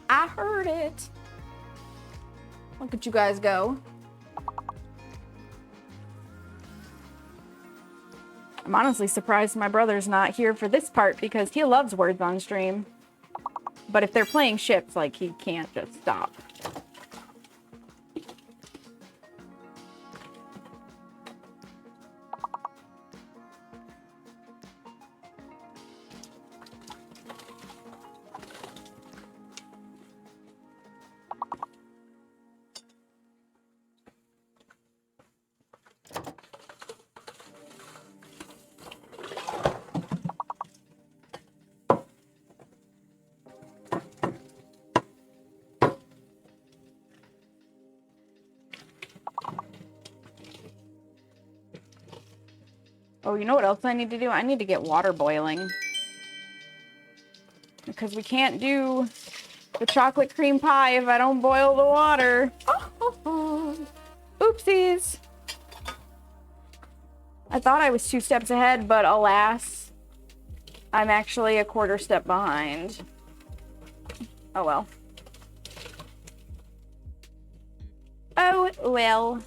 S1: I heard it. Look at you guys go. I'm honestly surprised my brother's not here for this part because he loves words on stream. But if they're playing ships, like, he can't just stop. Oh, you know what else I need to do? I need to get water boiling. Because we can't do the chocolate cream pie if I don't boil the water. Oh, oopsies. I thought I was 2 steps ahead, but alas, I'm actually a 1/4 step behind. Oh well. Oh well.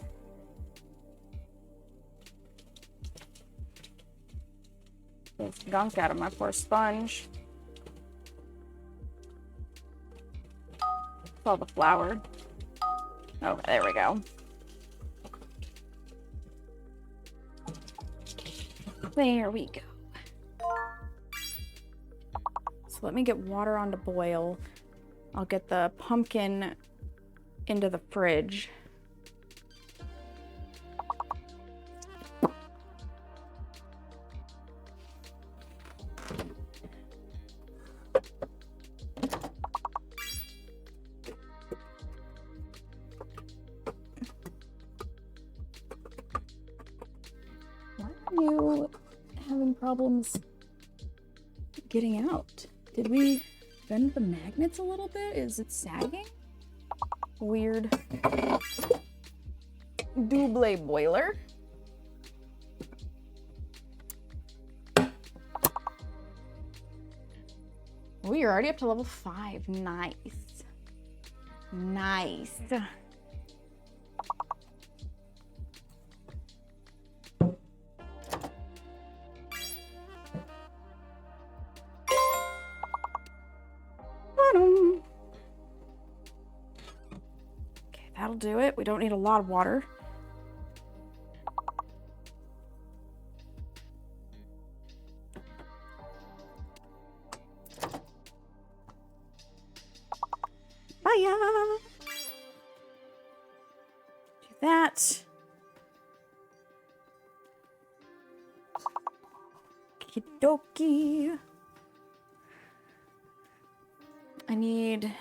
S1: There's gunk out of my poor sponge. It's all the flour. Oh, there we go. There we go. So let me get water on to boil. I'll get the pumpkin into the fridge. Why are you having problems getting out? Did we bend the magnets a little bit? Is it sagging? Weird. Double boiler. Oh, you're already up to level 5. Nice. Nice. Okay, that'll do it. We don't need a lot of water. Bye. Do that. Okie I need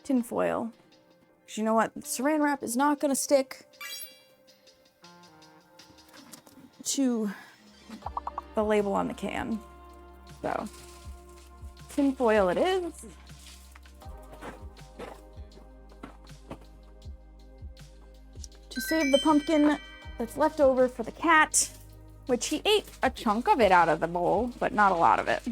S1: tin foil. Because you know what? Saran wrap is not going to stick to the label on the can. So, tin foil it is. To save the pumpkin that's left over for the cat, which he ate a chunk of it out of the bowl, but not a lot of it.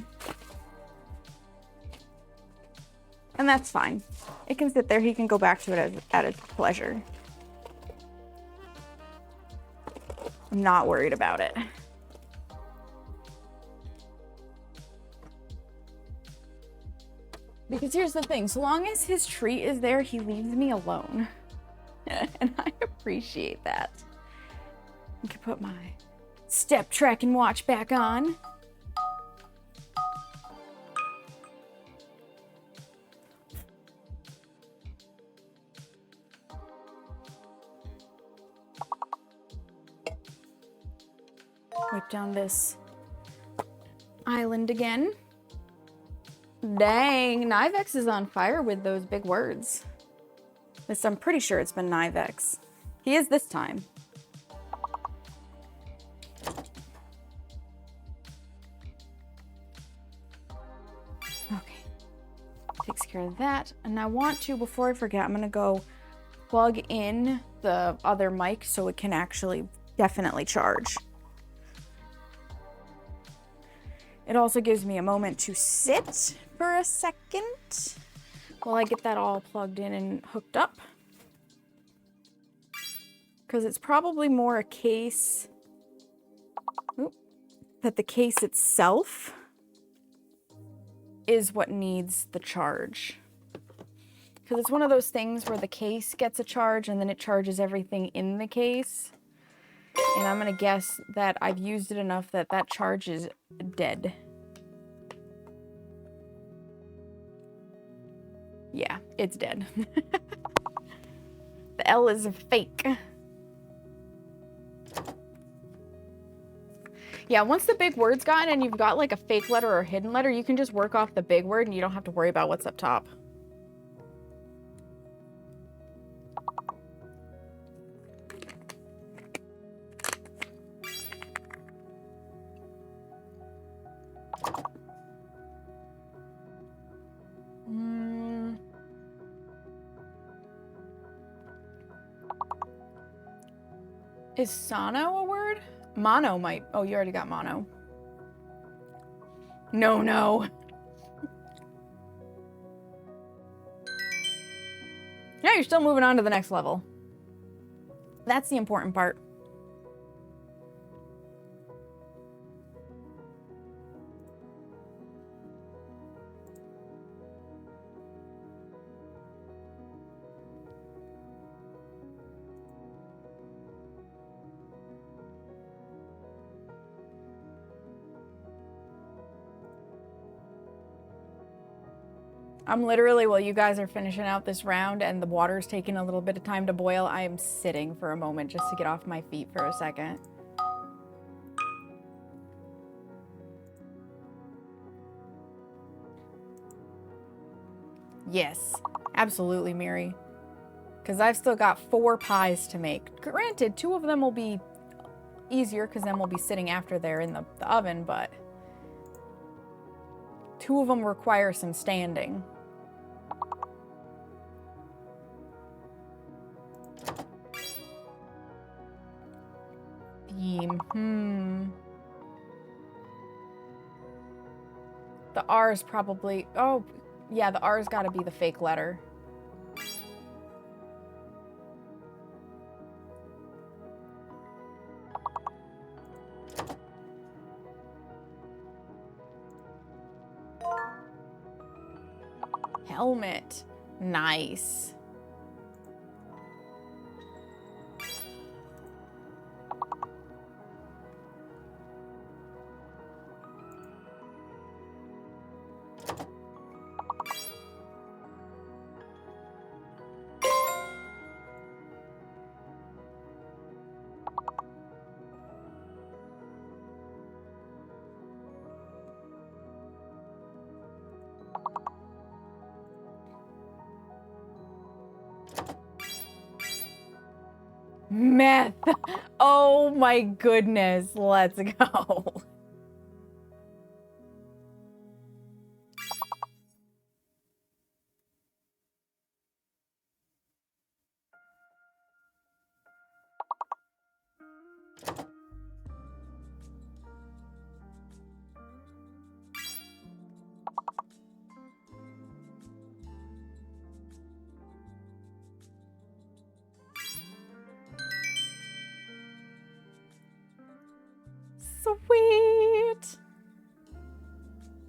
S1: And that's fine. It can sit there. He can go back to it at his pleasure. I'm not worried about it. Because here's the thing, so long as his treat is there, he leaves me alone. And I appreciate that. I can put my step tracking watch back on. Wipe down this island again. Dang, Nivex is on fire with those big words. This, I'm pretty sure it's been Nivex. He is this time. Okay. Takes care of that. And I want to, before I forget, I'm gonna go plug in the other mic so it can actually definitely charge. It also gives me a moment to sit for a second while I get that all plugged in and hooked up. Because it's probably more a case that the case itself is what needs the charge. Because it's one of those things where the case gets a charge and then it charges everything in the case. And I'm gonna guess that I've used it enough that that charge is dead. Yeah, it's dead. The L is fake. Yeah, once the big word's gone and you've got like a fake letter or a hidden letter, you can just work off the big word and you don't have to worry about what's up top. Is sono a word? Mono might. Oh, you already got mono. No. Yeah, you're still moving on to the next level. That's the important part. I'm literally, while you guys are finishing out this round and the water's taking a little bit of time to boil, I am sitting for a moment just to get off my feet for a second. Yes, absolutely, Miri. Because I've still got 4 pies to make. Granted, 2 of them will be easier because then we'll be sitting after they're in the oven, but 2 of them require some standing. Theme, The R is probably, oh, yeah, the R's gotta be the fake letter. Helmet. Nice. Meth. Oh my goodness. Let's go. Sweet.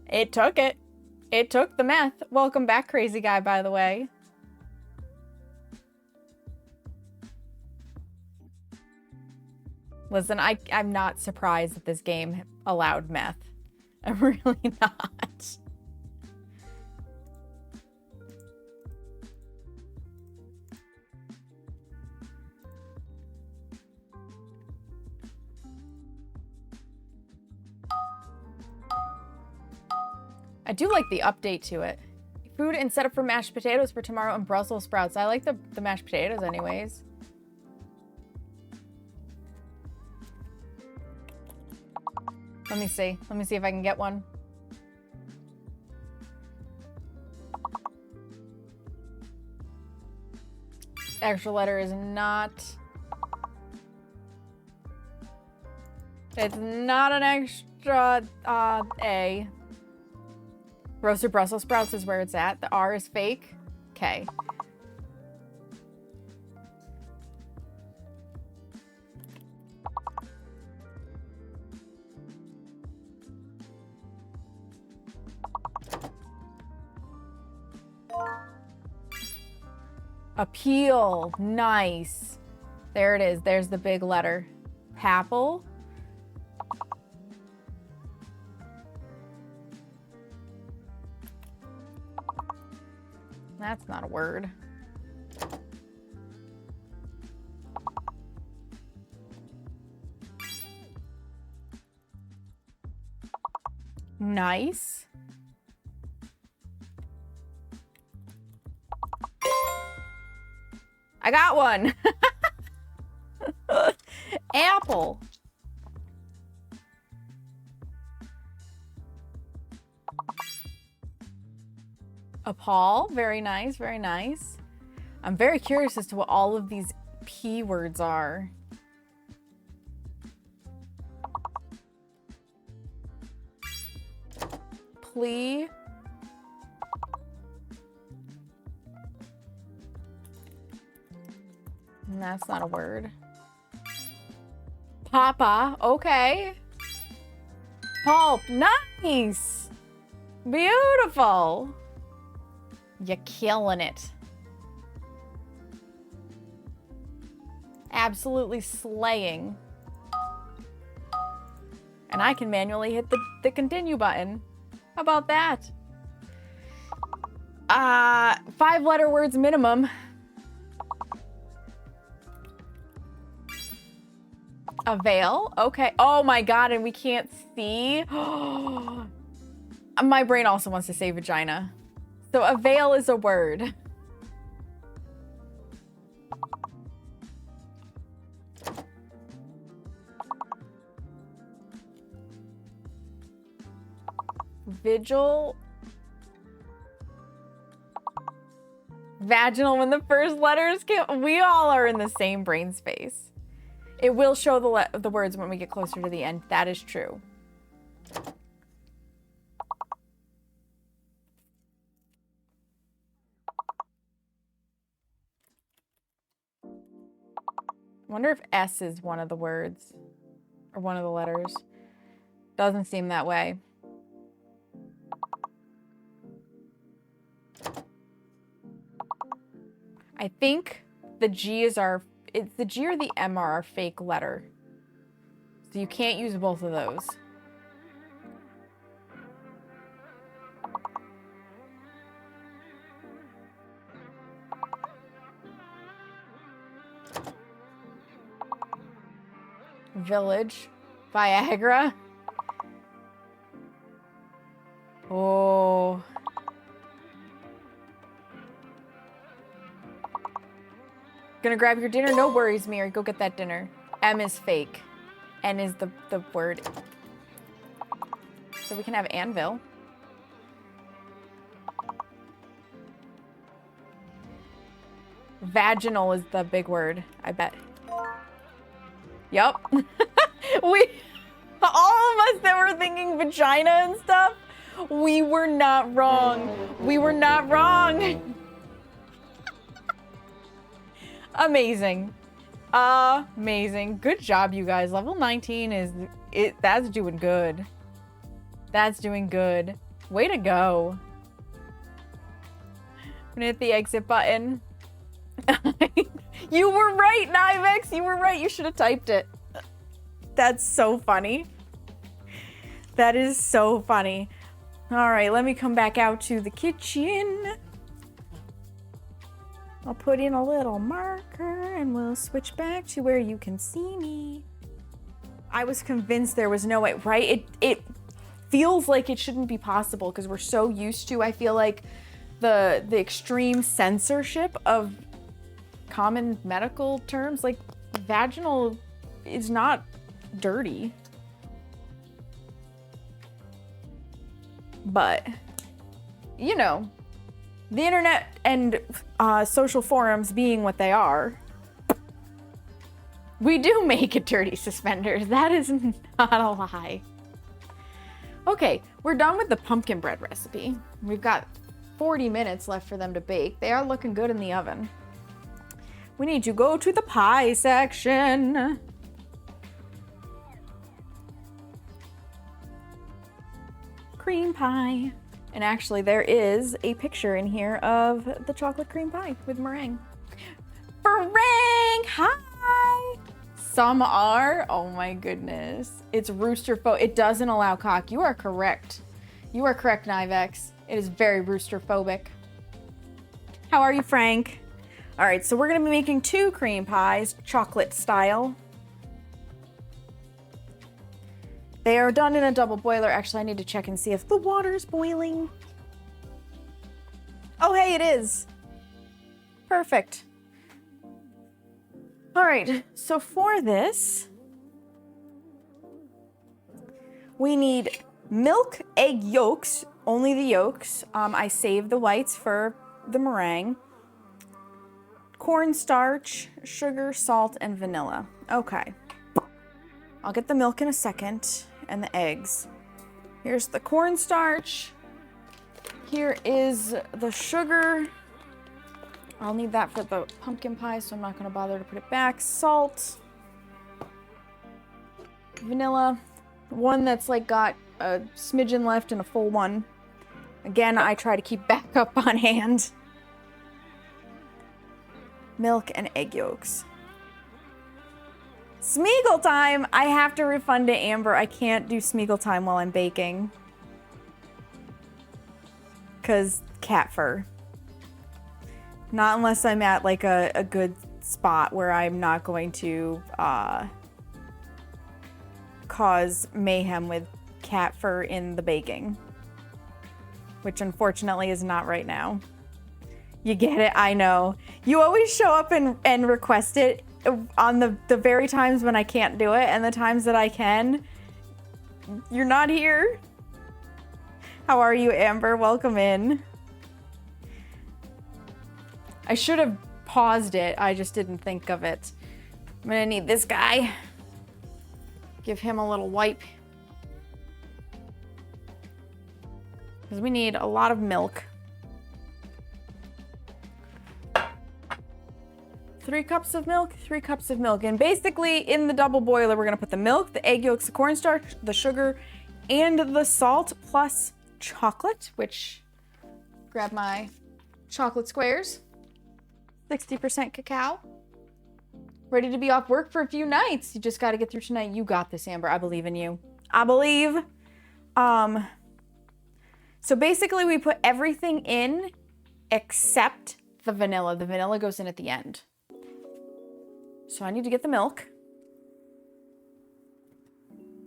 S1: It took it. It took the meth. Welcome back, crazy guy, by the way. Listen, I'm not surprised that this game allowed meth. I'm really not. I do like the update to it. Food and set up for mashed potatoes for tomorrow and Brussels sprouts. I like the mashed potatoes anyways. Let me see. Let me see if I can get one. Extra letter is not... It's not an extra A. Roasted Brussels sprouts is where it's at. The R is fake. Okay. Appeal. Nice. There it is. There's the big letter. Apple. That's not a word. Nice. I got one. Apple. Appall. Very nice, very nice. I'm very curious as to what all of these P words are. Plea. That's not a word. Papa. Okay. Pulp. Nice. Beautiful. You're killing it. Absolutely slaying. And I can manually hit the continue button. How about that? 5-letter words minimum. Avail. Okay. Oh my God, and we can't see. My brain also wants to say vagina. So avail is a word. Vigil. Vaginal when the first letters came. We all are in the same brain space. It will show the words when we get closer to the end. That is true. I wonder if S is one of the words or one of the letters. Doesn't seem that way. I think the G is it's the G or the M are our fake letter. So you can't use both of those. Village. Viagra. Oh. Gonna grab your dinner? No worries, Mary. Go get that dinner. M is fake. N is the word. So we can have anvil. Vaginal is the big word, I bet. Yup. All of us that were thinking vagina and stuff, we were not wrong. We were not wrong. Amazing. Amazing. Good job, you guys. Level 19 that's doing good. That's doing good. Way to go. I'm gonna hit the exit button. You were right, Nivex. You were right. You should have typed it. That's so funny. That is so funny. All right, let me come back out to the kitchen. I'll put in a little marker and we'll switch back to where you can see me. I was convinced there was no way, right? It feels like it shouldn't be possible because we're so used to, I feel like, the extreme censorship of common medical terms. Like, vaginal is not dirty. But, you know, the internet and social forums being what they are, we do make it dirty, suspenders. That is not a lie. Okay, we're done with the pumpkin bread recipe. We've got 40 minutes left for them to bake. They are looking good in the oven. We need to go to the pie section. Cream pie. And actually, there is a picture in here of the chocolate cream pie with meringue. Meringue! Hi! Some are. Oh my goodness. It's rooster phobic. It doesn't allow cock. You are correct. You are correct, Nivex. It is very rooster phobic. How are you, Frank? All right, so we're gonna be making 2 cream pies, chocolate style. They are done in a double boiler. Actually, I need to check and see if the water's boiling. Oh, hey, it is. Perfect. All right, so for this, we need milk, egg yolks, only the yolks. I saved the whites for the meringue. Cornstarch, sugar, salt, and vanilla. Okay. I'll get the milk in a second and the eggs. Here's the cornstarch. Here is the sugar. I'll need that for the pumpkin pie, so I'm not gonna bother to put it back. Salt. Vanilla. One that's like got a smidgen left and a full one. Again, I try to keep backup on hand. Milk and egg yolks. Smeagol time! I have to refund to Amber. I can't do Smeagol time while I'm baking. 'Cause cat fur. Not unless I'm at like a good spot where I'm not going to cause mayhem with cat fur in the baking. Which unfortunately is not right now. You get it? I know. You always show up and request it on the very times when I can't do it, and the times that I can, you're not here. How are you, Amber? Welcome in. I should have paused it. I just didn't think of it. I'm gonna need this guy. Give him a little wipe. Because we need a lot of milk. 3 cups of milk, 3 cups of milk. And basically in the double boiler, we're gonna put the milk, the egg yolks, the cornstarch, the sugar, and the salt, plus chocolate, which, grab my chocolate squares. 60% cacao. Ready to be off work for a few nights. You just gotta get through tonight. You got this, Amber. I believe in you. I believe. So basically we put everything in except the vanilla. The vanilla goes in at the end. So I need to get the milk.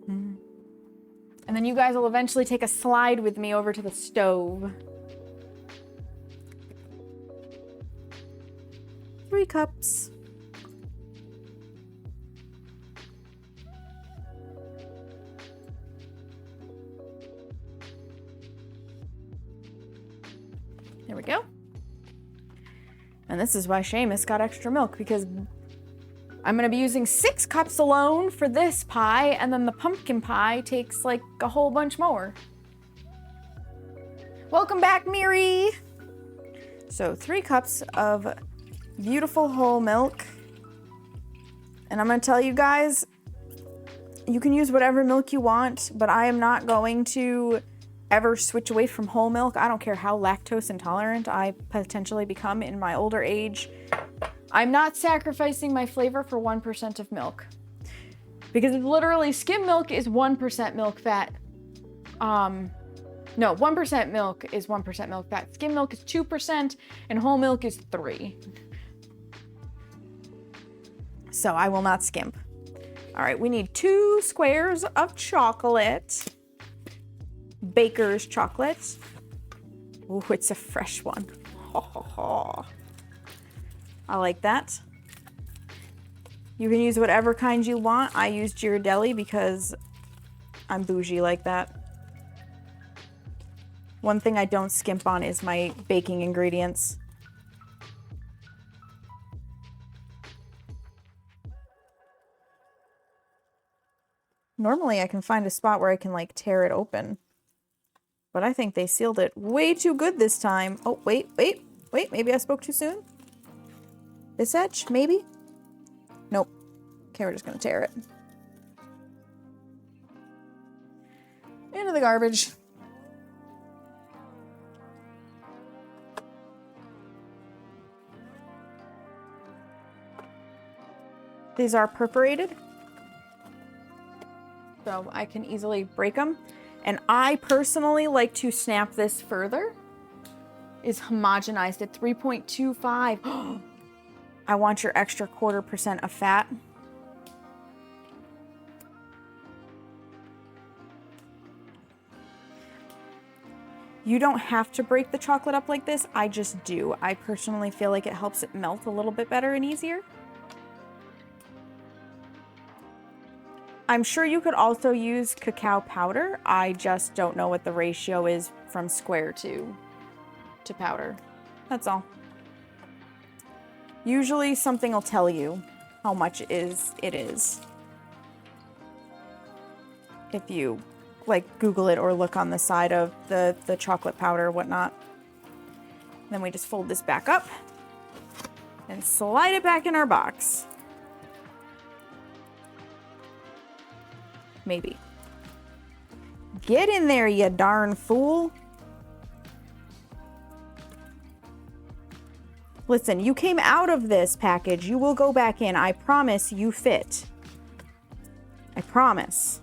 S1: And then you guys will eventually take a slide with me over to the stove. 3 cups. There we go. And this is why Seamus got extra milk, because I'm gonna be using 6 cups alone for this pie, and then the pumpkin pie takes like a whole bunch more. Welcome back, Miri. So 3 cups of beautiful whole milk. And I'm gonna tell you guys, you can use whatever milk you want, but I am not going to ever switch away from whole milk. I don't care how lactose intolerant I potentially become in my older age. I'm not sacrificing my flavor for 1% of milk. Because literally skim milk is 1% milk fat. No, 1% milk is 1% milk fat. Skim milk is 2% and whole milk is 3%. So I will not skimp. All right, we need 2 squares of chocolate. Baker's chocolate. Ooh, it's a fresh one. Ho, ho, ho. I like that. You can use whatever kind you want. I use Ghirardelli because I'm bougie like that. One thing I don't skimp on is my baking ingredients. Normally I can find a spot where I can like tear it open. But I think they sealed it way too good this time. Oh, wait. Maybe I spoke too soon? This edge, maybe? Nope. Okay, we're just gonna tear it. Into the garbage. These are perforated, so I can easily break them. And I personally like to snap this further. Is homogenized at 3.25. I want your extra 0.25% of fat. You don't have to break the chocolate up like this. I just do. I personally feel like it helps it melt a little bit better and easier. I'm sure you could also use cacao powder. I just don't know what the ratio is from square to powder. That's all. Usually something will tell you how much it is. If you like Google it or look on the side of the chocolate powder or whatnot. Then we just fold this back up and slide it back in our box. Maybe. Get in there, you darn fool. Listen, you came out of this package. You will go back in. I promise you fit. I promise.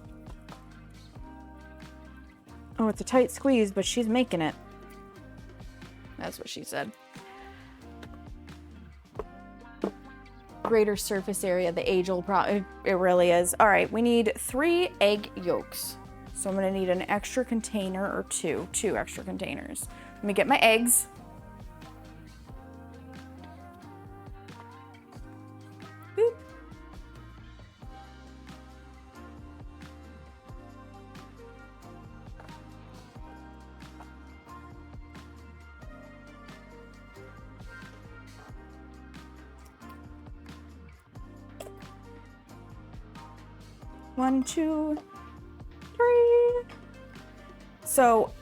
S1: Oh, it's a tight squeeze, but she's making it. That's what she said. greater surface area, the age-old problem. It really is. All right, we need 3 egg yolks. So I'm gonna need an extra container or two extra containers. Let me get my eggs. Boop. One, two, 3. So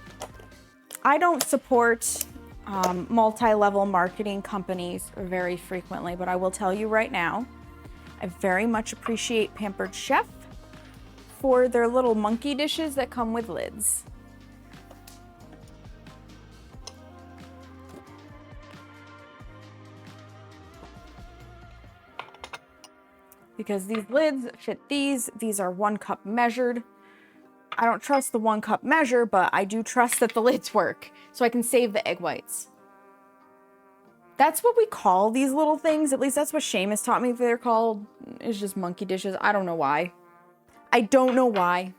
S1: I don't support multi-level marketing companies very frequently, but I will tell you right now, I very much appreciate Pampered Chef for their little monkey dishes that come with lids. Because these lids fit these are 1 cup measured. I don't trust the 1 cup measure, but I do trust that the lids work, so I can save the egg whites. That's what we call these little things. At least that's what Seamus taught me they're called. It's just monkey dishes. I don't know why. I don't know why.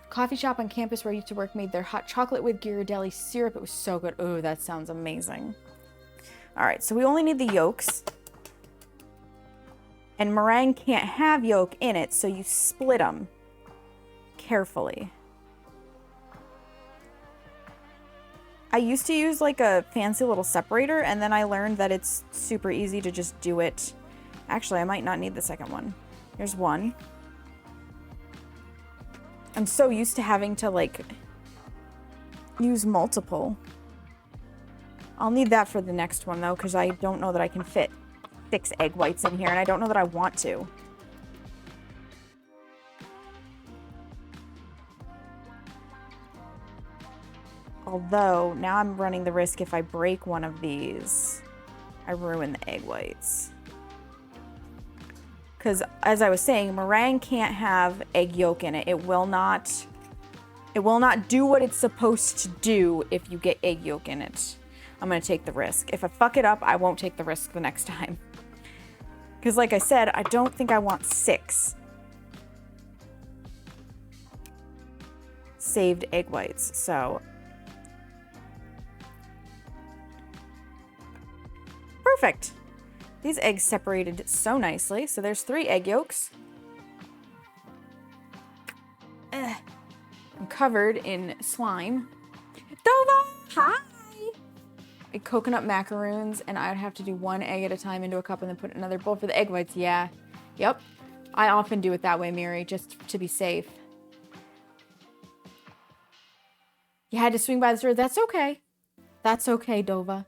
S1: Coffee shop on campus where I used to work made their hot chocolate with Ghirardelli syrup. It was so good. Oh, that sounds amazing. All right, so we only need the yolks. And meringue can't have yolk in it, so you split them carefully. I used to use like a fancy little separator, and then I learned that it's super easy to just do it. Actually, I might not need the second one. Here's one. I'm so used to having to like use multiple. I'll need that for the next one though, because I don't know that I can fit 6 egg whites in here, and I don't know that I want to. Although, now I'm running the risk if I break one of these, I ruin the egg whites. Because, as I was saying, meringue can't have egg yolk in it. It will not do what it's supposed to do if you get egg yolk in it. I'm going to take the risk. If I fuck it up, I won't take the risk the next time. Because like I said, I don't think I want 6 saved egg whites. So perfect. These eggs separated so nicely. So there's 3 egg yolks. I'm covered in slime. Dova, hi! Coconut macaroons, and I'd have to do 1 egg at a time into a cup and then put another bowl for the egg whites. Yeah. Yep. I often do it that way, Mary, just to be safe. You had to swing by the store. That's okay. That's okay, Dova.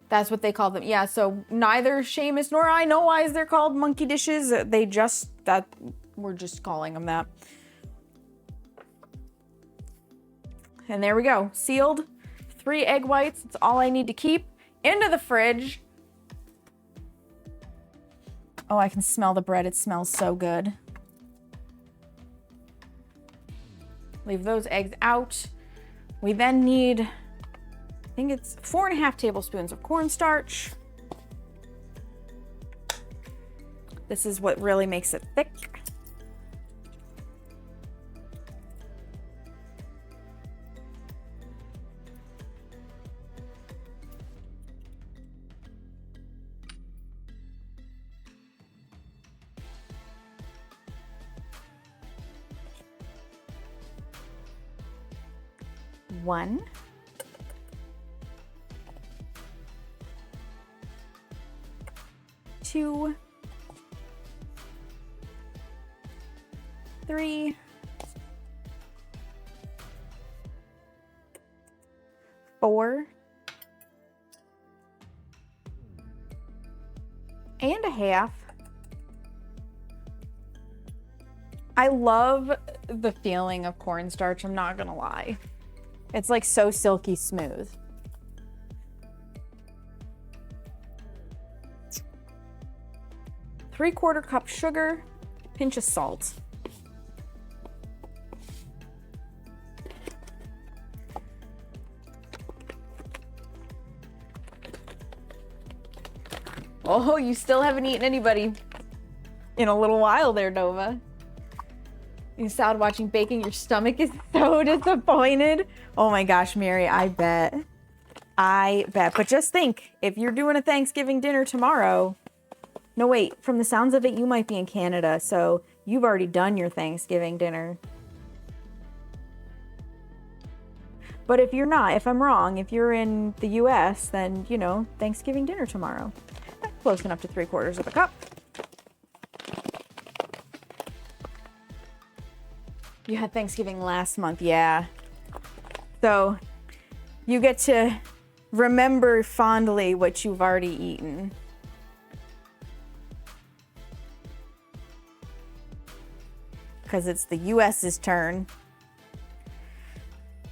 S1: That's what they call them. Yeah, so neither Seamus nor I know why they're called monkey dishes. We're just calling them that. And there we go. Sealed. 3 egg whites. It's all I need to keep. Into the fridge. Oh, I can smell the bread. It smells so good. Leave those eggs out. We then need, I think it's 4.5 tablespoons of cornstarch. This is what really makes it thick. One. 2. 3. 4. And a half. I love the feeling of cornstarch, I'm not gonna lie. It's like so silky smooth. Three-quarter cup sugar, pinch of salt. Oh, you still haven't eaten anybody in a little while there, Nova. You sound watching baking. Your stomach is so disappointed. Oh my gosh, Mary, I bet. I bet. But just think, if you're doing a Thanksgiving dinner tomorrow, no, wait, from the sounds of it, you might be in Canada, so you've already done your Thanksgiving dinner. But if you're not, if I'm wrong, if you're in the US, then, you know, Thanksgiving dinner tomorrow. Close enough to 3/4 of a cup. You had Thanksgiving last month, yeah. So you get to remember fondly what you've already eaten. Because it's the US's turn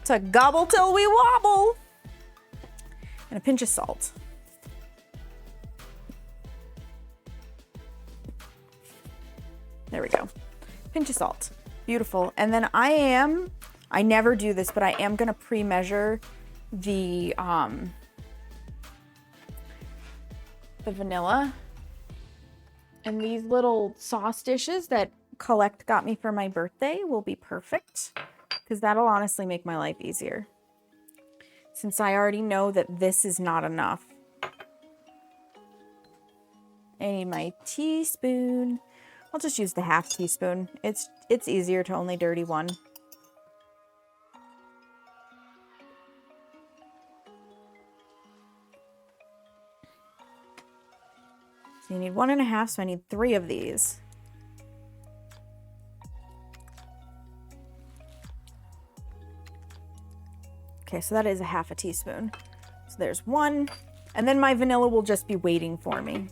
S1: to gobble till we wobble. And a pinch of salt. There we go. Pinch of salt. Beautiful. And then I never do this, but I am gonna pre-measure the vanilla. And these little sauce dishes that Colette got me for my birthday will be perfect, because that'll honestly make my life easier. Since I already know that this is not enough. I need my teaspoon. I'll just use the half teaspoon. It's easier to only dirty one. So you need 1.5, so I need 3 of these. Okay, so that is a half a teaspoon. So there's 1, and then my vanilla will just be waiting for me.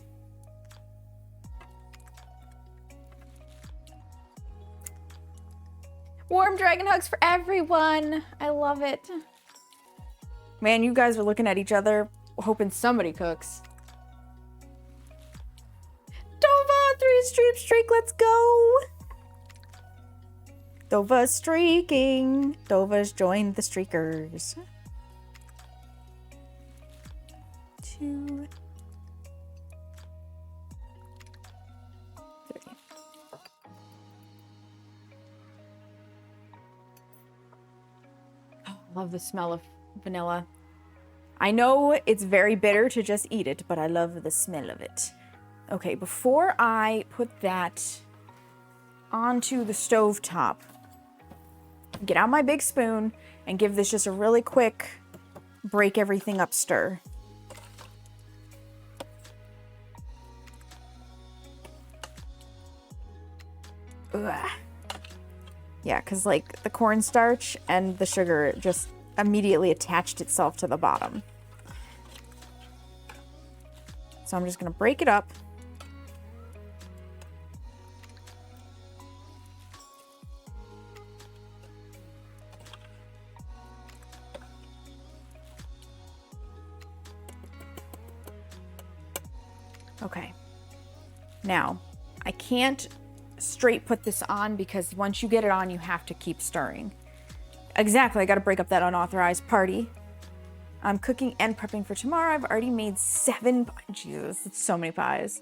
S1: Warm dragon hugs for everyone. I love it. Man, you guys are looking at each other, hoping somebody cooks. Dova, 3-streak, let's go. Dova's streaking. Dova's joined the streakers. 2, 3. Oh, love the smell of vanilla. I know it's very bitter to just eat it, but I love the smell of it. Okay, before I put that onto the stove top, get out my big spoon and give this just a really quick break everything up stir. Ugh. Yeah, because like the cornstarch and the sugar just immediately attached itself to the bottom. So I'm just gonna break it up. Okay. Now, I can't straight put this on because once you get it on, you have to keep stirring. Exactly, I gotta break up that unauthorized party. I'm cooking and prepping for tomorrow. I've already made 7 pies. Jesus, that's so many pies.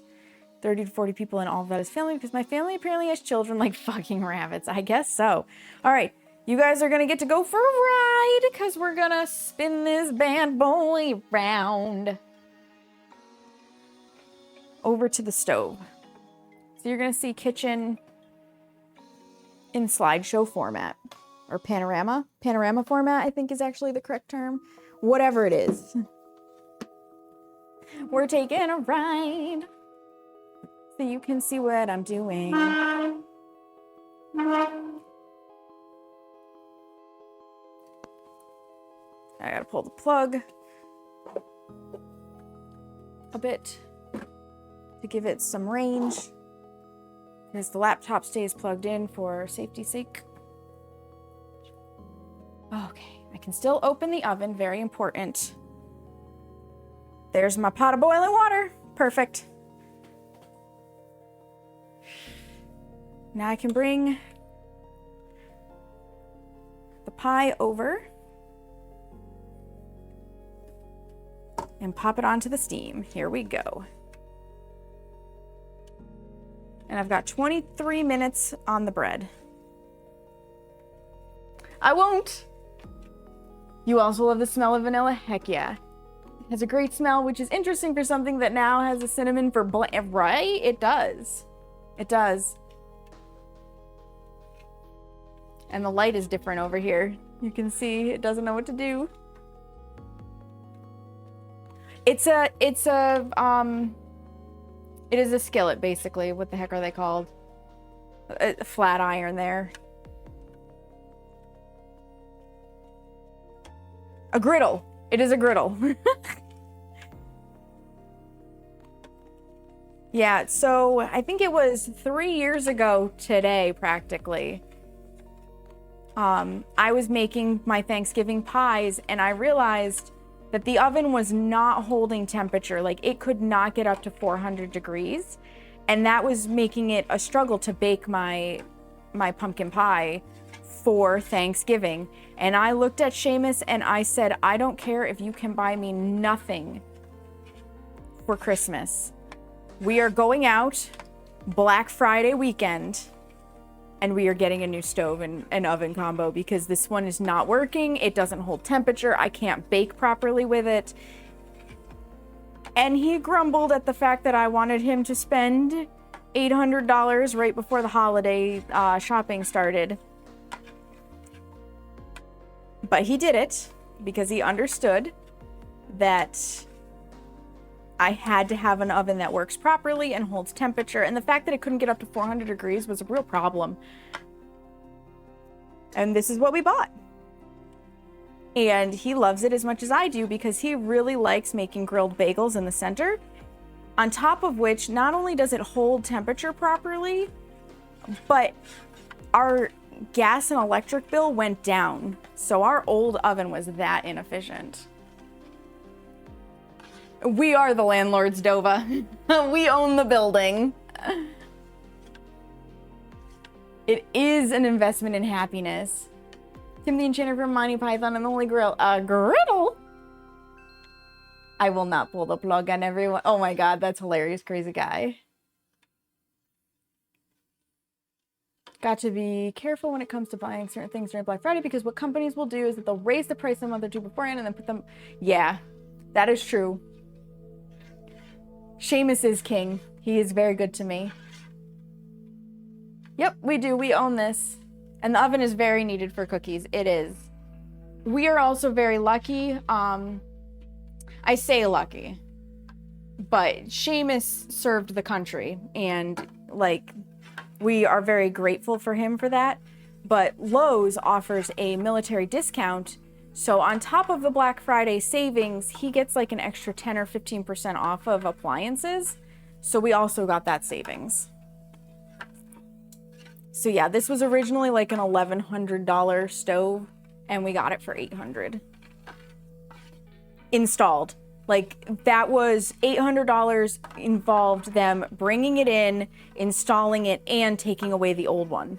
S1: 30 to 40 people in all of that is family because my family apparently has children like fucking rabbits. I guess so. All right, you guys are gonna get to go for a ride because we're gonna spin this bad boy around. Over to the stove. So you're gonna see kitchen in slideshow format or panorama format, I think is actually the correct term. Whatever it is. We're taking a ride so you can see what I'm doing. I gotta pull the plug a bit to give it some range because the laptop stays plugged in for safety's sake. Okay, I can still open the oven, very important. There's my pot of boiling water, perfect. Now I can bring the pie over and pop it onto the steam. Here we go. And I've got 23 minutes on the bread. I won't. You also love the smell of vanilla? Heck yeah. It has a great smell, which is interesting for something that now has a cinnamon for right? It does. It does. And the light is different over here. You can see it doesn't know what to do. It is a skillet, basically. What the heck are they called? A flat iron there. A griddle. It is a griddle. Yeah, so I think it was 3 years ago today, practically. I was making my Thanksgiving pies, and I realized that the oven was not holding temperature. Like, it could not get up to 400 degrees. And that was making it a struggle to bake my pumpkin pie for Thanksgiving. And I looked at Seamus and I said, I don't care if you can buy me nothing for Christmas. We are going out Black Friday weekend and we are getting a new stove and an oven combo because this one is not working. It doesn't hold temperature. I can't bake properly with it. And he grumbled at the fact that I wanted him to spend $800 right before the holiday shopping started. But he did it because he understood that I had to have an oven that works properly and holds temperature. And the fact that it couldn't get up to 400 degrees was a real problem. And this is what we bought. And he loves it as much as I do because he really likes making grilled bagels in the center. On top of which, not only does it hold temperature properly, but our gas and electric bill went down. So our old oven was that inefficient. We are the landlords, Dova. We own the building. It is an investment in happiness. Timothy and Chandler from Monty Python and the Holy Grail. A griddle? I will not pull the plug on everyone. Oh my god, that's hilarious, crazy guy. Got to be careful when it comes to buying certain things during Black Friday because what companies will do is that they'll raise the price a month or two beforehand and then put them... Yeah, that is true. Seamus is king. He is very good to me. Yep, we do. We own this. And the oven is very needed for cookies. It is. We are also very lucky. I say lucky. But Seamus served the country. And, like, we are very grateful for him for that. But Lowe's offers a military discount. So on top of the Black Friday savings, he gets like an extra 10 or 15% off of appliances. So we also got that savings. So yeah, this was originally like an $1,100 stove and we got it for $800. Installed. Like that was $800 involved them bringing it in, installing it, and taking away the old one.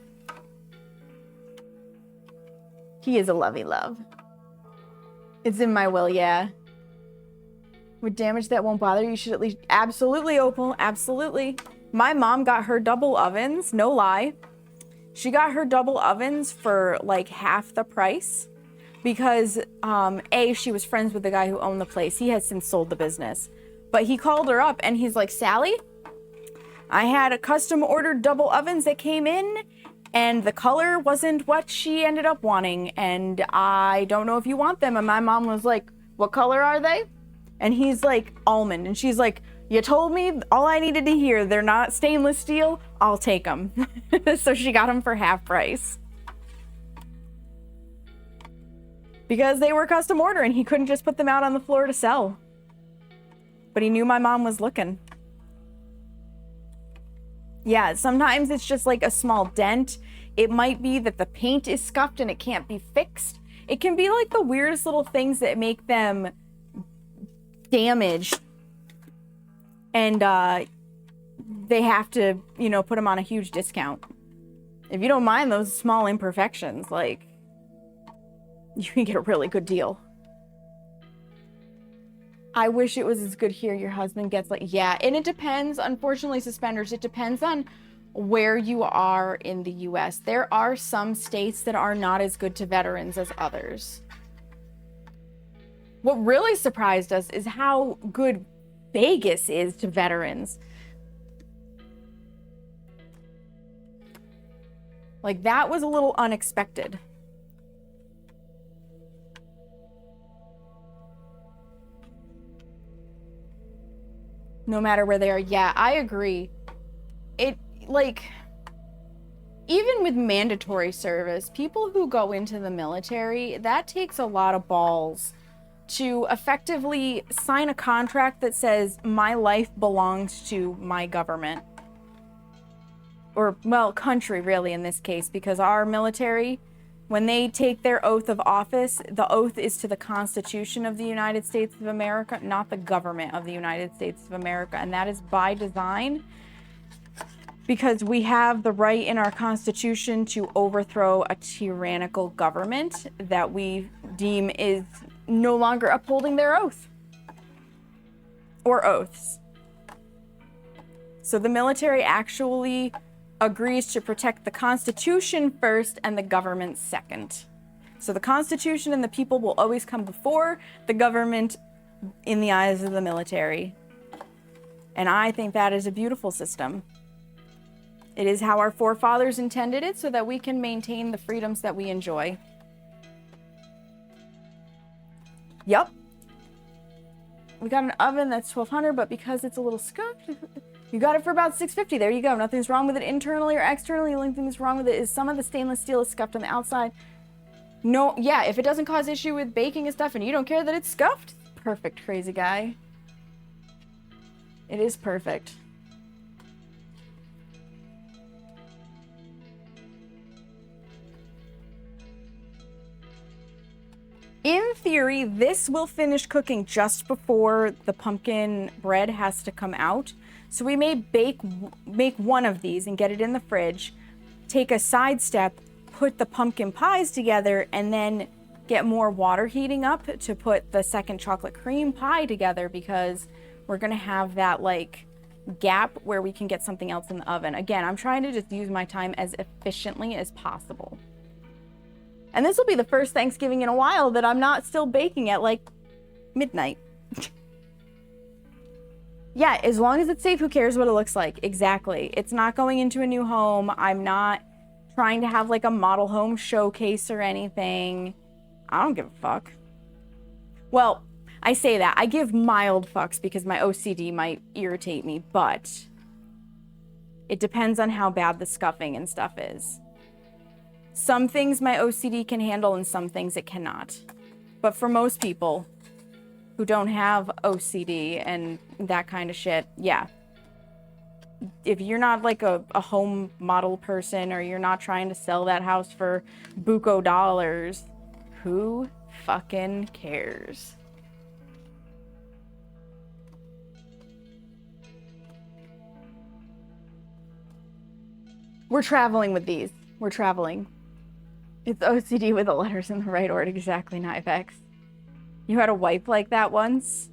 S1: He is a lovey love. It's in my will, yeah. With damage that won't bother you, should at least... Absolutely, Opal. Absolutely. My mom got her double ovens. No lie. She got her double ovens for, like, half the price. Because, A, she was friends with the guy who owned the place. He has since sold the business. But he called her up, and he's like, Sally, I had a custom-ordered double ovens that came in, and the color wasn't what she ended up wanting, and I don't know if you want them. And my mom was like, what color are they? And he's like, almond. And she's like, you told me all I needed to hear. They're not stainless steel. I'll take them. So she got them for half price. Because they were custom order and he couldn't just put them out on the floor to sell. But he knew my mom was looking. Yeah, sometimes it's just like a small dent. It might be that the paint is scuffed and it can't be fixed. It can be like the weirdest little things that make them damaged. And they have to, you know, put them on a huge discount. If you don't mind those small imperfections, like, you can get a really good deal. I wish it was as good here. Your husband gets like, yeah, and it depends. Unfortunately, suspenders, it depends on where you are in the US. There are some states that are not as good to veterans as others. What really surprised us is how good Vegas is to veterans. Like, that was a little unexpected. No matter where they are. Yeah, I agree. It, like, even with mandatory service, people who go into the military, that takes a lot of balls to effectively sign a contract that says my life belongs to my government. Or, well, country really in this case, because our military, when they take their oath of office, the oath is to the Constitution of the United States of America, not the government of the United States of America. And that is by design, because we have the right in our Constitution to overthrow a tyrannical government that we deem is no longer upholding their oath or oaths. So the military actually agrees to protect the Constitution first and the government second. So the Constitution and the people will always come before the government in the eyes of the military. And I think that is a beautiful system. It is how our forefathers intended it so that we can maintain the freedoms that we enjoy. Yep. We got an oven that's 1200, but because it's a little scuffed, you got it for about 650. There you go. Nothing's wrong with it internally or externally. The only thing that's wrong with it is some of the stainless steel is scuffed on the outside. No, yeah, if it doesn't cause issue with baking and stuff and you don't care that it's scuffed, perfect, crazy guy. It is perfect. In theory, this will finish cooking just before the pumpkin bread has to come out. So we may make one of these and get it in the fridge, take a side step, put the pumpkin pies together, and then get more water heating up to put the second chocolate cream pie together, because we're gonna have that like gap where we can get something else in the oven. Again, I'm trying to just use my time as efficiently as possible. And this will be the first Thanksgiving in a while that I'm not still baking at like midnight. Yeah, as long as it's safe, who cares what it looks like? Exactly. It's not going into a new home. I'm not trying to have like a model home showcase or anything. I don't give a fuck. Well, I say that. I give mild fucks because my OCD might irritate me, but it depends on how bad the scuffing and stuff is. Some things my OCD can handle and some things it cannot. But for most people who don't have OCD and that kind of shit, yeah. If you're not like a home model person, or you're not trying to sell that house for buco dollars, who fucking cares? We're traveling with these. We're traveling. It's OCD with the letters in the right order. Exactly, Knivex. You had a wipe like that once?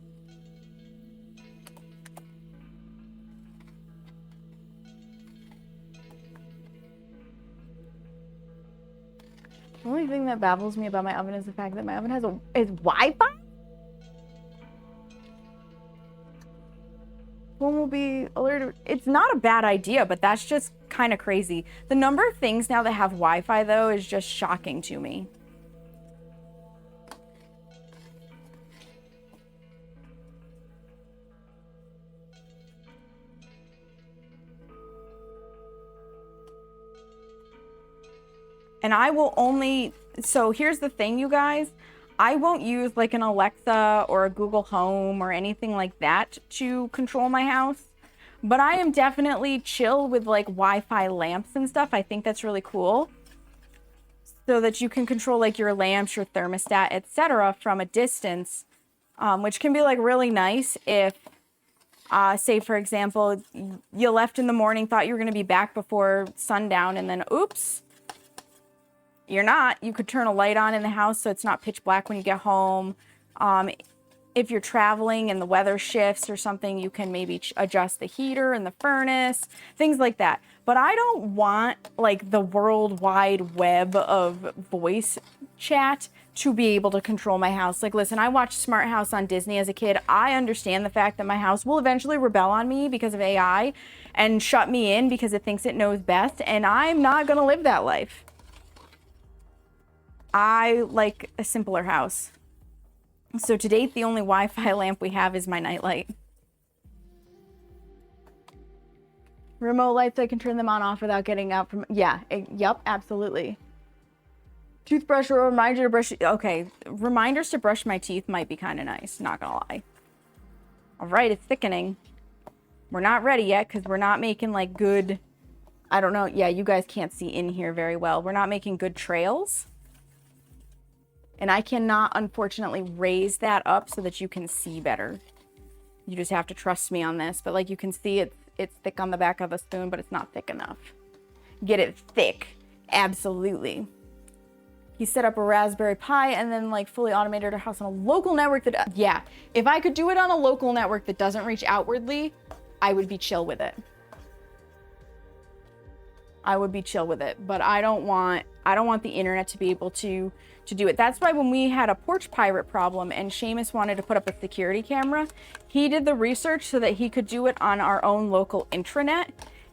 S1: The only thing that baffles me about my oven is the fact that my oven has is Wi-Fi? One will be alerted. It's not a bad idea, but that's just kind of crazy. The number of things now that have Wi-Fi, though, is just shocking to me. And I will only... So here's the thing, you guys. I won't use like an Alexa or a Google Home or anything like that to control my house. But I am definitely chill with like Wi-Fi lamps and stuff. I think that's really cool. So that you can control like your lamps, your thermostat, etc. from a distance. Which can be like really nice if, say for example, you left in the morning, thought you were going to be back before sundown, and then oops. You're not. You could turn a light on in the house so it's not pitch black when you get home. If you're traveling and the weather shifts or something, you can maybe adjust the heater and the furnace, things like that. but I don't want like the world wide web of voice chat to be able to control my house. Like, listen, I watched Smart House on Disney as a kid. I understand the fact that my house will eventually rebel on me because of AI and shut me in because it thinks it knows best, and I'm not gonna live that life. I like a simpler house. So to date, the only Wi-Fi lamp we have is my nightlight. Remote lights, I can turn them on off without getting out from, yeah, yep, absolutely. Toothbrush or a reminder to brush, okay, reminders to brush my teeth might be kind of nice, not gonna lie. All right, it's thickening. We're not ready yet because we're not making like good, I don't know, yeah, you guys can't see in here very well. We're not making good trails. And I cannot, unfortunately, raise that up so that you can see better. You just have to trust me on this. But like you can see, it's thick on the back of a spoon, but it's not thick enough. Get it thick. Absolutely. He set up a Raspberry Pi and then like fully automated our house on a local network that, yeah. If I could do it on a local network that doesn't reach outwardly, I would be chill with it. I would be chill with it, but I don't want the internet to be able to do it. That's why when we had a porch pirate problem and Seamus wanted to put up a security camera, he did the research so that he could do it on our own local intranet.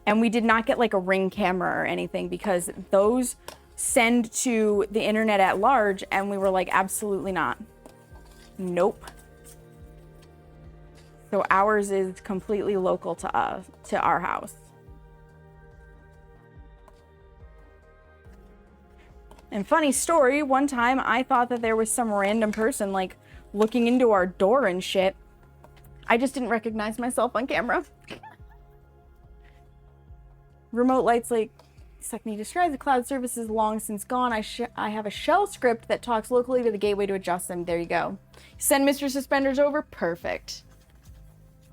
S1: And we did not get like a Ring camera or anything because those send to the internet at large. And we were like, absolutely not. Nope. So ours is completely local to us, to our house. And funny story, one time I thought that there was some random person like looking into our door and shit. I just didn't recognize myself on camera. Remote lights, like Suckney describes, the cloud service is long since gone. I have a shell script that talks locally to the gateway to adjust them. There you go. Send Mr. Suspenders over. Perfect.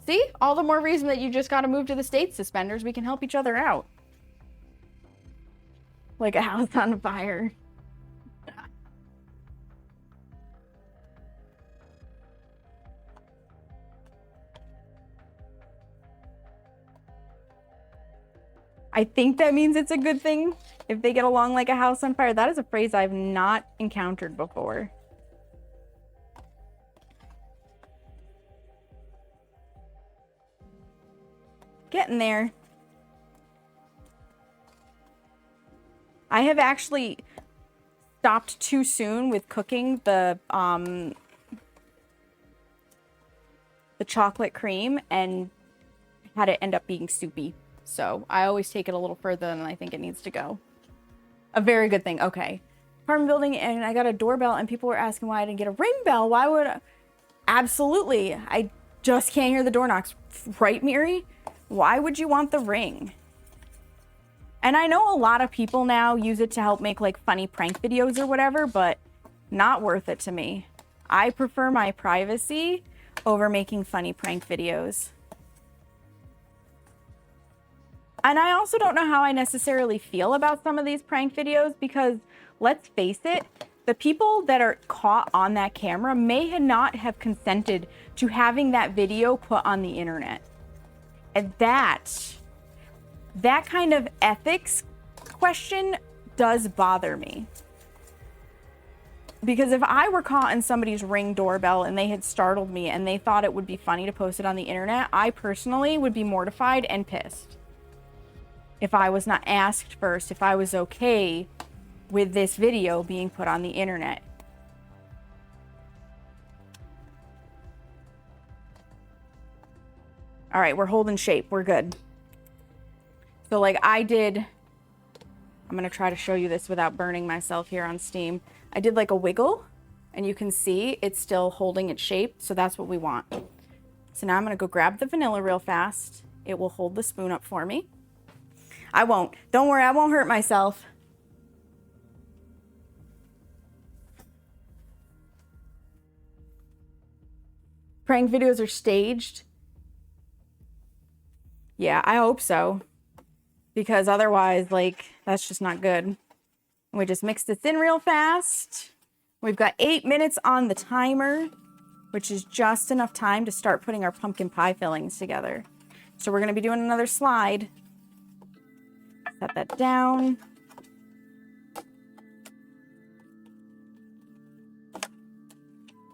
S1: See? All the more reason that you just got to move to the States, Suspenders. We can help each other out. Like a house on fire. I think that means it's a good thing if they get along like a house on fire. That is a phrase I've not encountered before. Getting there. I have actually stopped too soon with cooking the chocolate cream and had it end up being soupy. So I always take it a little further than I think it needs to go. A very good thing. Okay. Apartment building, and I got a doorbell and people were asking why I didn't get a ring bell. Why would I? Absolutely. I just can't hear the door knocks. Right, Miri? Why would you want the ring? And I know a lot of people now use it to help make like funny prank videos or whatever, but not worth it to me. I prefer my privacy over making funny prank videos. And I also don't know how I necessarily feel about some of these prank videos because, let's face it, the people that are caught on that camera may not have consented to having that video put on the internet. And that kind of ethics question does bother me. Because if I were caught in somebody's Ring doorbell and they had startled me and they thought it would be funny to post it on the internet, I personally would be mortified and pissed. If I was not asked first, if I was okay with this video being put on the internet. All right, we're holding shape. We're good. So like I'm going to try to show you this without burning myself here on Steam. I did like a wiggle and you can see it's still holding its shape. So that's what we want. So now I'm going to go grab the vanilla real fast. It will hold the spoon up for me. I won't. Don't worry, I won't hurt myself. Prank videos are staged. Yeah, I hope so. Because otherwise, like, that's just not good. We just mix this in real fast. We've got 8 minutes on the timer, which is just enough time to start putting our pumpkin pie fillings together. So we're going to be doing another slide. set that down.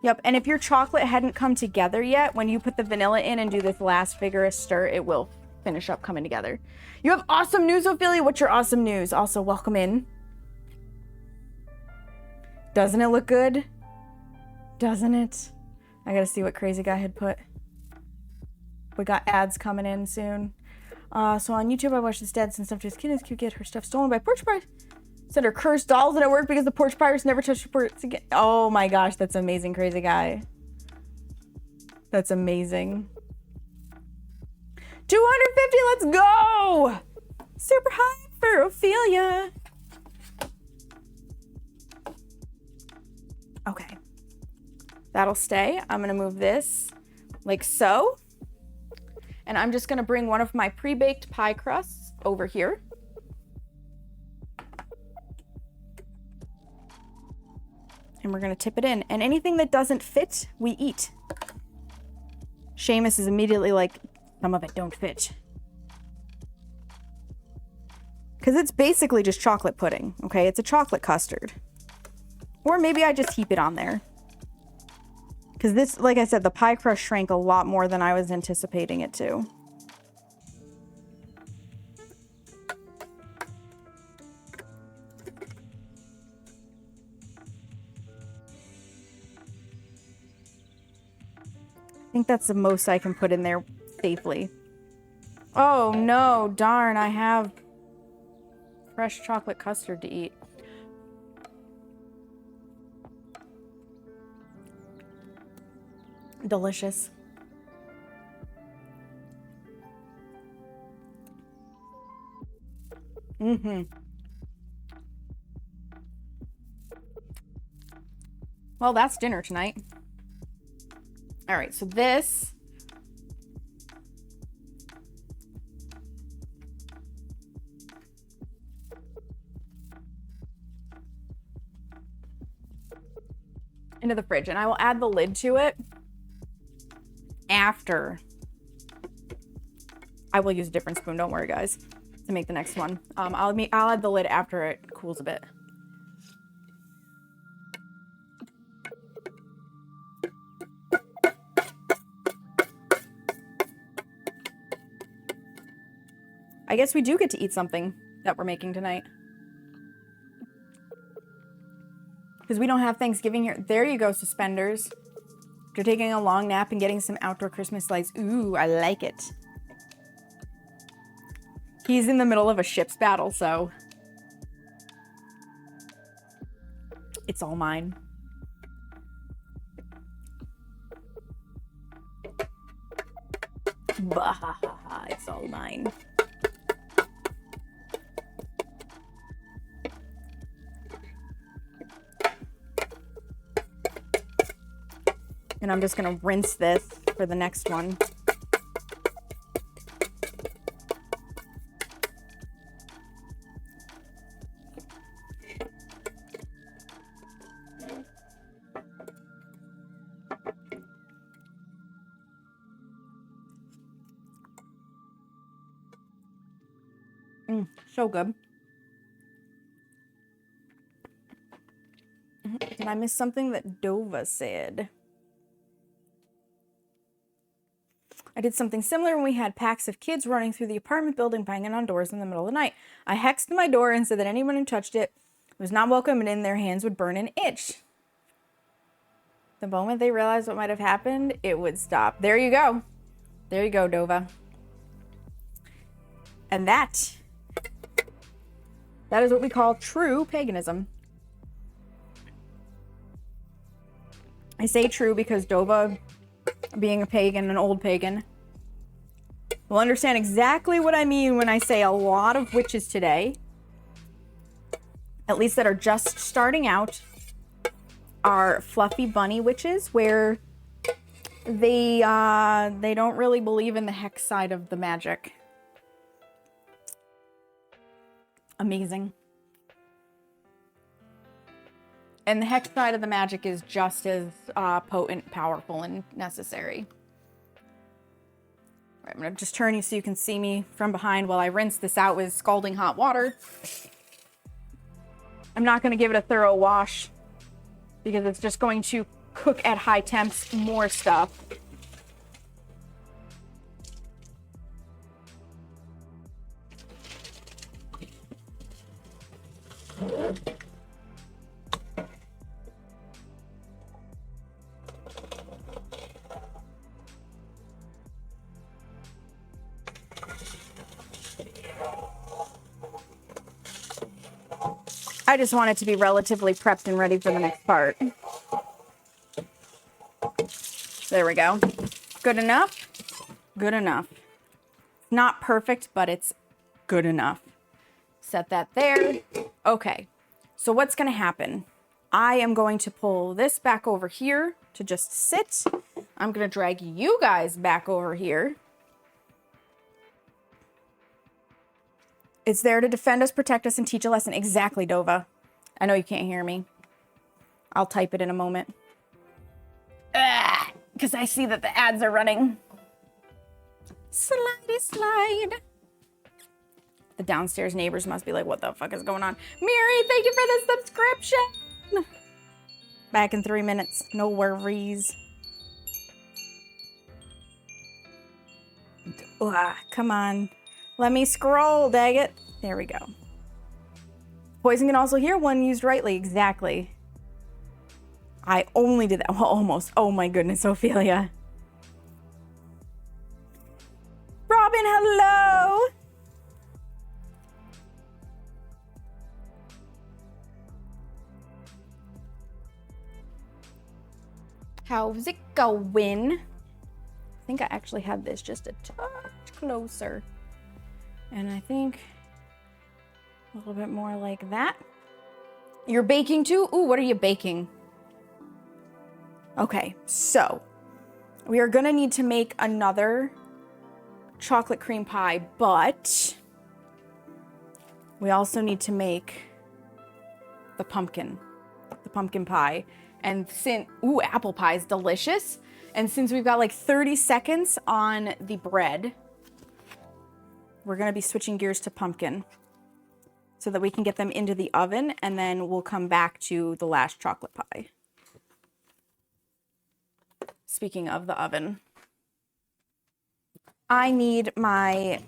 S1: Yep, and if your chocolate hadn't come together yet, when you put the vanilla in and do this last vigorous stir, it will finish up coming together. You have awesome news, Ophelia. What's your awesome news? Also, welcome in. Doesn't it look good? Doesn't it? I gotta see what Crazy Guy had put. We got ads coming in soon. So on YouTube, I watched this dad send stuff to his kid. His kid get her stuff stolen by porch pirates. Sent her cursed dolls and it worked because the porch pirates never touched her porch again. Oh my gosh, that's amazing, Crazy Guy. That's amazing. 250, let's go! Super high for Ophelia. Okay. That'll stay. I'm gonna move this like so. And I'm just gonna bring one of my pre-baked pie crusts over here. And we're gonna tip it in. And anything that doesn't fit, we eat. Seamus is immediately like, some of it don't fit. Because it's basically just chocolate pudding, okay? It's a chocolate custard. Or maybe I just heap it on there. Because this, like I said, the pie crust shrank a lot more than I was anticipating it to. I think that's the most I can put in there safely. Oh no, darn, I have fresh chocolate custard to eat. Delicious. Mm-hmm. Well, that's dinner tonight. All right, so this into the fridge, and I will add the lid to it after. I will use a different spoon, don't worry guys, to make the next one. I'll add the lid after it cools a bit. I guess we do get to eat something that we're making tonight. Because we don't have Thanksgiving here. There you go, suspenders. After taking a long nap and getting some outdoor Christmas lights. Ooh, I like it. He's in the middle of a ship's battle, so it's all mine. Bah, it's all mine. And I'm just gonna rinse this for the next one. So good. Did I miss something that Dova said? I did something similar when we had packs of kids running through the apartment building banging on doors in the middle of the night. I hexed my door and said that anyone who touched it was not welcome and in their hands would burn and itch. The moment they realized what might have happened, it would stop. There you go. There you go, Dova. And that is what we call true paganism. I say true because Dova, being a pagan, an old pagan, will understand exactly what I mean when I say a lot of witches today, at least that are just starting out, are fluffy bunny witches, where they don't really believe in the hex side of the magic. Amazing. And the hex side of the magic is just as potent, powerful, and necessary.
S3: Right, I'm gonna just turn you so you can see me from behind while I rinse this out with scalding hot water. I'm not gonna give it a thorough wash because it's just going to cook at high temps more stuff. I just want it to be relatively prepped and ready for the next part. There we go. Good enough? Good enough. Not perfect, but it's good enough. Set that there. Okay, so what's gonna happen? I am going to pull this back over here to just sit. I'm gonna drag you guys back over here. It's there to defend us, protect us, and teach a lesson. Exactly, Dova. I know you can't hear me. I'll type it in a moment. Because I see that the ads are running. Slidey slide. The downstairs neighbors must be like, what the fuck is going on? Mary, thank you for the subscription. Back in 3 minutes. No worries. Come on. Let me scroll, dang it. There we go. Poison can also heal when used rightly. Exactly. I only did that. Well, almost. Oh my goodness, Ophelia. Robin, hello. How's it going? I think I actually had this just a touch closer. And I think a little bit more like that. You're baking too? Ooh, what are you baking? Okay, so we are gonna need to make another chocolate cream pie, but we also need to make the pumpkin pie. And since, ooh, apple pie is delicious. And since we've got like 30 seconds on the bread, we're gonna be switching gears to pumpkin so that we can get them into the oven, and then we'll come back to the last chocolate pie. Speaking of the oven, I need my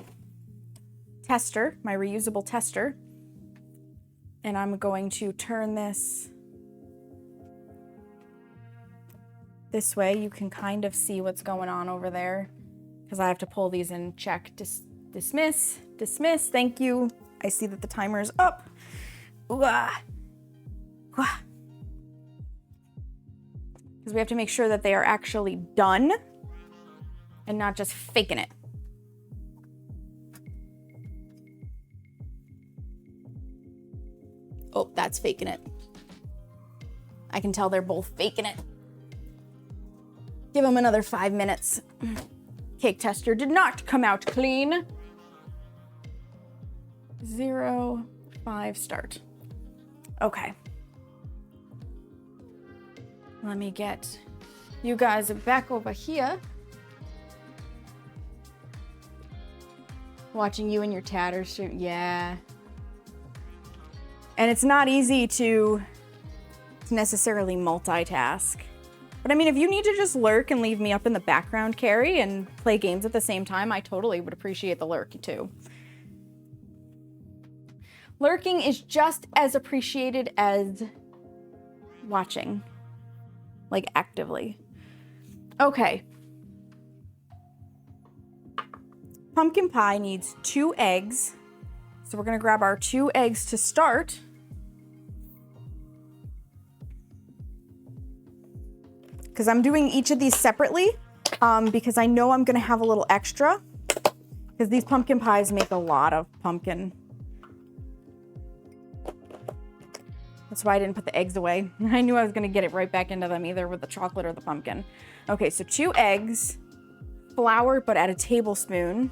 S3: tester, my reusable tester, and I'm going to turn this way. You can kind of see what's going on over there because I have to pull these and check. Dismiss, thank you. I see that the timer is up. Because we have to make sure that they are actually done and not just faking it. Oh, that's faking it. I can tell they're both faking it. Give them another 5 minutes. Cake tester did not come out clean. 0, 5, start. Okay. Let me get you guys back over here. Watching you and your tatters shoot, yeah. And it's not easy to necessarily multitask. But I mean, if you need to just lurk and leave me up in the background, Carrie, and play games at the same time, I totally would appreciate the lurk too. Lurking is just as appreciated as watching, like actively. Okay. Pumpkin pie needs 2 eggs. So we're gonna grab our 2 eggs to start. Because I'm doing each of these separately because I know I'm gonna have a little extra because these pumpkin pies make a lot of pumpkin. That's why I didn't put the eggs away. I knew I was gonna get it right back into them either with the chocolate or the pumpkin. Okay, so 2 eggs, flour, but at a tablespoon.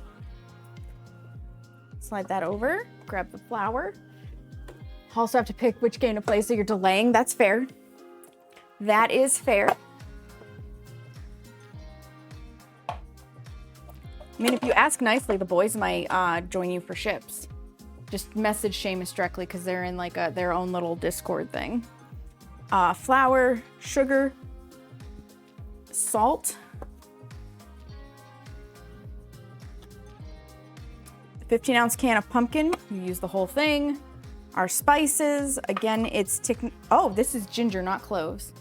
S3: Slide that over, grab the flour. Also have to pick which game to play, so you're delaying. That's fair. That is fair. I mean, if you ask nicely, the boys might join you for ships. Just message Seamus directly because they're in like their own little Discord thing. Flour, sugar, salt. 15-ounce can of pumpkin. You use the whole thing. Our spices. Again, it's oh, this is ginger, not cloves.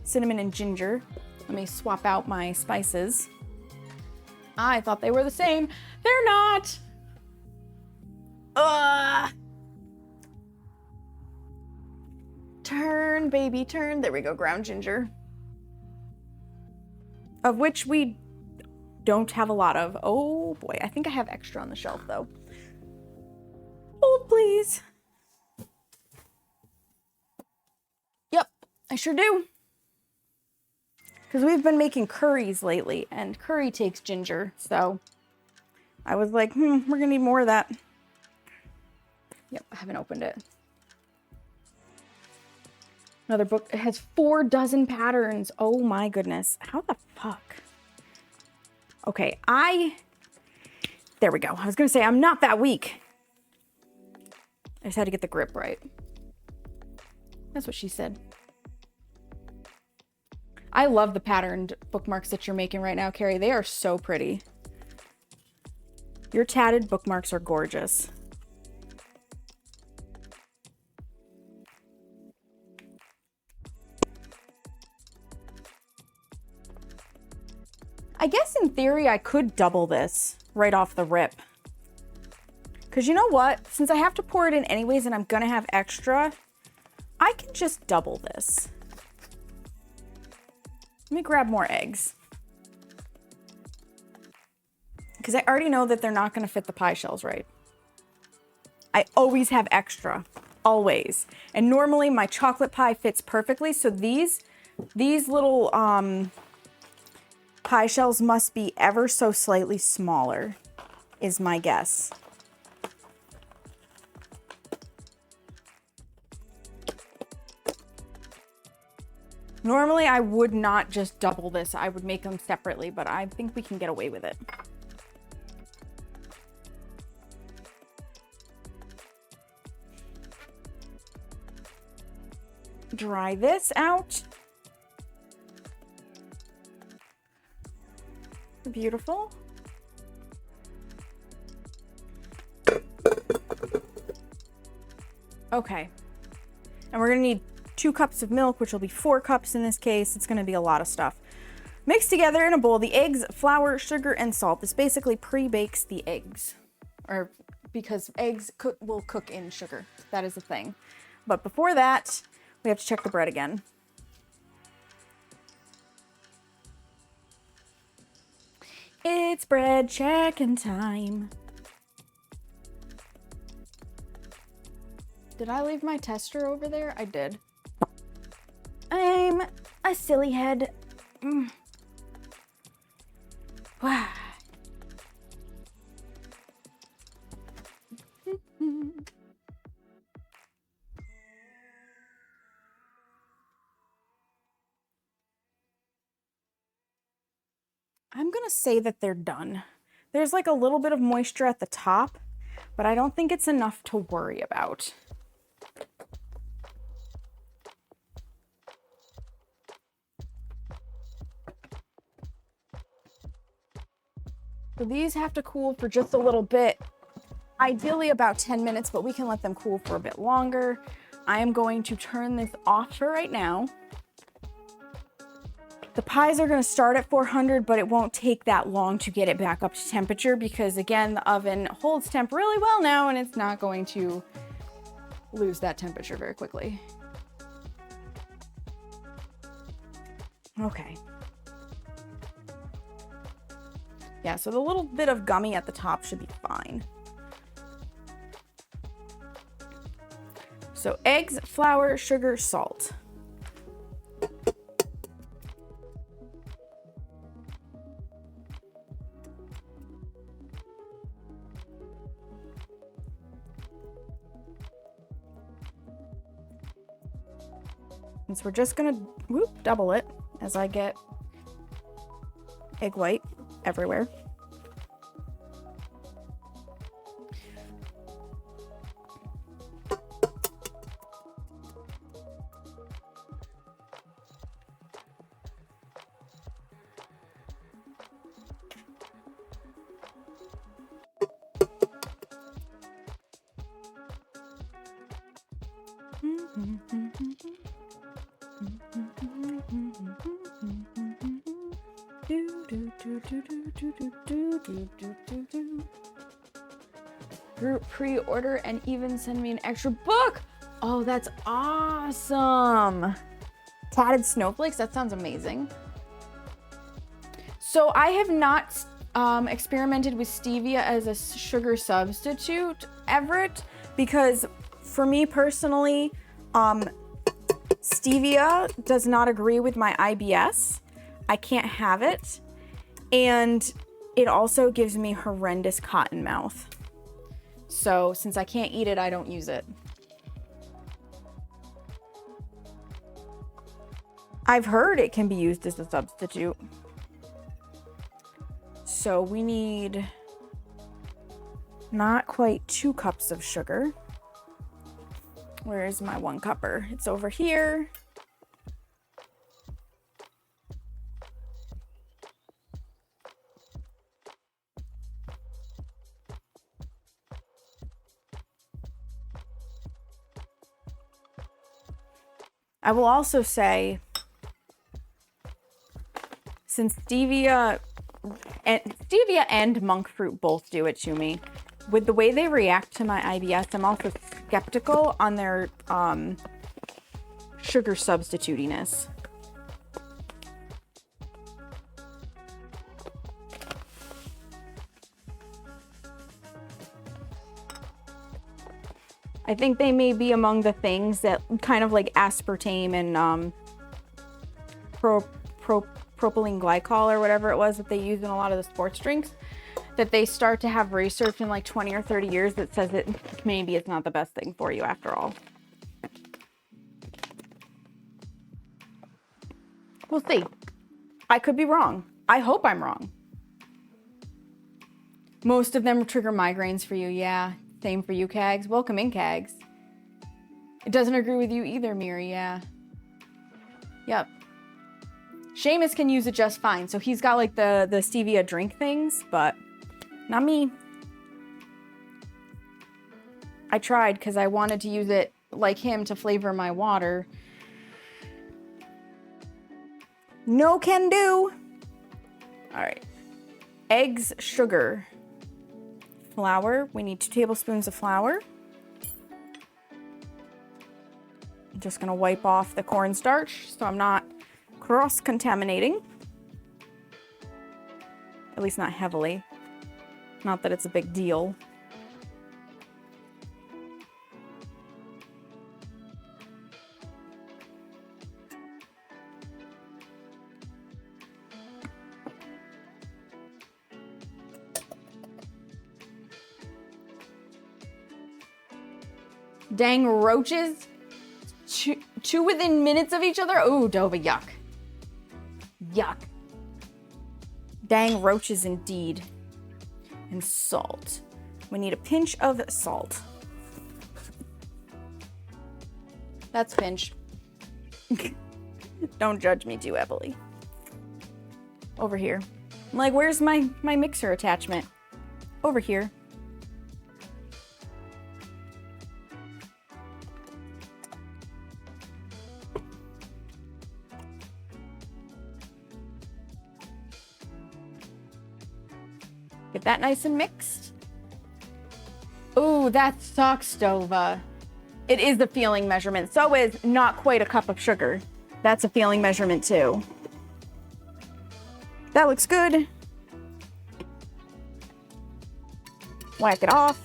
S3: Cinnamon and ginger. Let me swap out my spices. I thought they were the same. They're not. Turn, baby, turn. There we go, ground ginger. Of which we don't have a lot of. Oh boy, I think I have extra on the shelf though. Hold, please. Yep, I sure do. Because we've been making curries lately, and curry takes ginger, so I was like, we're gonna need more of that. Yep, I haven't opened it. Another book. It has 4 dozen patterns. Oh my goodness. How the fuck? Okay, there we go. I was gonna say, I'm not that weak. I just had to get the grip right. That's what she said. I love the patterned bookmarks that you're making right now, Carrie. They are so pretty. Your tatted bookmarks are gorgeous. I guess in theory, I could double this right off the rip. Because you know what? Since I have to pour it in anyways and I'm going to have extra, I can just double this. Let me grab more eggs. Because I already know that they're not going to fit the pie shells right. I always have extra. Always. And normally my chocolate pie fits perfectly. So these little pie shells must be ever so slightly smaller, is my guess. Normally I would not just double this. I would make them separately, but I think we can get away with it. Dry this out. Beautiful. Okay. And we're gonna need 2 cups of milk, which will be 4 cups in this case. It's gonna be a lot of stuff. Mix together in a bowl the eggs, flour, sugar, and salt. This basically pre-bakes the eggs. Or because eggs will cook in sugar. That is a thing. But before that, we have to check the bread again. It's bread checking time. Did I leave my tester over there? I did. I'm a silly head. Wow. I'm gonna say that they're done. There's like a little bit of moisture at the top, but I don't think it's enough to worry about. So these have to cool for just a little bit, ideally about 10 minutes, but we can let them cool for a bit longer. I am going to turn this off for right now. The pies are going to start at 400, but it won't take that long to get it back up to temperature because, again, the oven holds temp really well now and it's not going to lose that temperature very quickly. Okay. Yeah, so the little bit of gummy at the top should be fine. So eggs, flour, sugar, salt. And so we're just gonna double it as I get egg white everywhere. Group pre-order and even send me an extra book. Oh, that's awesome. Tatted snowflakes, that sounds amazing. So I have not experimented with stevia as a sugar substitute, Everett, because for me personally, stevia does not agree with my IBS. I can't have it. And it also gives me horrendous cotton mouth. So since I can't eat it, I don't use it. I've heard it can be used as a substitute. So we need not quite 2 cups of sugar. Where is my 1 cupper? It's over here. I will also say, since stevia and monk fruit both do it to me, with the way they react to my IBS, I'm also skeptical on their sugar substitutiness. I think they may be among the things that kind of like aspartame and propylene glycol or whatever it was that they use in a lot of the sports drinks, that they start to have research in like 20 or 30 years that says that maybe it's not the best thing for you after all. We'll see. I could be wrong. I hope I'm wrong. Most of them trigger migraines for you, yeah. Same for you, Kags. Welcome in, Kags. It doesn't agree with you either, Miri, yeah. Yep. Seamus can use it just fine. So he's got like the stevia drink things, but not me. I tried because I wanted to use it like him to flavor my water. No can do. All right. Eggs, sugar. Flour, we need 2 tablespoons of flour. I'm just gonna wipe off the cornstarch so I'm not cross-contaminating. At least not heavily. Not that it's a big deal. Dang roaches. Two within minutes of each other? Ooh, Dova, yuck. Yuck. Dang roaches indeed. And salt. We need a pinch of salt. That's pinch. Don't judge me too heavily. Over here. I'm like, where's my mixer attachment? Over here. Get that nice and mixed. Ooh, that sucks, Dova. It is a feeling measurement. So is not quite a cup of sugar. That's a feeling measurement too. That looks good. Whack it off.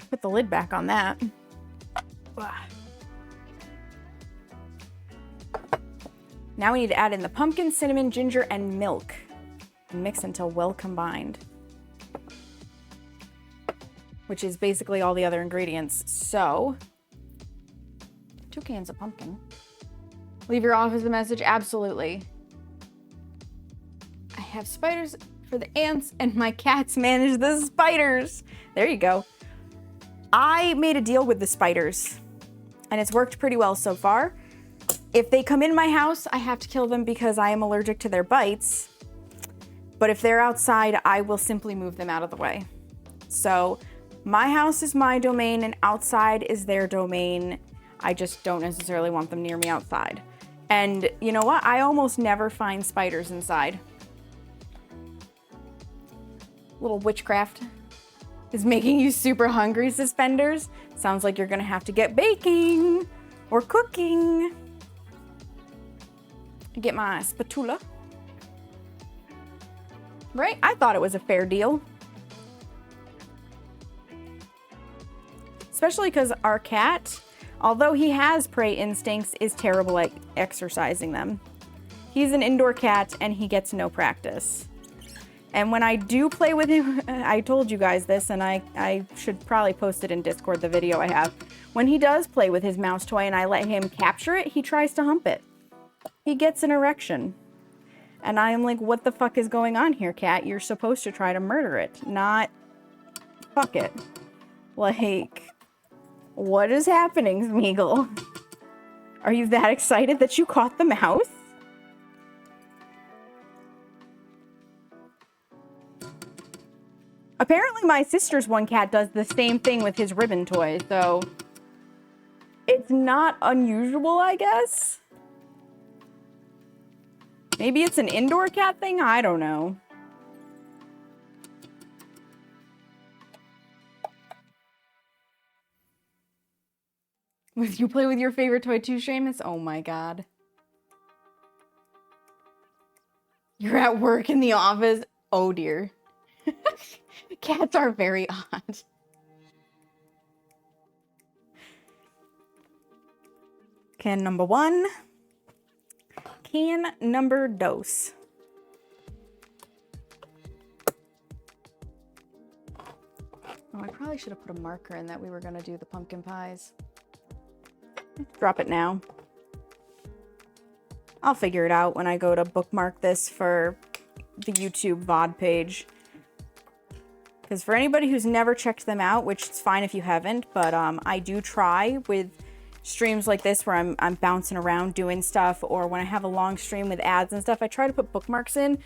S3: Put the lid back on that. Now we need to add in the pumpkin, cinnamon, ginger, and milk. And mix until well combined. which is basically all the other ingredients. So, 2 cans of pumpkin. Leave your office a message? Absolutely. I have spiders for the ants and my cats manage the spiders. There you go. I made a deal with the spiders and it's worked pretty well so far. If they come in my house, I have to kill them because I am allergic to their bites. But if they're outside, I will simply move them out of the way. So my house is my domain and outside is their domain. I just don't necessarily want them near me outside. And you know what? I almost never find spiders inside. Little witchcraft is making you super hungry, Suspenders. Sounds like you're gonna have to get baking or cooking. Get my spatula. Right? I thought it was a fair deal. Especially because our cat, although he has prey instincts, is terrible at exercising them. He's an indoor cat and he gets no practice. And when I do play with him, I told you guys this and I should probably post it in Discord, the video I have. When he does play with his mouse toy and I let him capture it, he tries to hump it. He gets an erection. And I'm like, what the fuck is going on here, cat? You're supposed to try to murder it, not fuck it. Like, what is happening, Smeagol? Are you that excited that you caught the mouse? Apparently my sister's one cat does the same thing with his ribbon toy, so it's not unusual, I guess. Maybe it's an indoor cat thing? I don't know. Would you play with your favorite toy too, Seamus? Oh my god. You're at work in the office? Oh dear. Cats are very odd. Can number 1. Can number dos. Oh, I probably should have put a marker in that we were going to do the pumpkin pies. Drop it now. I'll figure it out when I go to bookmark this for the YouTube VOD page. Because for anybody who's never checked them out, which it's fine if you haven't, but I do try with streams like this where I'm bouncing around doing stuff, or when I have a long stream with ads and stuff, I try to put bookmarks in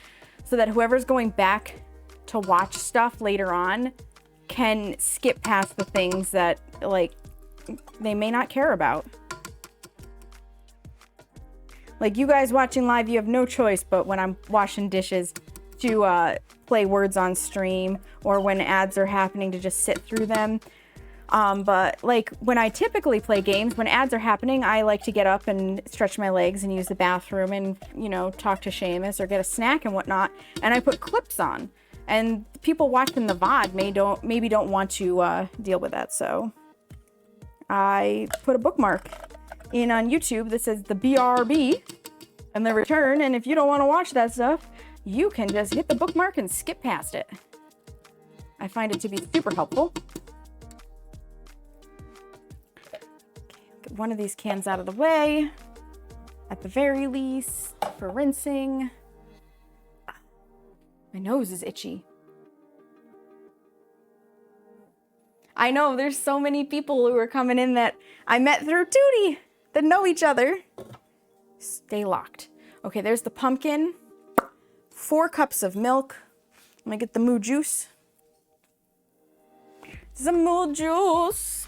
S3: so that whoever's going back to watch stuff later on can skip past the things that, like, they may not care about. Like, you guys watching live, you have no choice but when I'm washing dishes to play words on stream, or when ads are happening to just sit through them. But like when I typically play games, when ads are happening, I like to get up and stretch my legs and use the bathroom and, you know, talk to Seamus or get a snack and whatnot. And I put clips on. And people watching the VOD maybe don't want to deal with that. So I put a bookmark in on YouTube that says the BRB and the return. And if you don't want to watch that stuff, you can just hit the bookmark and skip past it. I find it to be super helpful. Get one of these cans out of the way, at the very least, for rinsing. My nose is itchy. I know, there's so many people who are coming in that I met through Tootie that know each other. Stay locked. Okay, there's the pumpkin. 4 cups of milk. I'm gonna get the moo juice. Some moo juice.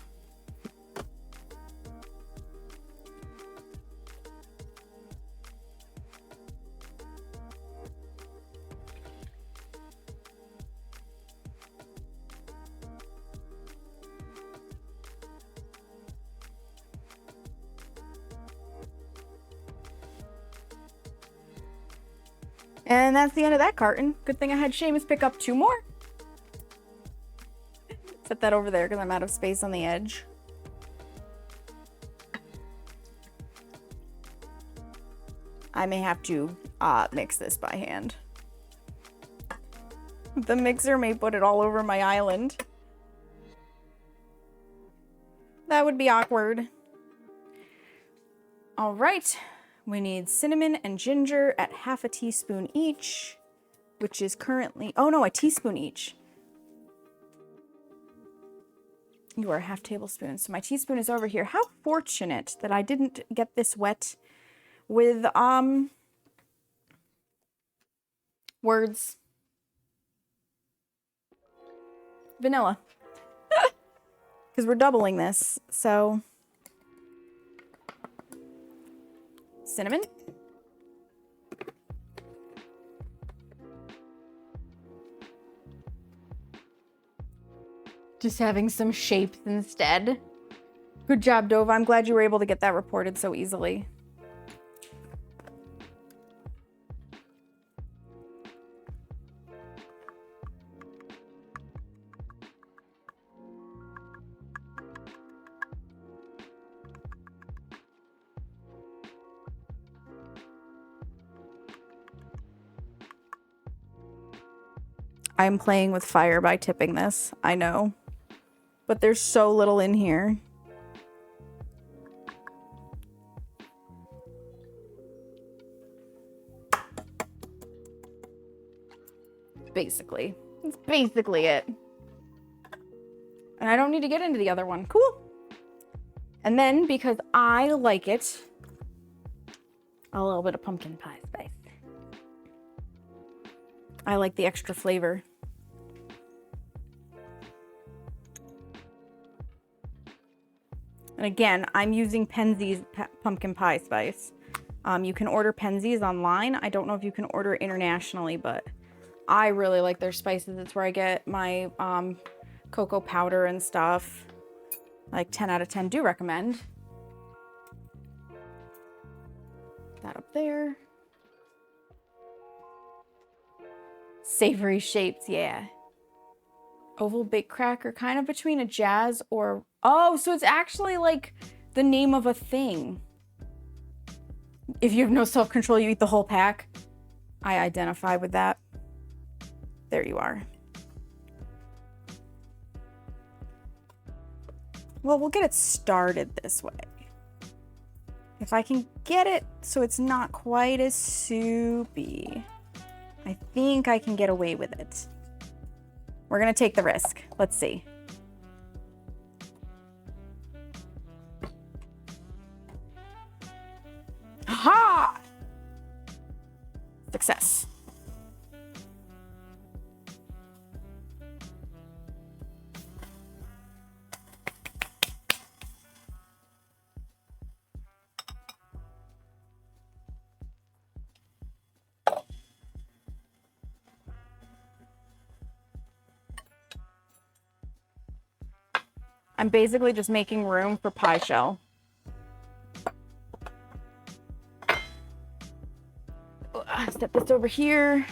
S3: And that's the end of that carton. Good thing I had Seamus pick up 2 more. Set that over there because I'm out of space on the edge. I may have to mix this by hand. The mixer may put it all over my island. that would be awkward. All right. We need cinnamon and ginger at half a teaspoon each, which is currently, oh no, a teaspoon each. You are a half tablespoon. So my teaspoon is over here. How fortunate that I didn't get this wet with, words. Vanilla. Because we're doubling this, so. Cinnamon. Just having some shapes instead. Good job, Dova. I'm glad you were able to get that reported so easily. I'm playing with fire by tipping this. I know. But there's so little in here. Basically. That's basically it. And I don't need to get into the other one. Cool. And then, because I like it, a little bit of pumpkin pie spice. I like the extra flavor. And again, I'm using Penzeys pumpkin pie spice. You can order Penzeys online. I don't know if you can order internationally, but I really like their spices. It's where I get my cocoa powder and stuff. Like 10 out of 10, do recommend. That up there. Savory shapes, yeah. Oval baked cracker, kind of between a jazz or... Oh, so it's actually like the name of a thing. If you have no self-control, you eat the whole pack. I identify with that. There you are. Well, we'll get it started this way. If I can get it so it's not quite as soupy, I think I can get away with it. We're gonna take the risk. Let's see. Ha! Success. I'm basically just making room for pie shell. Set this over here.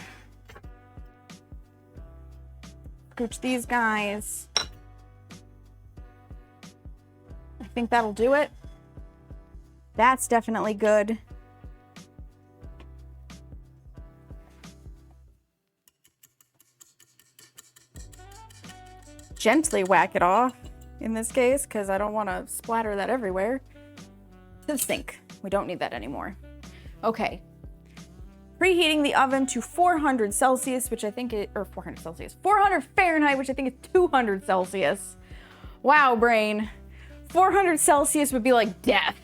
S3: Scooch these guys. I think that'll do it. That's definitely good. Gently whack it off in this case, because I don't want to splatter that everywhere. To the sink. We don't need that anymore. Okay. Preheating the oven to 400 Celsius, which I think it, or 400 Celsius, 400 Fahrenheit, which I think is 200 Celsius. Wow, brain. 400 Celsius would be like death.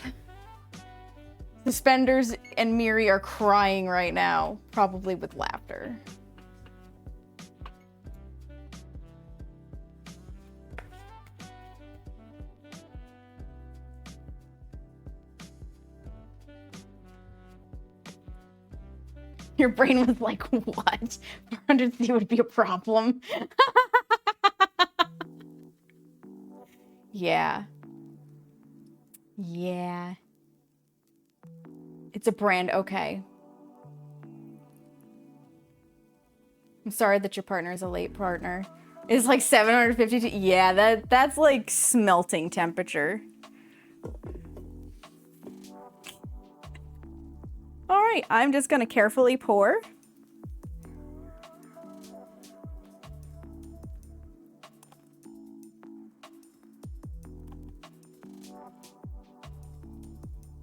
S3: Suspenders and Miri are crying right now, probably with laughter. Your brain was like, what? 400 C would be a problem. Yeah. Yeah. It's a brand, okay. I'm sorry that your partner is a late partner. It's like 752. Yeah, that's like smelting temperature. All right, I'm just gonna carefully pour.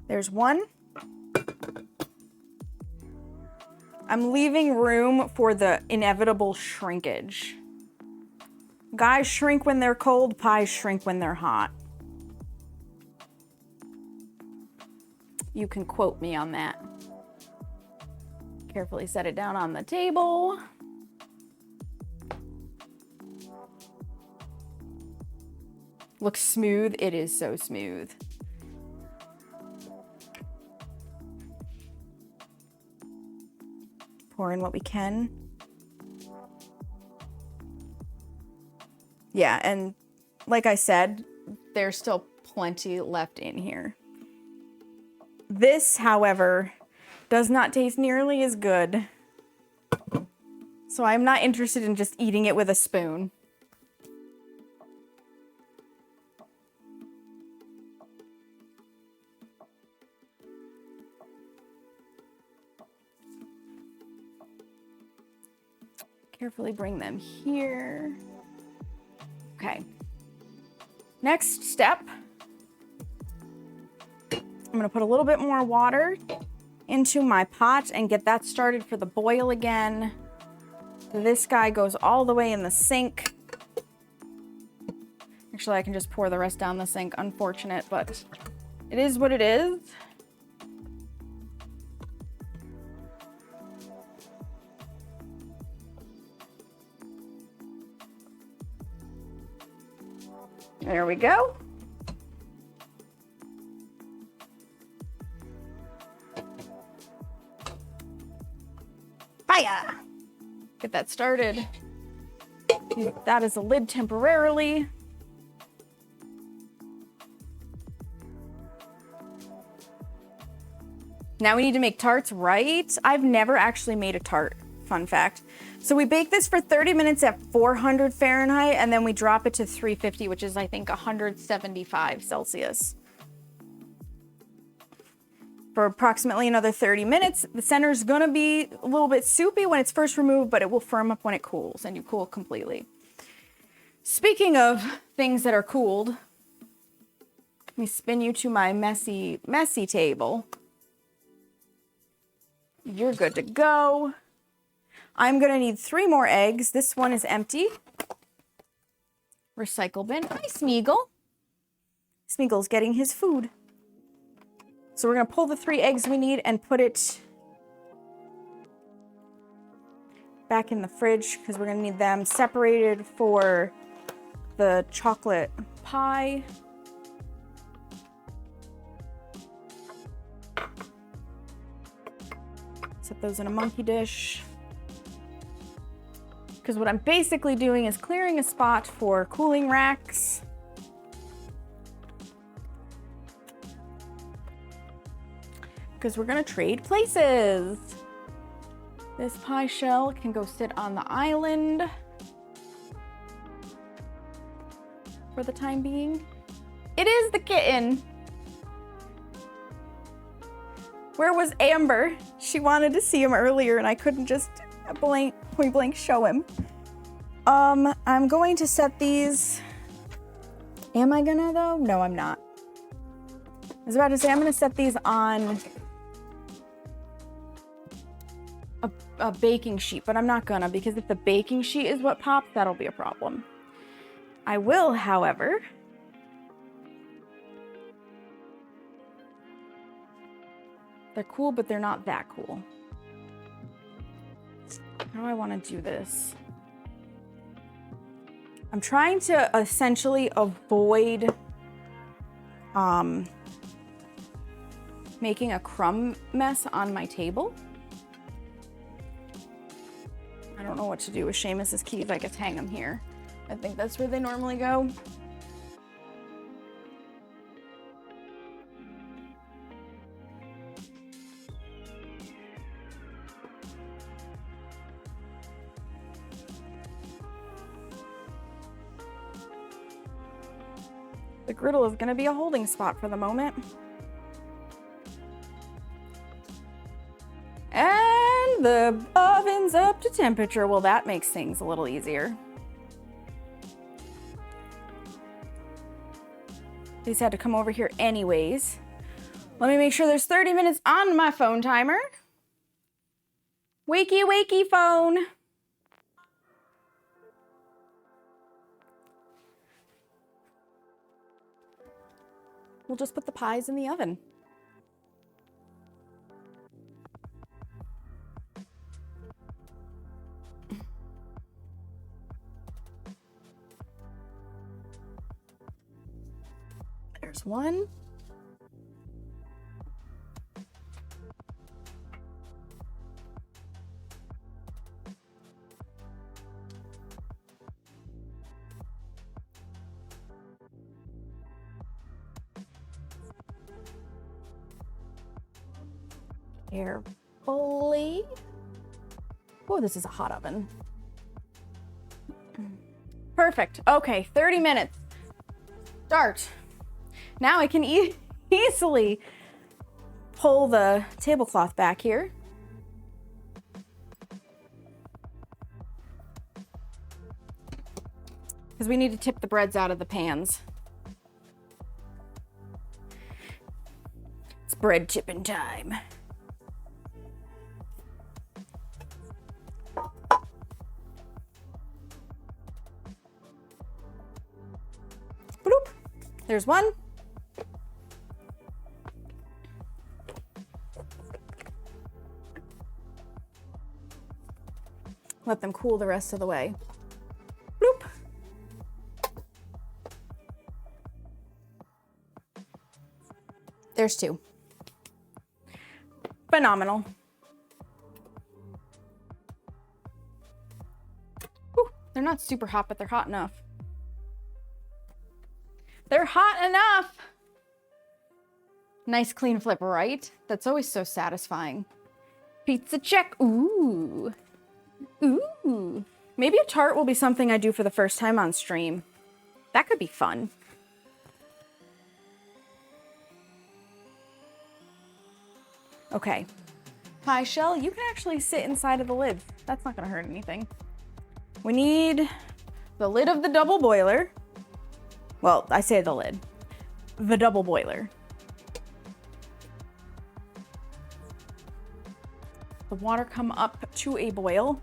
S3: There's one. I'm leaving room for the inevitable shrinkage. Guys shrink when they're cold, pies shrink when they're hot. You can quote me on that. Carefully set it down on the table. Looks smooth. It is so smooth. Pour in what we can. Yeah, and like I said, there's still plenty left in here. This, however, does not taste nearly as good. So I'm not interested in just eating it with a spoon. Carefully bring them here. Okay. Next step. I'm gonna put a little bit more water into my pot and get that started for the boil again. This guy goes all the way in the sink. Actually, I can just pour the rest down the sink. Unfortunate, but it is what it is. There we go. Fire! Get that started. Use that as a lid temporarily. Now we need to make tarts, right? I've never actually made a tart, fun fact. So we bake this for 30 minutes at 400 Fahrenheit, and then we drop it to 350, which is, I think, 175 Celsius. For approximately another 30 minutes. The center is gonna be a little bit soupy when it's first removed, but it will firm up when it cools, and you cool completely. Speaking of things that are cooled, let me spin you to my messy table. You're good to go. I'm gonna need 3 more eggs. This one is empty. Recycle bin. Hi, Smeagol. Smeagol's getting his food. So we're gonna pull the 3 eggs we need and put it back in the fridge because we're gonna need them separated for the chocolate pie. Set those in a monkey dish. Because what I'm basically doing is clearing a spot for cooling racks. Because we're gonna trade places. This pie shell can go sit on the island for the time being. It is the kitten. Where was Amber? She wanted to see him earlier and I couldn't just point blank show him. I'm going to set these. Am I gonna though? No, I'm not. I was about to say I'm gonna set these on a baking sheet, but I'm not gonna, because if the baking sheet is what pops, that'll be a problem. I will, however, they're cool, but they're not that cool. How do I want to do this? I'm trying to essentially avoid making a crumb mess on my table. I don't know what to do with Seamus's keys. I guess hang them here. I think that's where they normally go. The griddle is going to be a holding spot for the moment. And the oven's up to temperature. Well, that makes things a little easier. These had to come over here anyways. Let me make sure there's 30 minutes on my phone timer. Wakey, wakey, phone. We'll just put the pies in the oven. There's one. Carefully. Oh, this is a hot oven. Perfect. Okay, 30 minutes. Start. Now I can easily pull the tablecloth back here. Because we need to tip the breads out of the pans. It's bread tipping time. Bloop. There's one. Let them cool the rest of the way. Bloop. There's two. Phenomenal. Whew, they're not super hot, but they're hot enough. They're hot enough. Nice clean flip, right? That's always so satisfying. Pizza check. Ooh. Ooh. Maybe a tart will be something I do for the first time on stream. That could be fun. Okay. Pie shell, you can actually sit inside of the lid. That's not gonna hurt anything. We need the lid of the double boiler. Well, I say the lid. The double boiler. The water come up to a boil.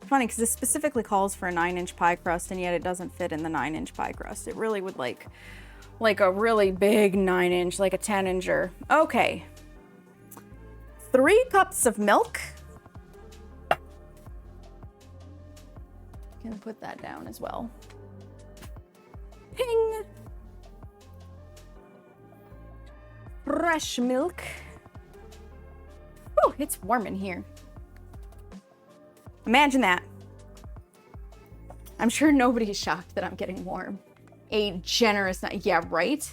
S3: Funny, because this specifically calls for a 9-inch pie crust, and yet it doesn't fit in the 9-inch pie crust. It really would like a really big 9-inch, like a 10-incher. Okay. 3 cups of milk. Gonna put that down as well. Ping. Fresh milk. Oh, it's warm in here. Imagine that. I'm sure nobody's shocked that I'm getting warm. A generous night. Yeah, right?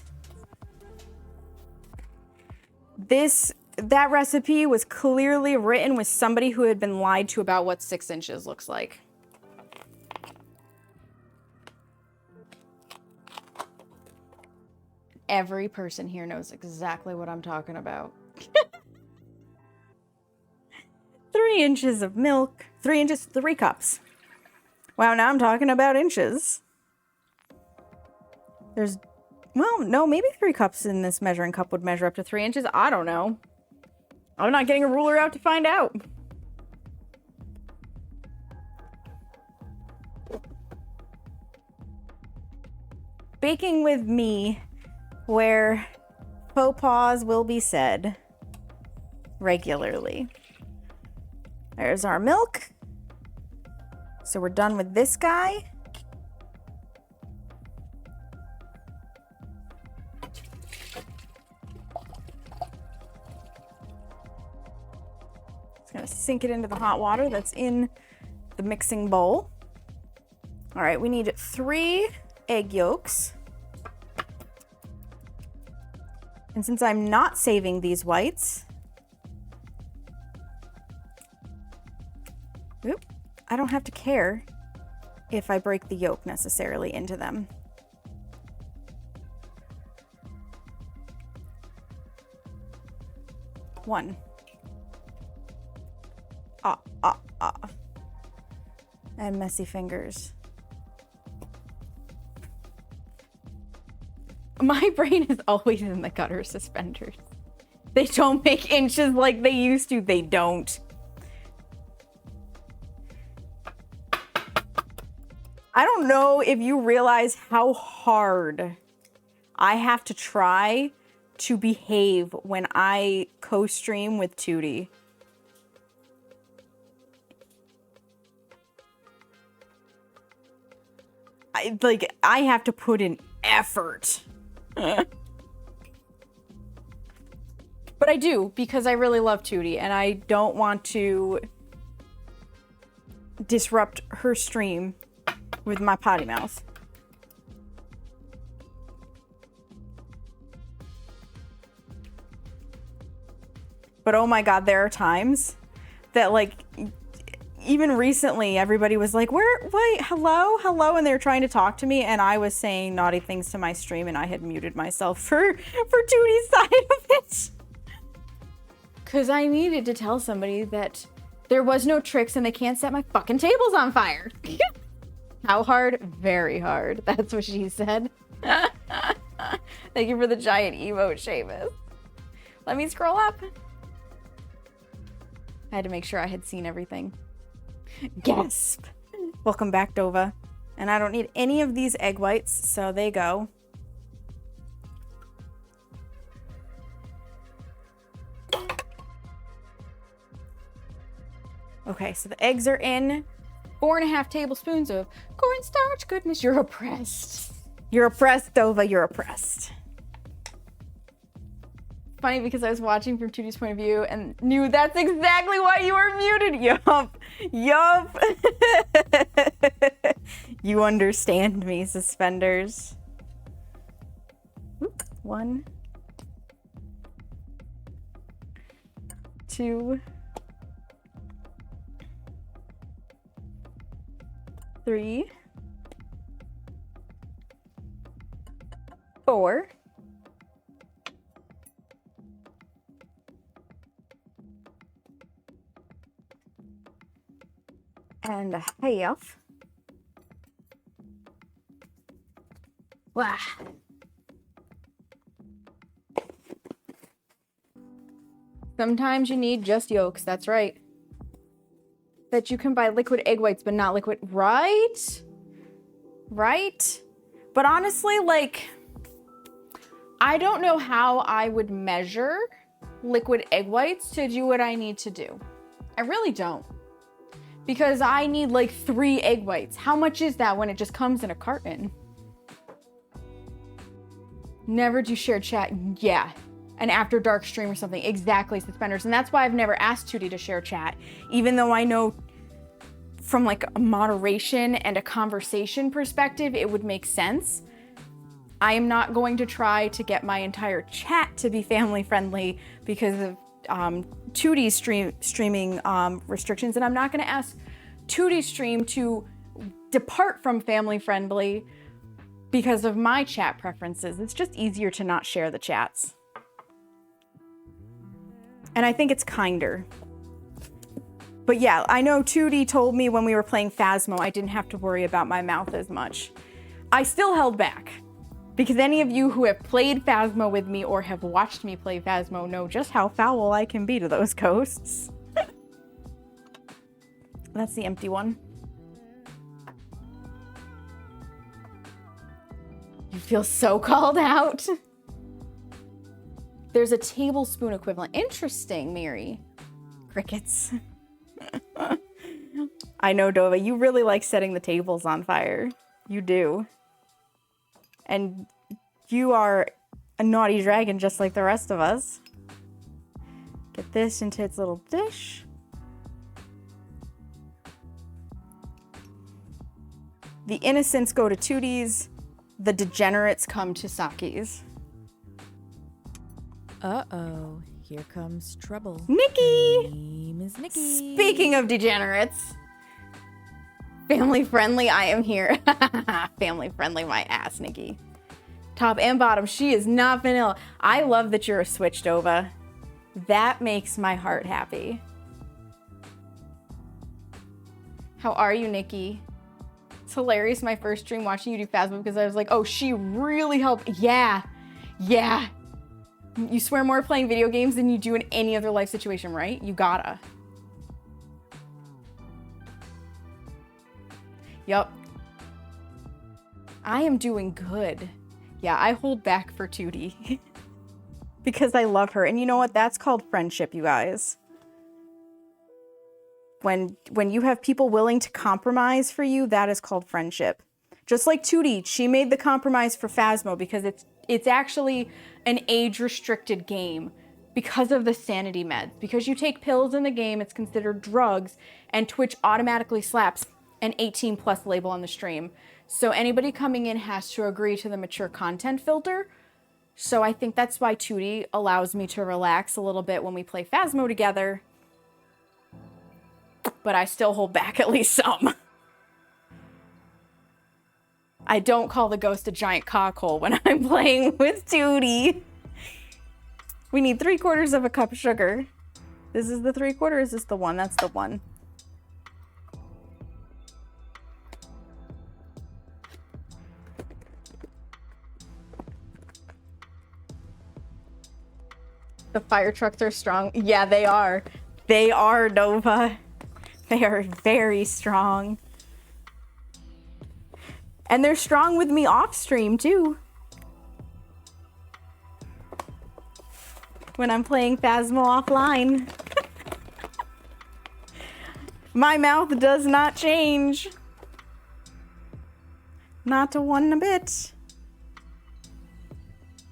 S3: That recipe was clearly written with somebody who had been lied to about what 6 inches looks like. Every person here knows exactly what I'm talking about. 3 inches of milk. 3 inches, 3 cups. Wow, now I'm talking about inches. Well, no, maybe 3 cups in this measuring cup would measure up to 3 inches. I don't know. I'm not getting a ruler out to find out. Baking with me, where faux pas will be said regularly. There's our milk. So we're done with this guy. Just gonna sink it into the hot water that's in the mixing bowl. All right, we need 3 egg yolks. And since I'm not saving these whites, I don't have to care if I break the yolk necessarily into them. One. And messy fingers. My brain is always in the gutter, suspenders. They don't make inches like they used to. They don't. I don't know if you realize how hard I have to try to behave when I co-stream with Tootie. I have to put in effort. But I do, because I really love Tootie, and I don't want to disrupt her stream with my potty mouth. But oh my god, there are times that, like, even recently, everybody was like, wait, hello, and they were trying to talk to me, and I was saying naughty things to my stream, and I had muted myself for Tootie's side of it. Because I needed to tell somebody that there was no tricks and they can't set my fucking tables on fire. How hard? Very hard. That's what she said. Thank you for the giant emote, Seamus. Let me scroll up. I had to make sure I had seen everything. Gasp. Welcome back, Dova. And I don't need any of these egg whites, so they go. Okay, so the eggs are in. 4.5 tablespoons of cornstarch. Goodness, you're oppressed. You're oppressed, Dova. You're oppressed. Funny because I was watching from Tootie's point of view and knew that's exactly why you were muted. Yup. You understand me, suspenders. 1, 2, 3, 4. And a half. Wow. Sometimes you need just yolks, that's right. That you can buy liquid egg whites, but not liquid, right? Right? But honestly, like, I don't know how I would measure liquid egg whites to do what I need to do. I really don't. Because I need like 3 egg whites. How much is that when it just comes in a carton? Never do shared chat. Yeah. An after dark stream or something. Exactly, suspenders. And that's why I've never asked Tootie to share chat. Even though I know from like a moderation and a conversation perspective, it would make sense. I am not going to try to get my entire chat to be family friendly because of Tootie's streaming restrictions, and I'm not going to ask Tootie's stream to depart from family friendly because of my chat preferences. It's just easier to not share the chats. And I think it's kinder. But yeah, I know Tootie told me when we were playing Phasmo, I didn't have to worry about my mouth as much. I still held back. Because any of you who have played Phasmo with me or have watched me play Phasmo know just how foul I can be to those ghosts. That's the empty one. You feel so called out. There's a tablespoon equivalent. Interesting, Mary. Crickets. I know, Dova, you really like setting the tables on fire. You do. And you are a naughty dragon just like the rest of us. Get this into its little dish. The innocents go to Tootie's. The degenerates come to Saki's.
S2: Uh-oh. Here comes trouble.
S3: Nikki!
S2: Her name is Nikki.
S3: Speaking of degenerates. Family friendly, I am here. Family friendly, my ass, Nikki. Top and bottom, she is not vanilla. I love that you're a Switch, Dova. That makes my heart happy. How are you, Nikki? It's hilarious my first stream watching you do Phasmo because I was like, oh, she really helped. Yeah, Yeah. You swear more playing video games than you do in any other life situation, right? You gotta. Yup. I am doing good. Yeah, I hold back for Tootie. Because I love her. And you know what? That's called friendship, you guys. When you have people willing to compromise for you, that is called friendship. Just like Tootie, she made the compromise for Phasmo because it's actually an age-restricted game because of the sanity meds. Because you take pills in the game, it's considered drugs, and Twitch automatically slaps an 18+ label on the stream. So anybody coming in has to agree to the mature content filter. So I think that's why Tootie allows me to relax a little bit when we play Phasmo together. But I still hold back at least some. I don't call the ghost a giant cockhole when I'm playing with Tootie. We need 3/4 of a cup of sugar. This is the 3/4, is this the one? That's the one. The fire trucks are strong. Yeah, they are. They are, Nova. They are very strong. And they're strong with me off stream too. When I'm playing Phasmo offline. My mouth does not change. Not to one bit.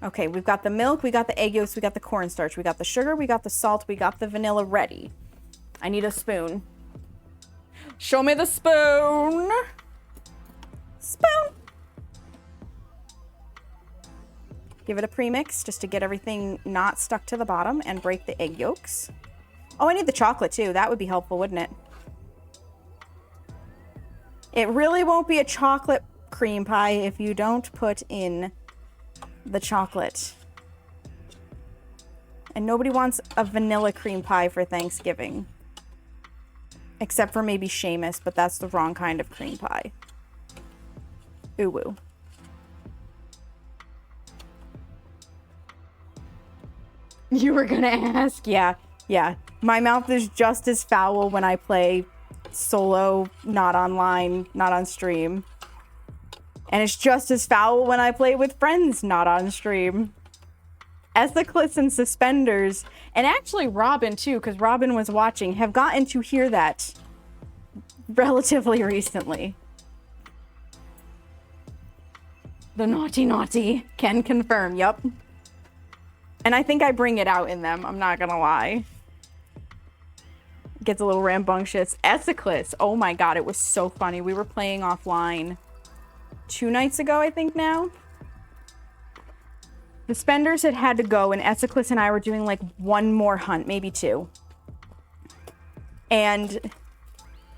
S3: Okay, we've got the milk, we got the egg yolks, we got the cornstarch, we got the sugar, we got the salt, we got the vanilla ready. I need a spoon. Show me the spoon. Spoon. Give it a premix just to get everything not stuck to the bottom and break the egg yolks. Oh, I need the chocolate too. That would be helpful, wouldn't it? It really won't be a chocolate cream pie if you don't put in the chocolate. And nobody wants a vanilla cream pie for Thanksgiving. Except for maybe Seamus, but that's the wrong kind of cream pie. Ooh woo. You were gonna ask? Yeah, yeah. My mouth is just as foul when I play solo, not online, not on stream. And it's just as foul when I play with friends, not on stream. Ethicless and Suspenders, and actually Robin too, because Robin was watching, have gotten to hear that relatively recently. The naughty can confirm, yup. And I think I bring it out in them, I'm not gonna lie. Gets a little rambunctious. Ethicless, oh my god, it was so funny. We were playing offline 2 nights ago, I think now. The Spenders had to go, and Ethicless and I were doing like one more hunt, maybe 2. And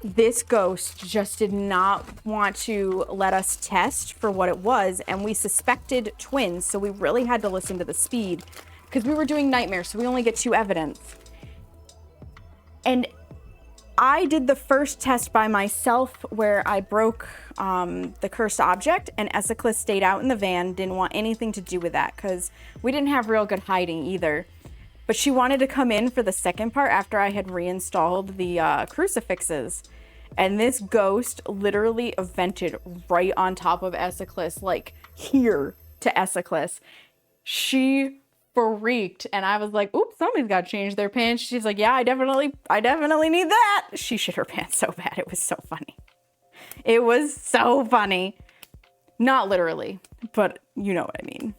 S3: this ghost just did not want to let us test for what it was, and we suspected twins, so we really had to listen to the speed because we were doing nightmares, so we only get 2 evidence. And I did the first test by myself where I broke the cursed object, and Ethicless stayed out in the van, didn't want anything to do with that because we didn't have real good hiding either. But she wanted to come in for the second part after I had reinstalled the crucifixes. And this ghost literally vented right on top of Ethicless, like here to Ethicless. She freaked, and I was like, oops, somebody's got to change their pants. She's like, yeah, I definitely need that. She shit her pants so bad. It was so funny. It was so funny. Not literally, but you know what I mean.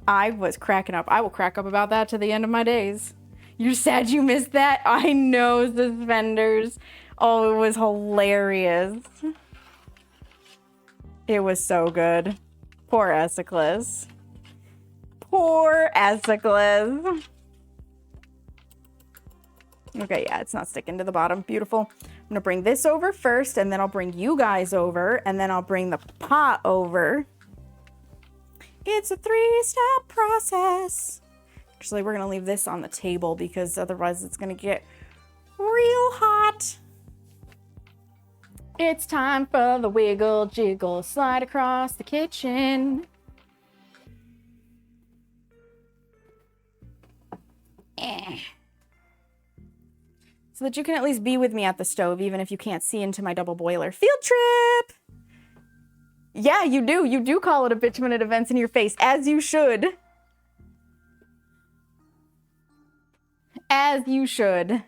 S3: I was cracking up. I will crack up about that to the end of my days. You said you missed that? I know, Suspenders. Oh, it was hilarious. It was so good. Poor Ethicless. Poor Ethicless. Okay, yeah, it's not sticking to the bottom. Beautiful. I'm gonna bring this over first, and then I'll bring you guys over, and then I'll bring the pot over. It's a 3-step process. Actually, we're gonna leave this on the table because otherwise it's gonna get real hot. It's time for the wiggle jiggle slide across the kitchen. So that you can at least be with me at the stove, even if you can't see into my double boiler. Field trip! Yeah, you do. You do call it a bitumen at events in your face, as you should. As you should.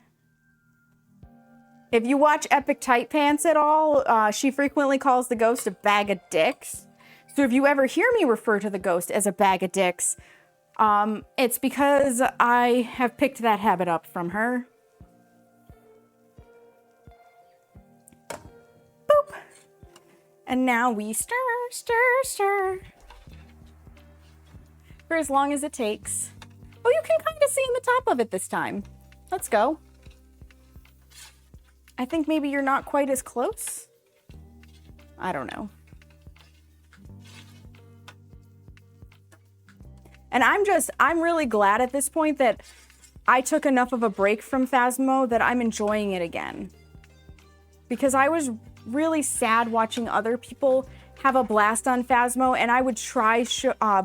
S3: If you watch Epic Tight Pants at all, she frequently calls the ghost a bag of dicks. So if you ever hear me refer to the ghost as a bag of dicks, it's because I have picked that habit up from her. Boop. And now we stir, stir, stir. For as long as it takes. Oh, you can kind of see in the top of it this time. Let's go. I think maybe you're not quite as close. I don't know. And I'm really glad at this point that I took enough of a break from Phasmo that I'm enjoying it again. Because I was really sad watching other people have a blast on Phasmo, and I would try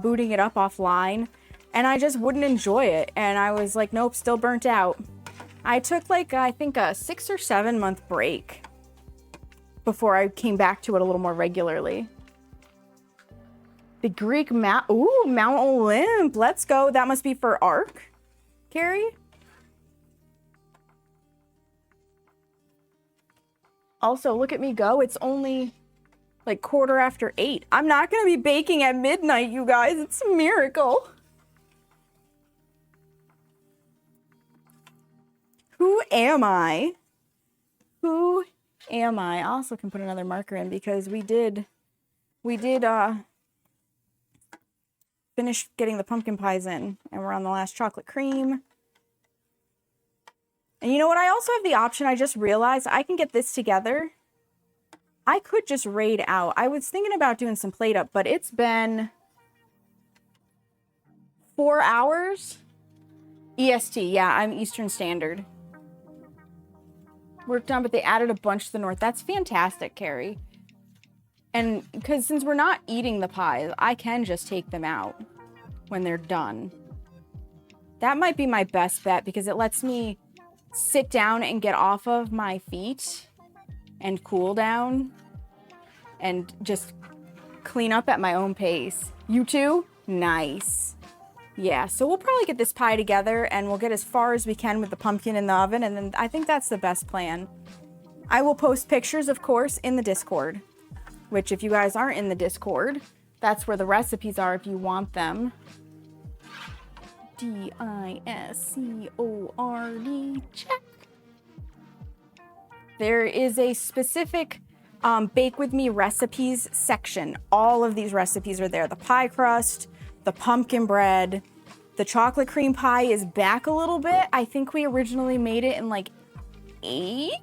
S3: booting it up offline, and I just wouldn't enjoy it. And I was like, nope, still burnt out. I took like, I think a 6 or 7 month break before I came back to it a little more regularly. The Greek Mount, ooh, Mount Olymp, let's go. That must be for Ark, Carrie? Also, look at me go. It's only like 8:15. I'm not gonna be baking at midnight, you guys. It's a miracle. Who am I? Who am I? I also can put another marker in because we did finish getting the pumpkin pies in, and we're on the last chocolate cream. And you know what? I also have the option. I just realized I can get this together. I could just raid out. I was thinking about doing some plate up, but it's been 4 hours. EST, yeah, I'm Eastern Standard. Worked on, but they added a bunch to the north. That's fantastic, Carrie. And because since we're not eating the pies, I can just take them out when they're done. That might be my best bet because it lets me sit down and get off of my feet and cool down and just clean up at my own pace. You too? Nice. Yeah, so we'll probably get this pie together and we'll get as far as we can with the pumpkin in the oven, and then I think that's the best plan. I will post pictures, of course, in the Discord, which if you guys aren't in the Discord, that's where the recipes are if you want them. Discord, check. There is a specific Bake With Me recipes section. All of these recipes are there. The pie crust, the pumpkin bread, the chocolate cream pie is back a little bit. I think we originally made it in like April,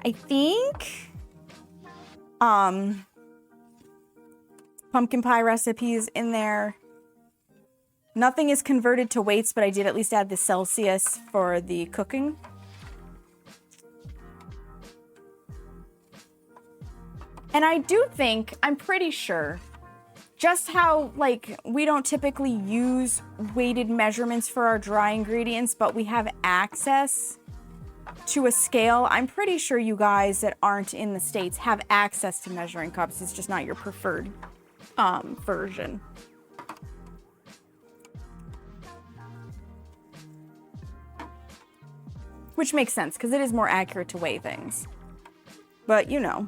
S3: I think. Pumpkin pie recipes in there. Nothing is converted to weights, but I did at least add the Celsius for the cooking. And I do think, I'm pretty sure, just how, like, we don't typically use weighted measurements for our dry ingredients, but we have access to a scale. I'm pretty sure you guys that aren't in the States have access to measuring cups. It's just not your preferred version. Which makes sense, because it is more accurate to weigh things. But, you know,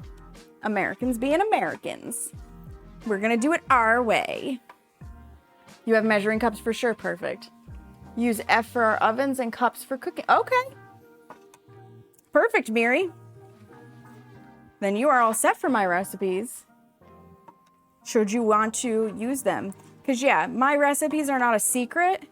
S3: Americans being Americans. We're gonna do it our way. You have measuring cups for sure, perfect. Use F for our ovens and cups for cooking. Okay. Perfect, Miri. Then you are all set for my recipes. Should you want to use them. Because yeah, my recipes are not a secret.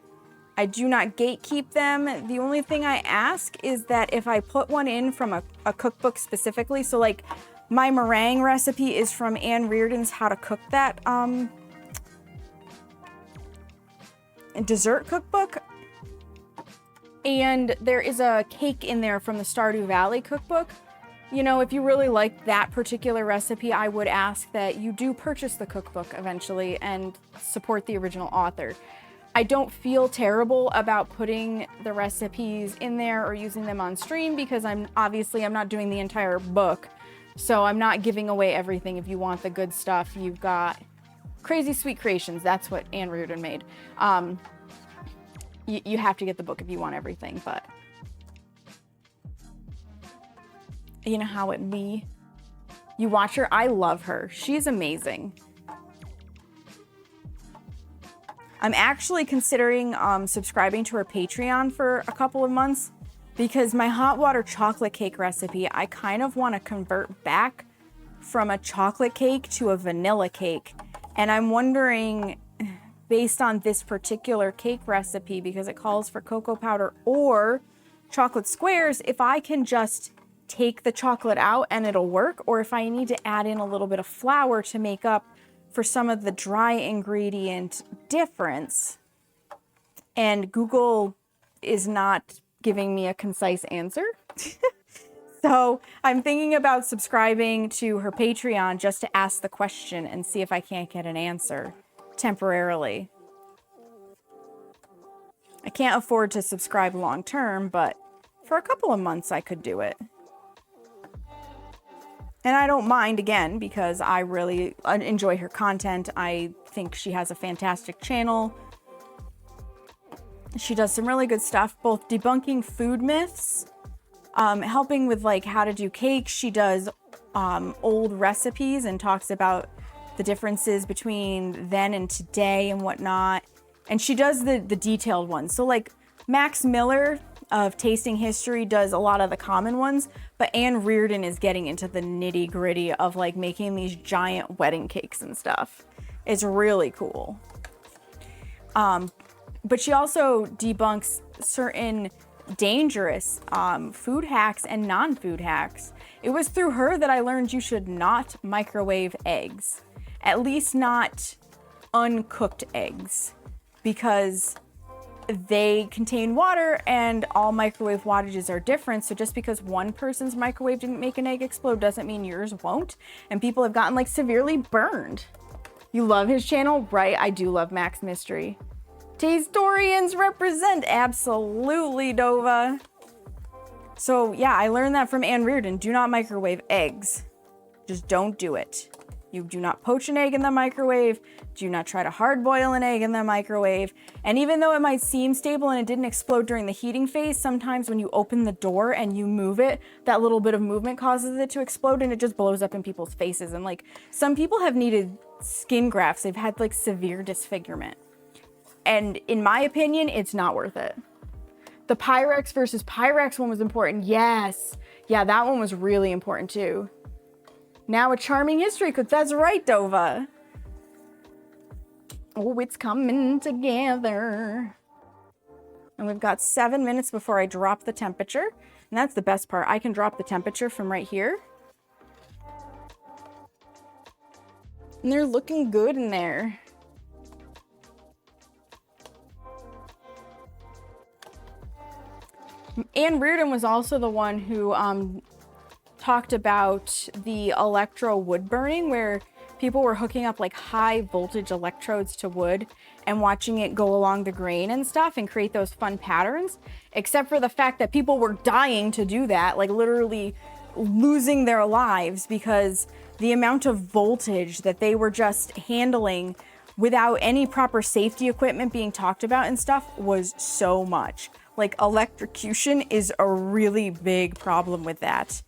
S3: I do not gatekeep them. The only thing I ask is that if I put one in from a cookbook specifically, so like my meringue recipe is from Anne Reardon's How to Cook That dessert cookbook. And there is a cake in there from the Stardew Valley cookbook. You know, if you really like that particular recipe, I would ask that you do purchase the cookbook eventually and support the original author. I don't feel terrible about putting the recipes in there or using them on stream because I'm not doing the entire book. So I'm not giving away everything. If you want the good stuff, you've got Crazy Sweet Creations. That's what Anne Reardon made. You have to get the book if you want everything, but you know how it be. You watch her. I love her. She's amazing. I'm actually considering subscribing to her Patreon for a couple of months because my hot water chocolate cake recipe, I kind of want to convert back from a chocolate cake to a vanilla cake. And I'm wondering, based on this particular cake recipe, because it calls for cocoa powder or chocolate squares, if I can just take the chocolate out and it'll work, or if I need to add in a little bit of flour to make up for some of the dry ingredient difference. And Google is not giving me a concise answer. So I'm thinking about subscribing to her Patreon just to ask the question and see if I can't get an answer temporarily. I can't afford to subscribe long term, but for a couple of months I could do it. And I don't mind, again, because I really enjoy her content. I think she has a fantastic channel. She does some really good stuff, both debunking food myths, helping with like how to do cakes. She does old recipes and talks about the differences between then and today and whatnot. And she does the detailed ones. So like Max Miller of Tasting History does a lot of the common ones, but Anne Reardon is getting into the nitty gritty of like making these giant wedding cakes and stuff. It's really cool. But she also debunks certain dangerous food hacks and non-food hacks. It was through her that I learned you should not microwave eggs, at least not uncooked eggs, because they contain water and all microwave wattages are different. So just because one person's microwave didn't make an egg explode doesn't mean yours won't. And people have gotten like severely burned. You love his channel, right? I do love Max Mystery. Tastorians represent, absolutely, Dova. So yeah, I learned that from Anne Reardon. Do not microwave eggs. Just don't do it. You do not poach an egg in the microwave. Do not try to hard boil an egg in the microwave. And even though it might seem stable and it didn't explode during the heating phase, sometimes when you open the door and you move it, that little bit of movement causes it to explode and it just blows up in people's faces. And like some people have needed skin grafts. They've had like severe disfigurement. And in my opinion, it's not worth it. The Pyrex versus Pyrex one was important. Yes. Yeah, that one was really important too. Now a charming history cook. That's right, Dova. Oh, it's coming together. And we've got 7 minutes before I drop the temperature. And that's the best part. I can drop the temperature from right here. And they're looking good in there. Anne Reardon was also the one who talked about the electro wood burning, where people were hooking up like high voltage electrodes to wood and watching it go along the grain and stuff and create those fun patterns, except for the fact that people were dying to do that, like literally losing their lives because the amount of voltage that they were just handling without any proper safety equipment being talked about and stuff was so much. Like electrocution is a really big problem with that.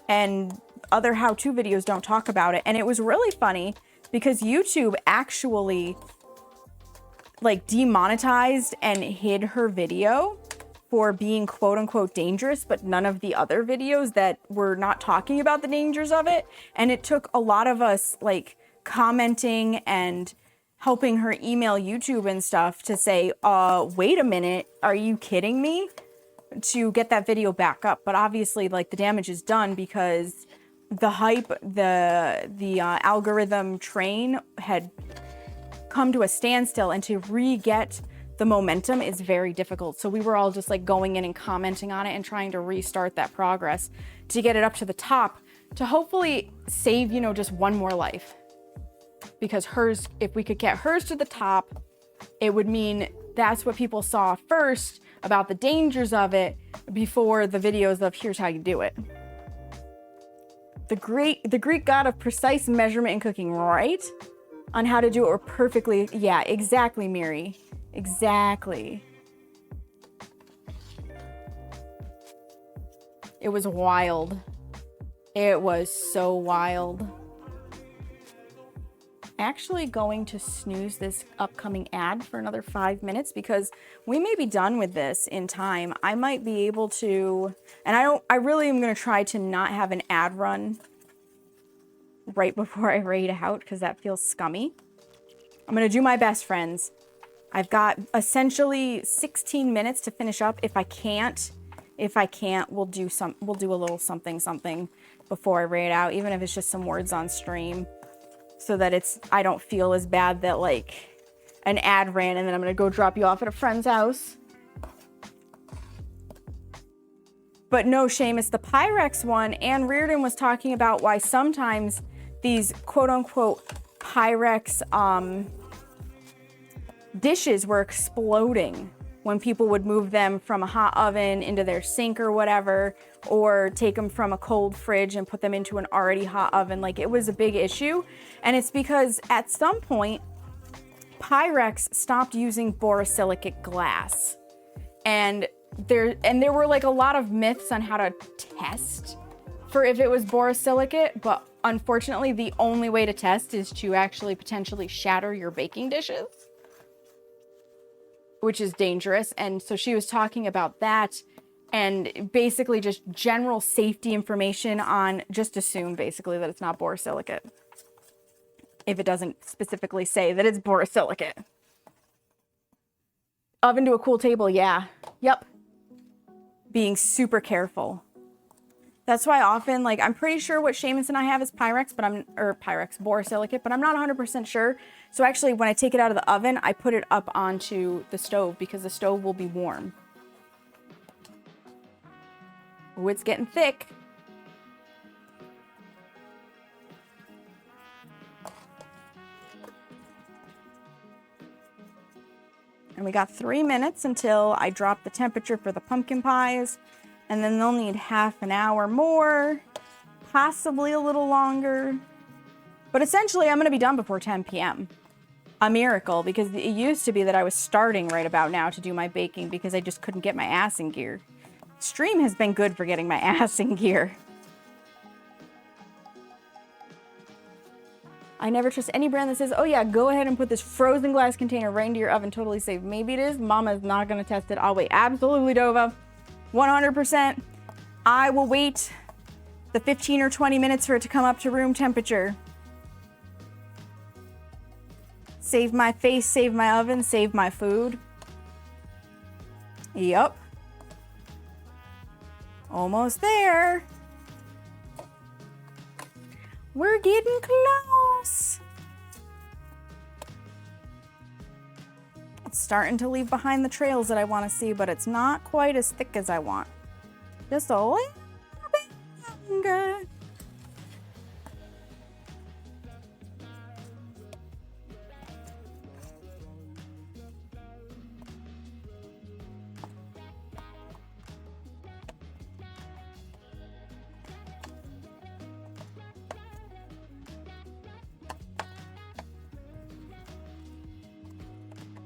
S3: And other how-to videos don't talk about it. And it was really funny because YouTube actually like demonetized and hid her video for being quote unquote dangerous, but none of the other videos that were not talking about the dangers of it. And it took a lot of us like commenting and helping her email YouTube and stuff to say, wait a minute, are you kidding me? To get that video back up. But obviously like the damage is done because the hype, the algorithm train had come to a standstill, and to re-get the momentum is very difficult. So we were all just like going in and commenting on it and trying to restart that progress to get it up to the top to hopefully save, you know, just one more life. because hers, if we could get hers to the top, it would mean that's what people saw first about the dangers of it before the videos of here's how you do it. The Greek god of precise measurement in cooking, right? On how to do it or perfectly. Yeah, exactly, Miri. Exactly. It was wild. It was so wild. Actually going to snooze this upcoming ad for another 5 minutes because we may be done with this in time. I might be able to, and I really am going to try to not have an ad run right before I raid out because that feels scummy. I'm going to do my best, friends. I've got essentially 16 minutes to finish up. If I can't, we'll do a little something before I raid out, even if it's just some words on stream. So that I don't feel as bad that like an ad ran and then I'm gonna go drop you off at a friend's house. But no, Seamus, the Pyrex one, Anne Reardon was talking about why sometimes these quote unquote Pyrex dishes were exploding when people would move them from a hot oven into their sink or whatever, or take them from a cold fridge and put them into an already hot oven. Like, it was a big issue. And it's because at some point, Pyrex stopped using borosilicate glass. And there were like a lot of myths on how to test for if it was borosilicate, but unfortunately the only way to test is to actually potentially shatter your baking dishes, which is dangerous. And so she was talking about that and basically just general safety information on, just assume basically that it's not borosilicate if it doesn't specifically say that it's borosilicate. Oven to a cool table, yeah. Yep. Being super careful. That's why often, like, I'm pretty sure what Seamus and I have is Pyrex, borosilicate, but I'm not 100% sure. So actually, when I take it out of the oven, I put it up onto the stove because the stove will be warm. Oh, it's getting thick. And we got 3 minutes until I drop the temperature for the pumpkin pies. And then they'll need half an hour more, possibly a little longer. But essentially, I'm going to be done before 10 p.m. A miracle, because it used to be that I was starting right about now to do my baking because I just couldn't get my ass in gear. Stream has been good for getting my ass in gear. I never trust any brand that says, oh yeah, go ahead and put this frozen glass container right into your oven, totally safe. Maybe it is. Mama's not going to test it. I'll wait. Absolutely, Dova. 100%. I will wait the 15 or 20 minutes for it to come up to room temperature. Save my face, save my oven, save my food. Yup. Almost there. We're getting close. It's starting to leave behind the trails that I want to see, but it's not quite as thick as I want. Just a little bit longer.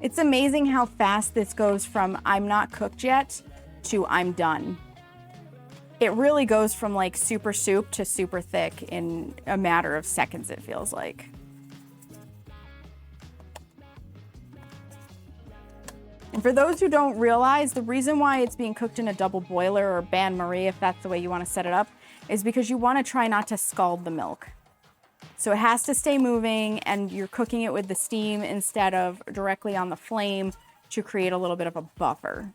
S3: It's amazing how fast this goes from I'm not cooked yet to I'm done. It really goes from like super soup to super thick in a matter of seconds, it feels like. And for those who don't realize, the reason why it's being cooked in a double boiler or bain-marie, if that's the way you want to set it up, is because you want to try not to scald the milk. So it has to stay moving, and you're cooking it with the steam instead of directly on the flame to create a little bit of a buffer.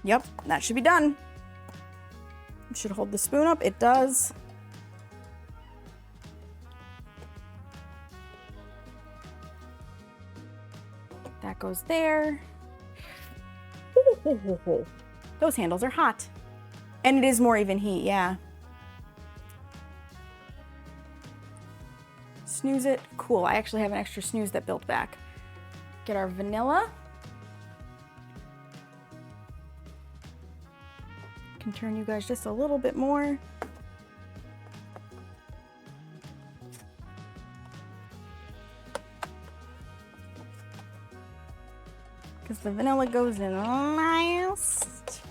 S3: Yep, that should be done. It should hold the spoon up. It does. That goes there. Those handles are hot. And it is more even heat, yeah. Snooze it. Cool, I actually have an extra snooze that built back. Get our vanilla. Can turn you guys just a little bit more. Because the vanilla goes in last.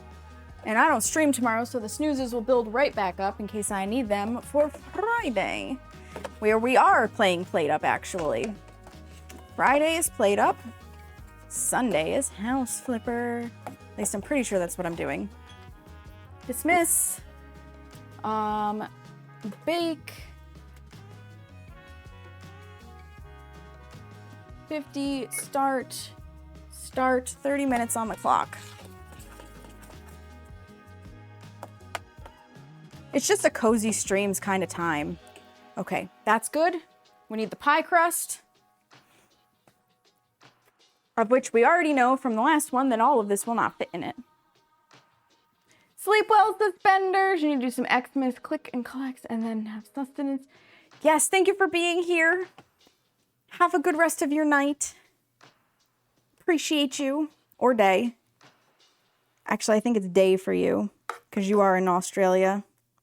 S3: And I don't stream tomorrow, so the snoozes will build right back up in case I need them for Friday. Where we are playing Plate Up, actually. Friday is Plate Up. Sunday is House Flipper. At least I'm pretty sure that's what I'm doing. Dismiss. Bake. 50, start. Start, 30 minutes on the clock. It's just a cozy streams kind of time. Okay, that's good. We need the pie crust, of which we already know from the last one that all of this will not fit in it. Sleep well, suspenders. You need to do some Xmas, click and collect, and then have sustenance. Yes, thank you for being here. Have a good rest of your night. Appreciate you. Or day. Actually, I think it's day for you because you are in Australia.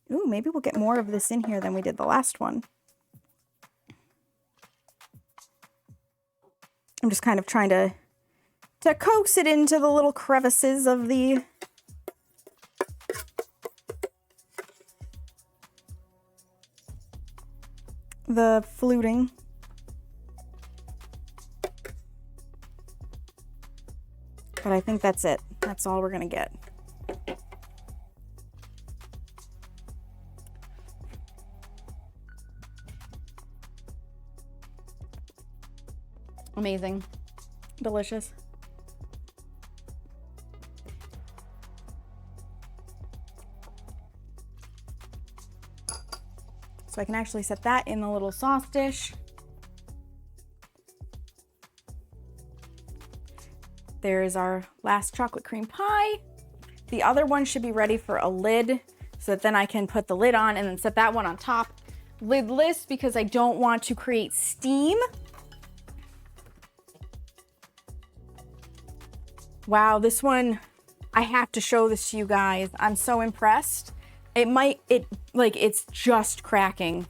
S3: Ooh, maybe we'll get more of this in here than we did the last one. I'm just kind of trying to coax it into the little crevices of the fluting. But I think that's it. That's all we're gonna get. Amazing. Delicious. So I can actually set that in the little sauce dish. There's our last chocolate cream pie. The other one should be ready for a lid so that then I can put the lid on and then set that one on top. Lidless because I don't want to create steam. Wow, this one, I have to show this to you guys. I'm so impressed. It's just cracking.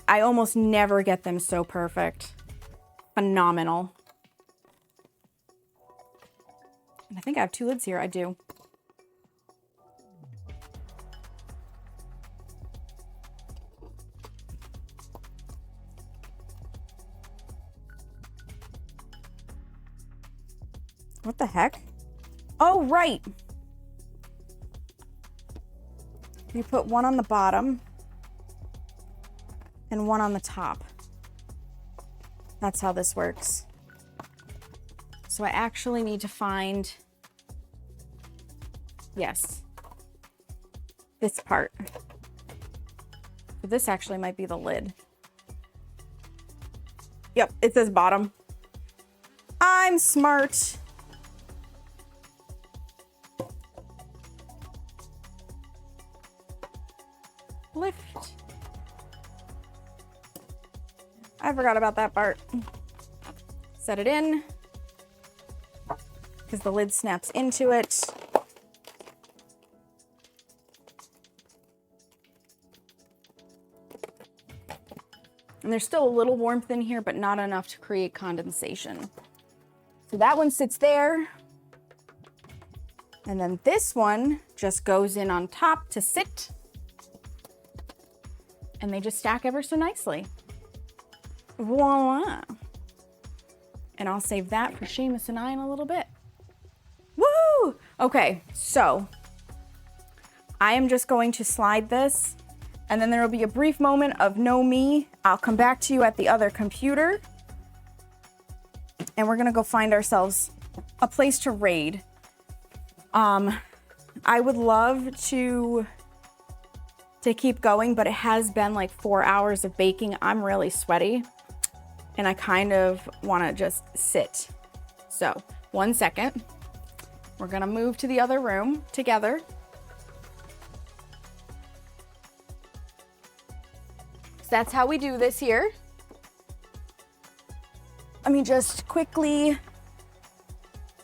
S3: I almost never get them so perfect. Phenomenal. And I think I have 2 lids here. I do. What the heck? Oh, right. You put one on the bottom and one on the top. That's how this works. So I actually need to find, yes, this part. So this actually might be the lid. Yep, it says bottom. I'm smart. Lift. I forgot about that part. Set it in because the lid snaps into it. And there's still a little warmth in here, but not enough to create condensation. So that one sits there. And then this one just goes in on top to sit. And they just stack ever so nicely. Voila. And I'll save that for Seamus and I in a little bit. Woo! Okay, so I am just going to slide this and then there will be a brief moment of no me. I'll come back to you at the other computer and we're gonna go find ourselves a place to raid. I would love to keep going, but it has been like 4 hours of baking. I'm really sweaty and I kind of want to just sit So 1 second. We're gonna move to the other room together. So that's how we do this here. Let me just quickly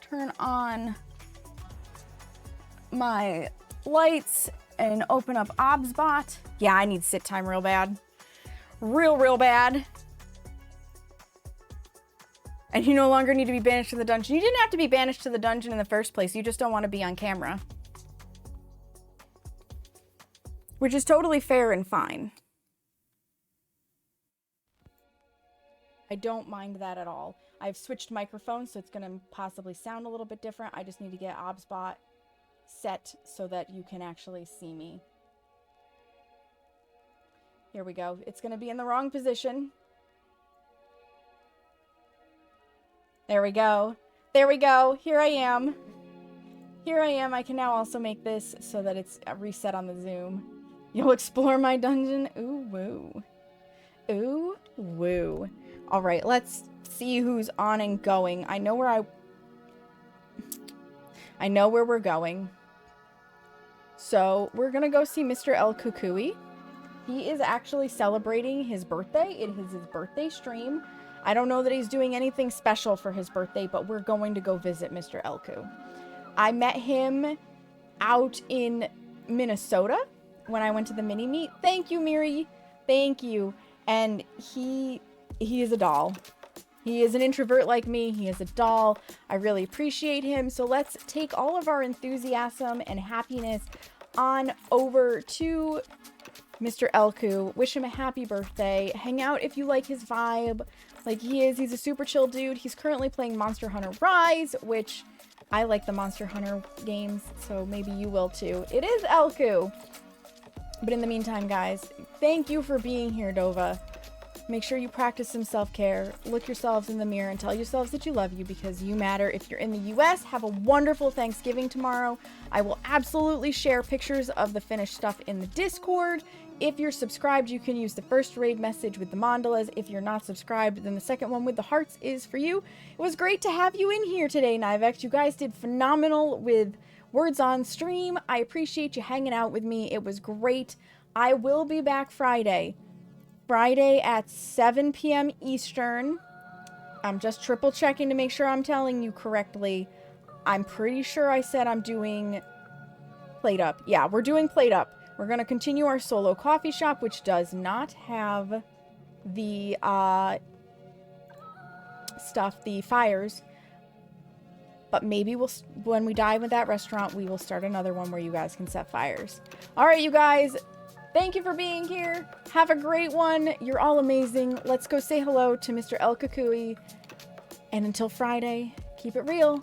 S3: turn on my lights and open up OBSBot. Yeah, I need sit time real bad. Real bad. And you no longer need to be banished to the dungeon. You didn't have to be banished to the dungeon in the first place. You just don't want to be on camera. Which is totally fair and fine. I don't mind that at all. I've switched microphones, so it's going to possibly sound a little bit different. I just need to get OBSBot set so that you can actually see me. Here we go. It's going to be in the wrong position. There we go. There we go. Here I am. Here I am. I can now also make this so that it's reset on the Zoom. You'll explore my dungeon. Ooh, woo. Ooh, woo. All right, let's see who's on and going. I know where we're going. So we're gonna go see Mr. El Kukui. He is actually celebrating his birthday. It is his birthday stream. I don't know that he's doing anything special for his birthday, but we're going to go visit Mr. Elku. I met him out in Minnesota when I went to the mini meet. Thank you, Miri. Thank you. And he is a doll. He is an introvert like me. He is a doll. I really appreciate him. So let's take all of our enthusiasm and happiness on over to Mr. Elku. Wish him a happy birthday. Hang out if you like his vibe. Like he is. He's a super chill dude. He's currently playing Monster Hunter Rise, which I like the Monster Hunter games, so maybe you will too. It is Elku. But in the meantime, guys, thank you for being here, Dova. Make sure you practice some self-care. Look yourselves in the mirror and tell yourselves that you love you because you matter. If you're in the US, have a wonderful Thanksgiving tomorrow. I will absolutely share pictures of the finished stuff in the Discord. If you're subscribed, you can use the first raid message with the mandalas. If you're not subscribed, then the second one with the hearts is for you. It was great to have you in here today, Nivex. You guys did phenomenal with words on stream. I appreciate you hanging out with me. It was great. I will be back Friday at 7 p.m. Eastern. I'm just triple checking to make sure I'm telling you correctly. I'm pretty sure I said I'm doing Plate Up. Yeah, we're doing Plate Up. We're going to continue our solo coffee shop, which does not have the stuff, the fires. But maybe when we dive with that restaurant, we will start another one where you guys can set fires. All right, you guys. Thank you for being here. Have a great one. You're all amazing. Let's go say hello to Mr. El Kukui. And until Friday, keep it real.